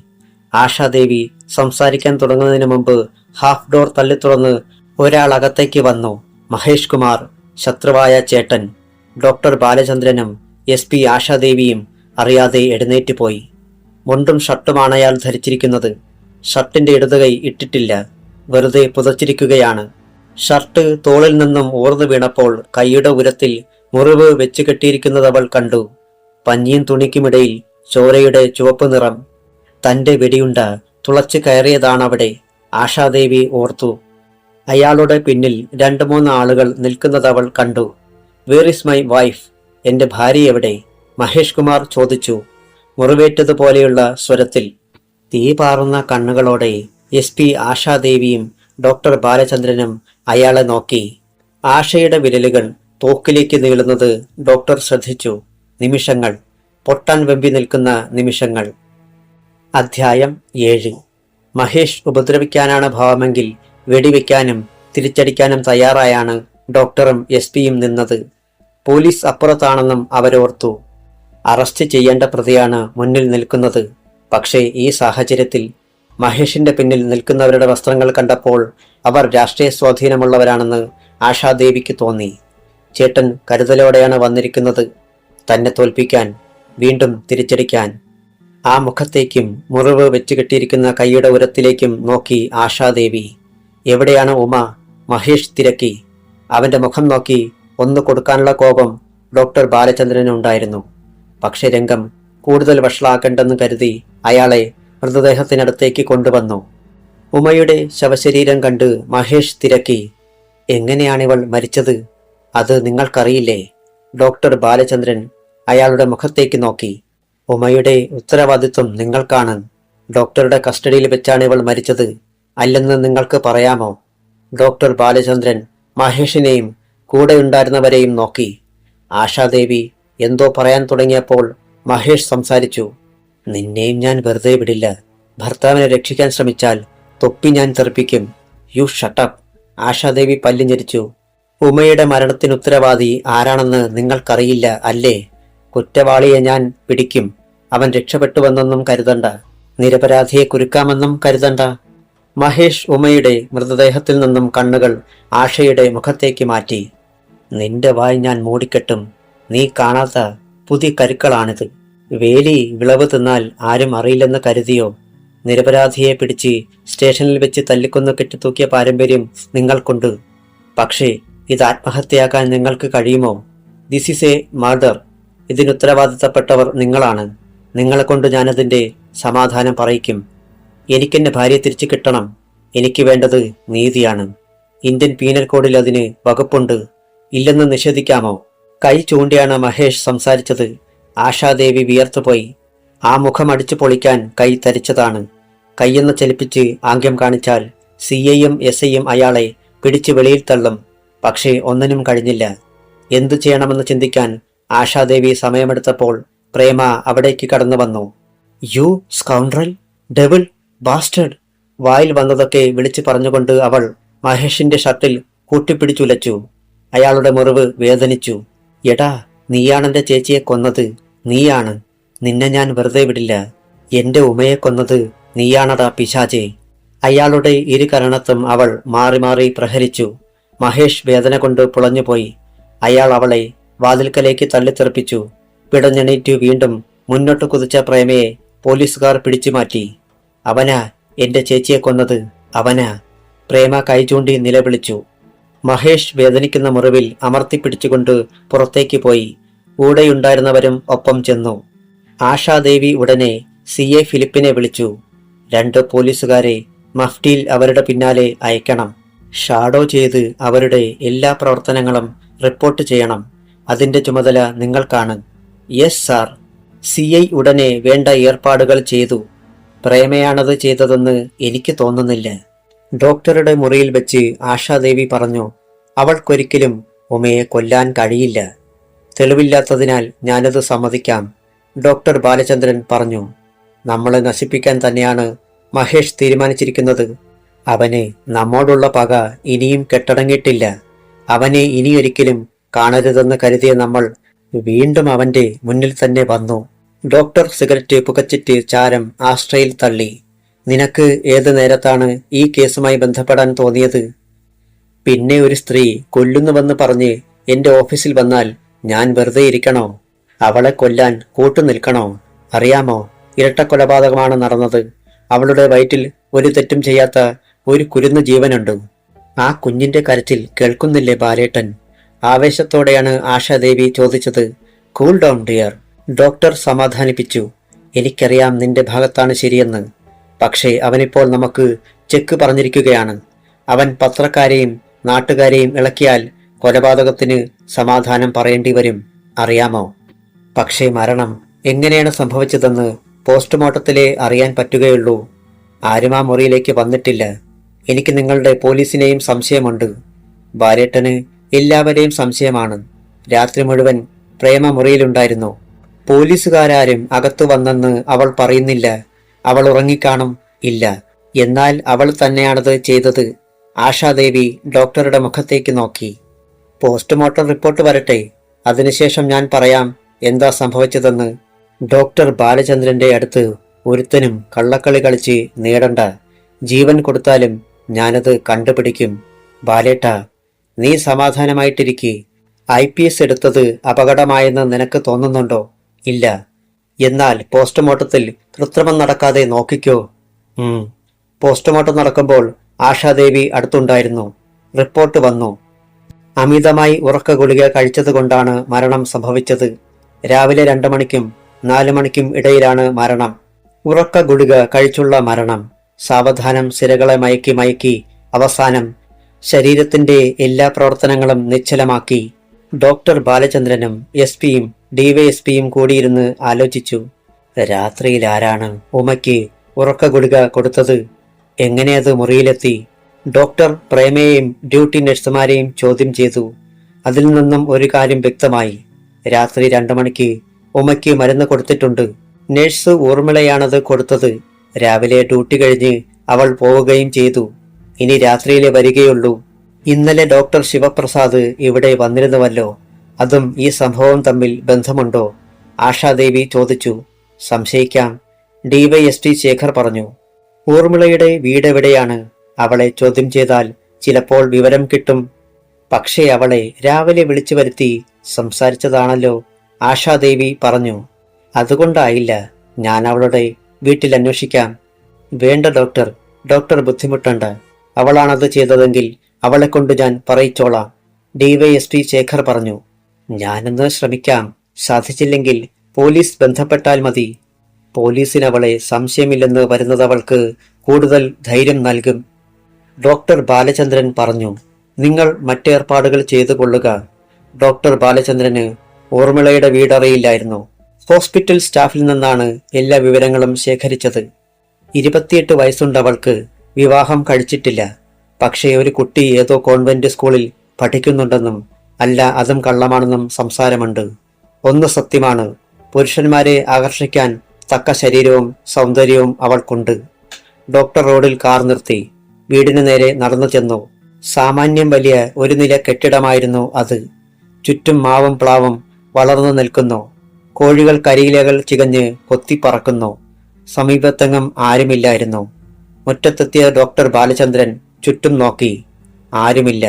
ആശാദേവി സംസാരിക്കാൻ തുടങ്ങുന്നതിന് മുമ്പ് ഹാഫ് ഡോർ തള്ളി തുറന്ന് ഒരാൾ അകത്തേക്ക് വന്നു. മഹേഷ് കുമാർ, ശത്രുവായ ചേട്ടൻ. ഡോക്ടർ ബാലചന്ദ്രനും എസ് പി ആശാദേവിയും അറിയാതെ എഴുന്നേറ്റ് പോയി. മുണ്ടും ഷർട്ടുമാണ് അയാൾ ധരിച്ചിരിക്കുന്നത്. ഷർട്ടിന്റെ ഇടതുകൈ ഇട്ടിട്ടില്ല. വെറുതെ പുതച്ചിരിക്കുകയാണ്. ഷർട്ട് തോളിൽ നിന്നും ഊർന്നു വീണപ്പോൾ കൈയുടെ ഉരത്തിൽ മുറിവ് വെച്ച് കെട്ടിയിരിക്കുന്നത് അവൾ കണ്ടു. പഞ്ഞിയും തുണിക്കുമിടയിൽ ചോരയുടെ ചുവപ്പ് നിറം. തന്റെ വെടിയുണ്ട തുളച്ചു കയറിയതാണവിടെ. ആശാദേവി ഓർത്തു. അയാളുടെ പിന്നിൽ 2-3 ആളുകൾ നിൽക്കുന്നതവൾ കണ്ടു. Where is my wife? എന്റെ ഭാര്യ എവിടെ? മഹേഷ് കുമാർ ചോദിച്ചു മുറിവേറ്റതുപോലെയുള്ള സ്വരത്തിൽ. തീ പാറുന്ന കണ്ണുകളോടെ എസ് പി ആശാദേവിയും ഡോക്ടർ ബാലചന്ദ്രനും അയാളെ നോക്കി. ആശയുടെ വിരലുകൾ തോക്കിലേക്ക് നീളുന്നത് ഡോക്ടർ ശ്രദ്ധിച്ചു. നിമിഷങ്ങൾ. പൊട്ടാൻ വെമ്പി നിൽക്കുന്ന നിമിഷങ്ങൾ. അധ്യായം 7. മഹേഷ് ഉപദ്രവിക്കാനാണ് ഭാവമെങ്കിൽ വെടിവെക്കാനും തിരിച്ചടിക്കാനും തയ്യാറായാണ് ഡോക്ടറും എസ് പിയും നിന്നത്. പോലീസ് അപ്പുറത്താണെന്നും അവരോർത്തു. അറസ്റ്റ് ചെയ്യേണ്ട പ്രതിയാണ് മുന്നിൽ നിൽക്കുന്നത്. പക്ഷേ ഈ സാഹചര്യത്തിൽ മഹേഷിന്റെ പിന്നിൽ നിൽക്കുന്നവരുടെ വസ്ത്രങ്ങൾ കണ്ടപ്പോൾ അവർ രാഷ്ട്രീയ സ്വാധീനമുള്ളവരാണെന്ന് ആശാദേവിക്ക് തോന്നി. ചേട്ടൻ കരുതലോടെയാണ് വന്നിരിക്കുന്നത്. തന്നെ തോൽപ്പിക്കാൻ, വീണ്ടും തിരിച്ചടിക്കാൻ. ആ മുഖത്തേക്കും മുറിവ് വെച്ചുകെട്ടിയിരിക്കുന്ന കൈയുടെ ഉരത്തിലേക്കും നോക്കി ആശാദേവി. എവിടെയാണ് ഉമ? മഹേഷ് തിരക്കി. അവന്റെ മുഖം നോക്കി ഒന്ന് കൊടുക്കാനുള്ള കോപം ഡോക്ടർ ബാലചന്ദ്രനുണ്ടായിരുന്നു. പക്ഷെ രംഗം കൂടുതൽ വഷളാക്കണ്ടെന്ന് കരുതി അയാളെ മൃതദേഹത്തിനടുത്തേക്ക് കൊണ്ടുവന്നു. ഉമയുടെ ശവശരീരം കണ്ട് മഹേഷ് തിരക്കി. എങ്ങനെയാണിവൾ മരിച്ചത്? അത് നിങ്ങൾക്കറിയില്ലേ? ഡോക്ടർ ബാലചന്ദ്രൻ അയാളുടെ മുഖത്തേക്ക് നോക്കി. ഉമയുടെ ഉത്തരവാദിത്വം നിങ്ങൾക്കാണ്. ഡോക്ടറുടെ കസ്റ്റഡിയിൽ വെച്ചാണ് ഇവൾ മരിച്ചത്, അല്ലെന്ന് നിങ്ങൾക്ക് പറയാമോ? ഡോക്ടർ ബാലചന്ദ്രൻ മഹേഷിനെയും കൂടെയുണ്ടായിരുന്നവരെയും നോക്കി. ആശാദേവി എന്തോ പറയാൻ തുടങ്ങിയപ്പോൾ മഹേഷ് സംസാരിച്ചു. നിന്നെയും ഞാൻ വെറുതെ വിടില്ല. ഭർത്താവിനെ രക്ഷിക്കാൻ ശ്രമിച്ചാൽ തൊപ്പി ഞാൻ തെറിപ്പിക്കും. You shut up. ആശാദേവി പല്ലുഞെരിച്ചു. ഉമയുടെ മരണത്തിന് ഉത്തരവാദി ആരാണെന്ന് നിങ്ങൾക്കറിയില്ല അല്ലേ? കുറ്റവാളിയെ ഞാൻ പിടിക്കും. അവൻ രക്ഷപ്പെട്ടുവെന്നൊന്നും കരുതണ്ട. നിരപരാധിയെ കുരുക്കാമെന്നും കരുതണ്ട. മഹേഷ് ഉമയുടെ മൃതദേഹത്തിൽ നിന്നും കണ്ണുകൾ ആഷയുടെ മുഖത്തേക്ക് മാറ്റി. നിന്റെ വായി ഞാൻ മൂടിക്കെട്ടും. നീ കാണാത്ത പുതിയ കരുക്കളാണിത്. വേലി വിളവ് തിന്നാൽ ആരും അറിയില്ലെന്ന് കരുതിയോ? നിരപരാധിയെ പിടിച്ച് സ്റ്റേഷനിൽ വെച്ച് തല്ലിക്കൊന്ന് കെട്ടിത്തൂക്കിയ പാരമ്പര്യം നിങ്ങൾക്കുണ്ട്. പക്ഷേ ഇത് ആത്മഹത്യയാക്കാൻ നിങ്ങൾക്ക് കഴിയുമോ? This is a murder. ഇതിനുത്തരവാദിത്തപ്പെട്ടവർ നിങ്ങളാണ്. നിങ്ങളെ കൊണ്ട് ഞാനതിൻ്റെ സമാധാനം പറയിക്കും. എനിക്കെൻ്റെ ഭാര്യയെ തിരിച്ചു കിട്ടണം. എനിക്ക് വേണ്ടത് നീതിയാണ്. ഇന്ത്യൻ പീനൽ കോഡിൽ അതിന് വകുപ്പുണ്ട്. ഇല്ലെന്ന് നിഷേധിക്കാമോ? കൈ ചൂണ്ടിയാണ് മഹേഷ് സംസാരിച്ചത്. ആശാദേവി വിയർത്തുപോയി. ആ മുഖം അടിച്ചു പൊളിക്കാൻ കൈ തരിച്ചതാണ്. കൈയെന്ന് ചലിപ്പിച്ച് ആംഗ്യം കാണിച്ചാൽ CIയും SIയും അയാളെ പിടിച്ച് വെളിയിൽ തള്ളും. പക്ഷേ ഒന്നിനും കഴിഞ്ഞില്ല. എന്തു ചെയ്യണമെന്ന് ചിന്തിക്കാൻ ആശാദേവി സമയമെടുത്തപ്പോൾ പ്രേമ അവിടേക്ക് കടന്നു വന്നു. You scoundrel, devil, bastard. വായിൽ വന്നതൊക്കെ വിളിച്ചു പറഞ്ഞുകൊണ്ട് അവൾ മഹേഷിന്റെ ഷർട്ടിൽ കൂട്ടിപ്പിടിച്ചുലച്ചു. അയാളുടെ മുറിവ് വേദനിച്ചു. എടാ, നീയാണെന്റെ ചേച്ചിയെ കൊന്നത്. നീയാണ്. നിന്നെ ഞാൻ വെറുതെ വിടില്ല. എന്റെ ഉമയെ കൊന്നത് നീയാണടാ പിശാചേ. അയാളുടെ ഇരുകരണത്തും അവൾ മാറി മാറി പ്രഹരിച്ചു. മഹേഷ് വേദന കൊണ്ട് പുളഞ്ഞുപോയി. അയാൾ അവളെ വാതിൽക്കലേക്ക് തള്ളിത്തെറിപ്പിച്ചു. പിടഞ്ഞെണീറ്റു വീണ്ടും മുന്നോട്ട് കുതിച്ച പ്രേമയെ പോലീസുകാർ പിടിച്ചു മാറ്റി. അവനാ എന്റെ ചേച്ചിയെ കൊന്നത്, അവനാ. പ്രേമ കൈചൂണ്ടി നിലവിളിച്ചു. മഹേഷ് വേദനിക്കുന്ന മുറിവിൽ അമർത്തിപ്പിടിച്ചുകൊണ്ട് പുറത്തേക്ക് പോയി. കൂടെയുണ്ടായിരുന്നവരും ഒപ്പം ചെന്നു. ആശാദേവി ഉടനെ CI ഫിലിപ്പിനെ വിളിച്ചു. 2 പോലീസുകാരെ മഫ്റ്റിയിൽ അവരുടെ പിന്നാലെ അയക്കണം. ഷാഡോ ചെയ്ത് അവരുടെ എല്ലാ പ്രവർത്തനങ്ങളും റിപ്പോർട്ട് ചെയ്യണം. അതിന്റെ ചുമതല നിങ്ങൾക്കാണ്. Yes sir. CI ഉടനെ വേണ്ട ഏർപ്പാടുകൾ ചെയ്തു. പ്രേമയാണത് ചെയ്തതെന്ന് എനിക്ക് തോന്നുന്നില്ല. ഡോക്ടറുടെ മുറിയിൽ വെച്ച് ആശാദേവി പറഞ്ഞു. അവൾക്കൊരിക്കലും ഉമയെ കൊല്ലാൻ കഴിയില്ല. തെളിവില്ലാത്തതിനാൽ ഞാനത് സമ്മതിക്കാം. ഡോക്ടർ ബാലചന്ദ്രൻ പറഞ്ഞു. നമ്മളെ നശിപ്പിക്കാൻ തന്നെയാണ് മഹേഷ് തീരുമാനിച്ചിരിക്കുന്നത്. അവന് നമ്മോടുള്ള പക ഇനിയും കെട്ടടങ്ങിയിട്ടില്ല. അവനെ ഇനിയൊരിക്കലും കാണരുതെന്ന് കരുതിയ നമ്മൾ വീണ്ടും അവന്റെ മുന്നിൽ തന്നെ വന്നു. ഡോക്ടർ സിഗരറ്റ് പുകച്ചിട്ട് ചാരം ആസ്ട്രയിൽ തള്ളി. നിനക്ക് ഏത് നേരത്താണ് ഈ കേസുമായി ബന്ധപ്പെടാൻ തോന്നിയത്? പിന്നെ ഒരു സ്ത്രീ കൊല്ലുന്നുവെന്ന് പറഞ്ഞ് എന്റെ ഓഫീസിൽ വന്നാൽ ഞാൻ വെറുതെ ഇരിക്കണോ? അവളെ കൊല്ലാൻ കൂട്ടുനിൽക്കണോ? അറിയാമോ, ഇരട്ടക്കൊലപാതകമാണ് നടന്നത്. അവളുടെ വയറ്റിൽ ഒരു തെറ്റും ചെയ്യാത്ത ഒരു കുരുന്നു ജീവനുണ്ട്. ആ കുഞ്ഞിന്റെ കരച്ചിൽ കേൾക്കുന്നില്ലേ ബാലേട്ടൻ? ആവേശത്തോടെയാണ് ആശാദേവി ചോദിച്ചത്. Cool down dear. ഡോക്ടർ സമാധാനിപ്പിച്ചു. എനിക്കറിയാം നിന്റെ ഭാഗത്താണ് ശരിയെന്ന്. പക്ഷേ അവനിപ്പോൾ നമുക്ക് ചെക്ക് പറഞ്ഞിരിക്കുകയാണ്. അവൻ പത്രക്കാരെയും നാട്ടുകാരെയും ഇളക്കിയാൽ കൊലപാതകത്തിന് സമാധാനം പറയേണ്ടി വരും, അറിയാമോ? പക്ഷേ മരണം എങ്ങനെയാണ് സംഭവിച്ചതെന്ന് പോസ്റ്റ്മോർട്ടത്തിലേ അറിയാൻ പറ്റുകയുള്ളൂ. ആരും ആ മുറിയിലേക്ക് വന്നിട്ടില്ല. എനിക്ക് നിങ്ങളുടെ പോലീസിനെയും സംശയമുണ്ട്. ബാലേട്ടന് എല്ലാവരെയും സംശയമാണ്. രാത്രി മുഴുവൻ പ്രേമ മുറിയിലുണ്ടായിരുന്നു. പോലീസുകാരും അകത്തു വന്നെന്ന് അവൾ പറയുന്നില്ല. അവൾ ഉറങ്ങിക്കാണും. ഇല്ല, എന്നാൽ അവൾ തന്നെയാണത് ചെയ്തത്. ആശാദേവി ഡോക്ടറുടെ മുഖത്തേക്ക് നോക്കി. പോസ്റ്റ്മോർട്ടം റിപ്പോർട്ട് വരട്ടെ, അതിനുശേഷം ഞാൻ പറയാം എന്താ സംഭവിച്ചതെന്ന്. ഡോക്ടർ ബാലചന്ദ്രന്റെ അടുത്ത് ഒരുത്തനും കള്ളക്കളി കളിച്ച് നേടണ്ട. ജീവൻ കൊടുത്താലും ഞാനത് കണ്ടുപിടിക്കും. ബാലേട്ട, നീ സമാധാനമായിട്ടിരിക്കെ. IPS എടുത്തത് അപകടമായെന്ന് നിനക്ക് തോന്നുന്നുണ്ടോ? ഇല്ല. എന്നാൽ പോസ്റ്റ്മോർട്ടത്തിൽ കൃത്രിമം നടക്കാതെ നോക്കിക്കോ. പോസ്റ്റ്മോർട്ടം നടക്കുമ്പോൾ ആശാദേവി അടുത്തുണ്ടായിരുന്നു. റിപ്പോർട്ട് വന്നു. അമിതമായി ഉറക്ക ഗുളിക കഴിച്ചതുകൊണ്ടാണ് മരണം സംഭവിച്ചത്. രാവിലെ 2 മണിക്കും 4 മണിക്കും ഇടയിലാണ് മരണം. ഉറക്ക ഗുളിക കഴിച്ചുള്ള മരണം. സാവധാനം സിരകളെ മയക്കി മയക്കി അവസാനം ശരീരത്തിന്റെ എല്ലാ പ്രവർത്തനങ്ങളും നിശ്ചലമാക്കി. ഡോക്ടർ ബാലചന്ദ്രനും എസ് പിയും ഡിവൈഎസ്പിയും കൂടിയിരുന്ന് ആലോചിച്ചു. രാത്രിയിൽ ആരാണ് ഉമയ്ക്ക് ഉറക്ക ഗുളിക കൊടുത്തത്? എങ്ങനെ അത് മുറിയിലെത്തി? ഡോക്ടർ പ്രേമയെയും ഡ്യൂട്ടി നഴ്സുമാരെയും ചോദ്യം ചെയ്തു. അതിൽ നിന്നും ഒരു കാര്യം വ്യക്തമായി. രാത്രി 2 മണിക്ക് ഉമയ്ക്ക് മരുന്ന് കൊടുത്തിട്ടുണ്ട്. നഴ്സ് ഊർമിളയാണത് കൊടുത്തത്. രാവിലെ ഡ്യൂട്ടി കഴിഞ്ഞ് അവൾ പോവുകയും ചെയ്തു. ഇനി രാത്രിയിലെ വരികയുള്ളൂ. ഇന്നലെ ഡോക്ടർ ശിവപ്രസാദ് ഇവിടെ വന്നിരുന്നുവല്ലോ. അതും ഈ സംഭവം തമ്മിൽ ബന്ധമുണ്ടോ? ആശാദേവി ചോദിച്ചു. സംശയിക്കാം, ഡിവൈഎസ്പി ശേഖർ പറഞ്ഞു. ഊർമിളയുടെ വീടെവിടെയാണ്? അവളെ ചോദ്യം ചെയ്താൽ ചിലപ്പോൾ വിവരം കിട്ടും. പക്ഷേ അവളെ രാവിലെ വിളിച്ചു വരുത്തി സംസാരിച്ചതാണല്ലോ, ആശാദേവി പറഞ്ഞു. അതുകൊണ്ടായില്ല. ഞാൻ അവളുടെ വീട്ടിൽ അന്വേഷിക്കാം. വേണ്ട ഡോക്ടർ, ഡോക്ടർ ബുദ്ധിമുട്ടണ്ട. അവളാണത് ചെയ്തതെങ്കിൽ അവളെ കൊണ്ട് ഞാൻ പറയിച്ചോളാം, ഡിവൈഎസ്പി ശേഖർ പറഞ്ഞു. ഞാനൊന്ന് ശ്രമിക്കാം. സാധിച്ചില്ലെങ്കിൽ പോലീസ് ബന്ധപ്പെട്ടാൽ മതി. പോലീസിന് അവളെ സംശയമില്ലെന്ന് വരുന്നതവൾക്ക് കൂടുതൽ ധൈര്യം നൽകും. ഡോക്ടർ ബാലചന്ദ്രൻ പറഞ്ഞു. നിങ്ങൾ മറ്റേർപ്പാടുകൾ ചെയ്തു കൊള്ളുക. ഡോക്ടർ ബാലചന്ദ്രന് ഊർമിളയുടെ വീടറിയില്ലായിരുന്നു. ഹോസ്പിറ്റൽ സ്റ്റാഫിൽ നിന്നാണ് എല്ലാ വിവരങ്ങളും ശേഖരിച്ചത്. 28 വയസ്സുണ്ടവൾക്ക്. വിവാഹം കഴിച്ചിട്ടില്ല. പക്ഷേ ഒരു കുട്ടി ഏതോ കോൺവെന്റ് സ്കൂളിൽ പഠിക്കുന്നുണ്ടെന്നും അല്ല അതും കള്ളമാണെന്നും സംസാരമുണ്ട്. ഒന്ന് സത്യമാണ്, പുരുഷന്മാരെ ആകർഷിക്കാൻ തക്ക ശരീരവും സൗന്ദര്യവും അവൾക്കുണ്ട്. ഡോക്ടർ റോഡിൽ കാർ നിർത്തി. വീടിന് നേരെ നടന്നു ചെന്നു. സാമാന്യം വലിയ ഒരു നില കെട്ടിടമായിരുന്നു അത്. ചുറ്റും മാവും പ്ലാവും വളർന്നു നിൽക്കുന്നു. കോഴികൾ കരിയിലകൾ ചികഞ്ഞ് കൊത്തിപ്പറക്കുന്നു. സമീപത്തെങ്ങും ആരുമില്ലായിരുന്നു. മുറ്റത്തെത്തിയ ഡോക്ടർ ബാലചന്ദ്രൻ ചുറ്റും നോക്കി. ആരുമില്ല.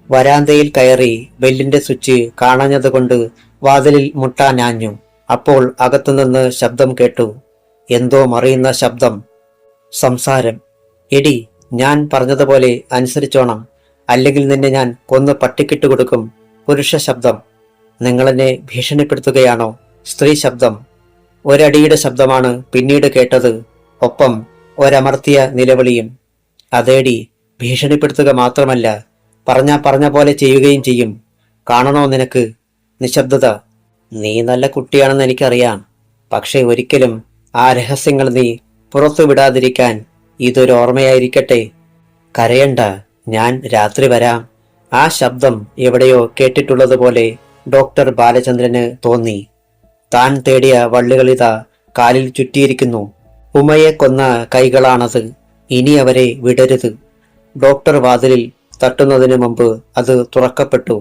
വരാന്തയിൽ കയറി ബെല്ലിന്റെ സ്വിച്ച് കാണാഞ്ഞതുകൊണ്ട് വാതിലിൽ മുട്ടാനാഞ്ഞു. അപ്പോൾ അകത്തുനിന്ന് ശബ്ദം കേട്ടു. എന്തോ മറിയുന്ന ശബ്ദം. സംസാരം. എടി, ഞാൻ പറഞ്ഞതുപോലെ അനുസരിച്ചോണം, അല്ലെങ്കിൽ നിന്നെ ഞാൻ കൊന്ന് പട്ടിക്കിട്ട് കൊടുക്കും. പുരുഷ ശബ്ദം. നിങ്ങളെന്നെ ഭീഷണിപ്പെടുത്തുകയാണോ? സ്ത്രീ ശബ്ദം. ഒരടിയുടെ ശബ്ദമാണ് പിന്നീട് കേട്ടത്. ഒപ്പം ഒരമർത്തിയ നിലവിളിയും. അതേടി, ഭീഷണിപ്പെടുത്തുക മാത്രമല്ല, പറഞ്ഞ പോലെ ചെയ്യുകയും ചെയ്യും. കാണണോ നിനക്ക്? നിശബ്ദത. നീ നല്ല കുട്ടിയാണെന്ന് എനിക്കറിയാം. പക്ഷേ ഒരിക്കലും ആ രഹസ്യങ്ങൾ നീ പുറത്തു വിടാതിരിക്കാൻ ഇതൊരു ഓർമ്മയായിരിക്കട്ടെ. കരയണ്ട, ഞാൻ രാത്രി വരാം. ആ ശബ്ദം എവിടെയോ കേട്ടിട്ടുള്ളതുപോലെ ഡോക്ടർ ബാലചന്ദ്രന് തോന്നി. താൻ തേടിയ വള്ളികളിതാ കാലിൽ ചുറ്റിയിരിക്കുന്നു. ഉമയെ കൊന്ന കൈകളാണത്. ഇനി അവരെ വിടരുത്. ഡോക്ടർ വാതിലിൽ തട്ടുന്നതിനു മുമ്പ് അത് തുറക്കപ്പെട്ടു.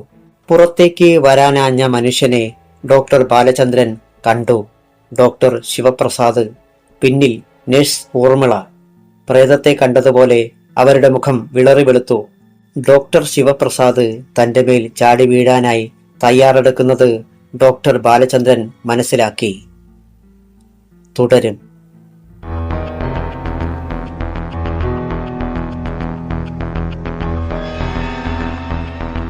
പുറത്തേക്ക് വരാനാഞ്ഞ മനുഷ്യനെ ഡോക്ടർ ബാലചന്ദ്രൻ കണ്ടു. ഡോക്ടർ ശിവപ്രസാദ്. പിന്നിൽ നഴ്സ് ഊർമിള. പ്രേതത്തെ കണ്ടതുപോലെ അവരുടെ മുഖം വിളറി വെളുത്തു. ഡോക്ടർ ശിവപ്രസാദ് തന്റെ മേൽ ചാടി വീഴാനായി തയ്യാറെടുക്കുന്നത് ഡോക്ടർ ബാലചന്ദ്രൻ മനസ്സിലാക്കി. തുടരും.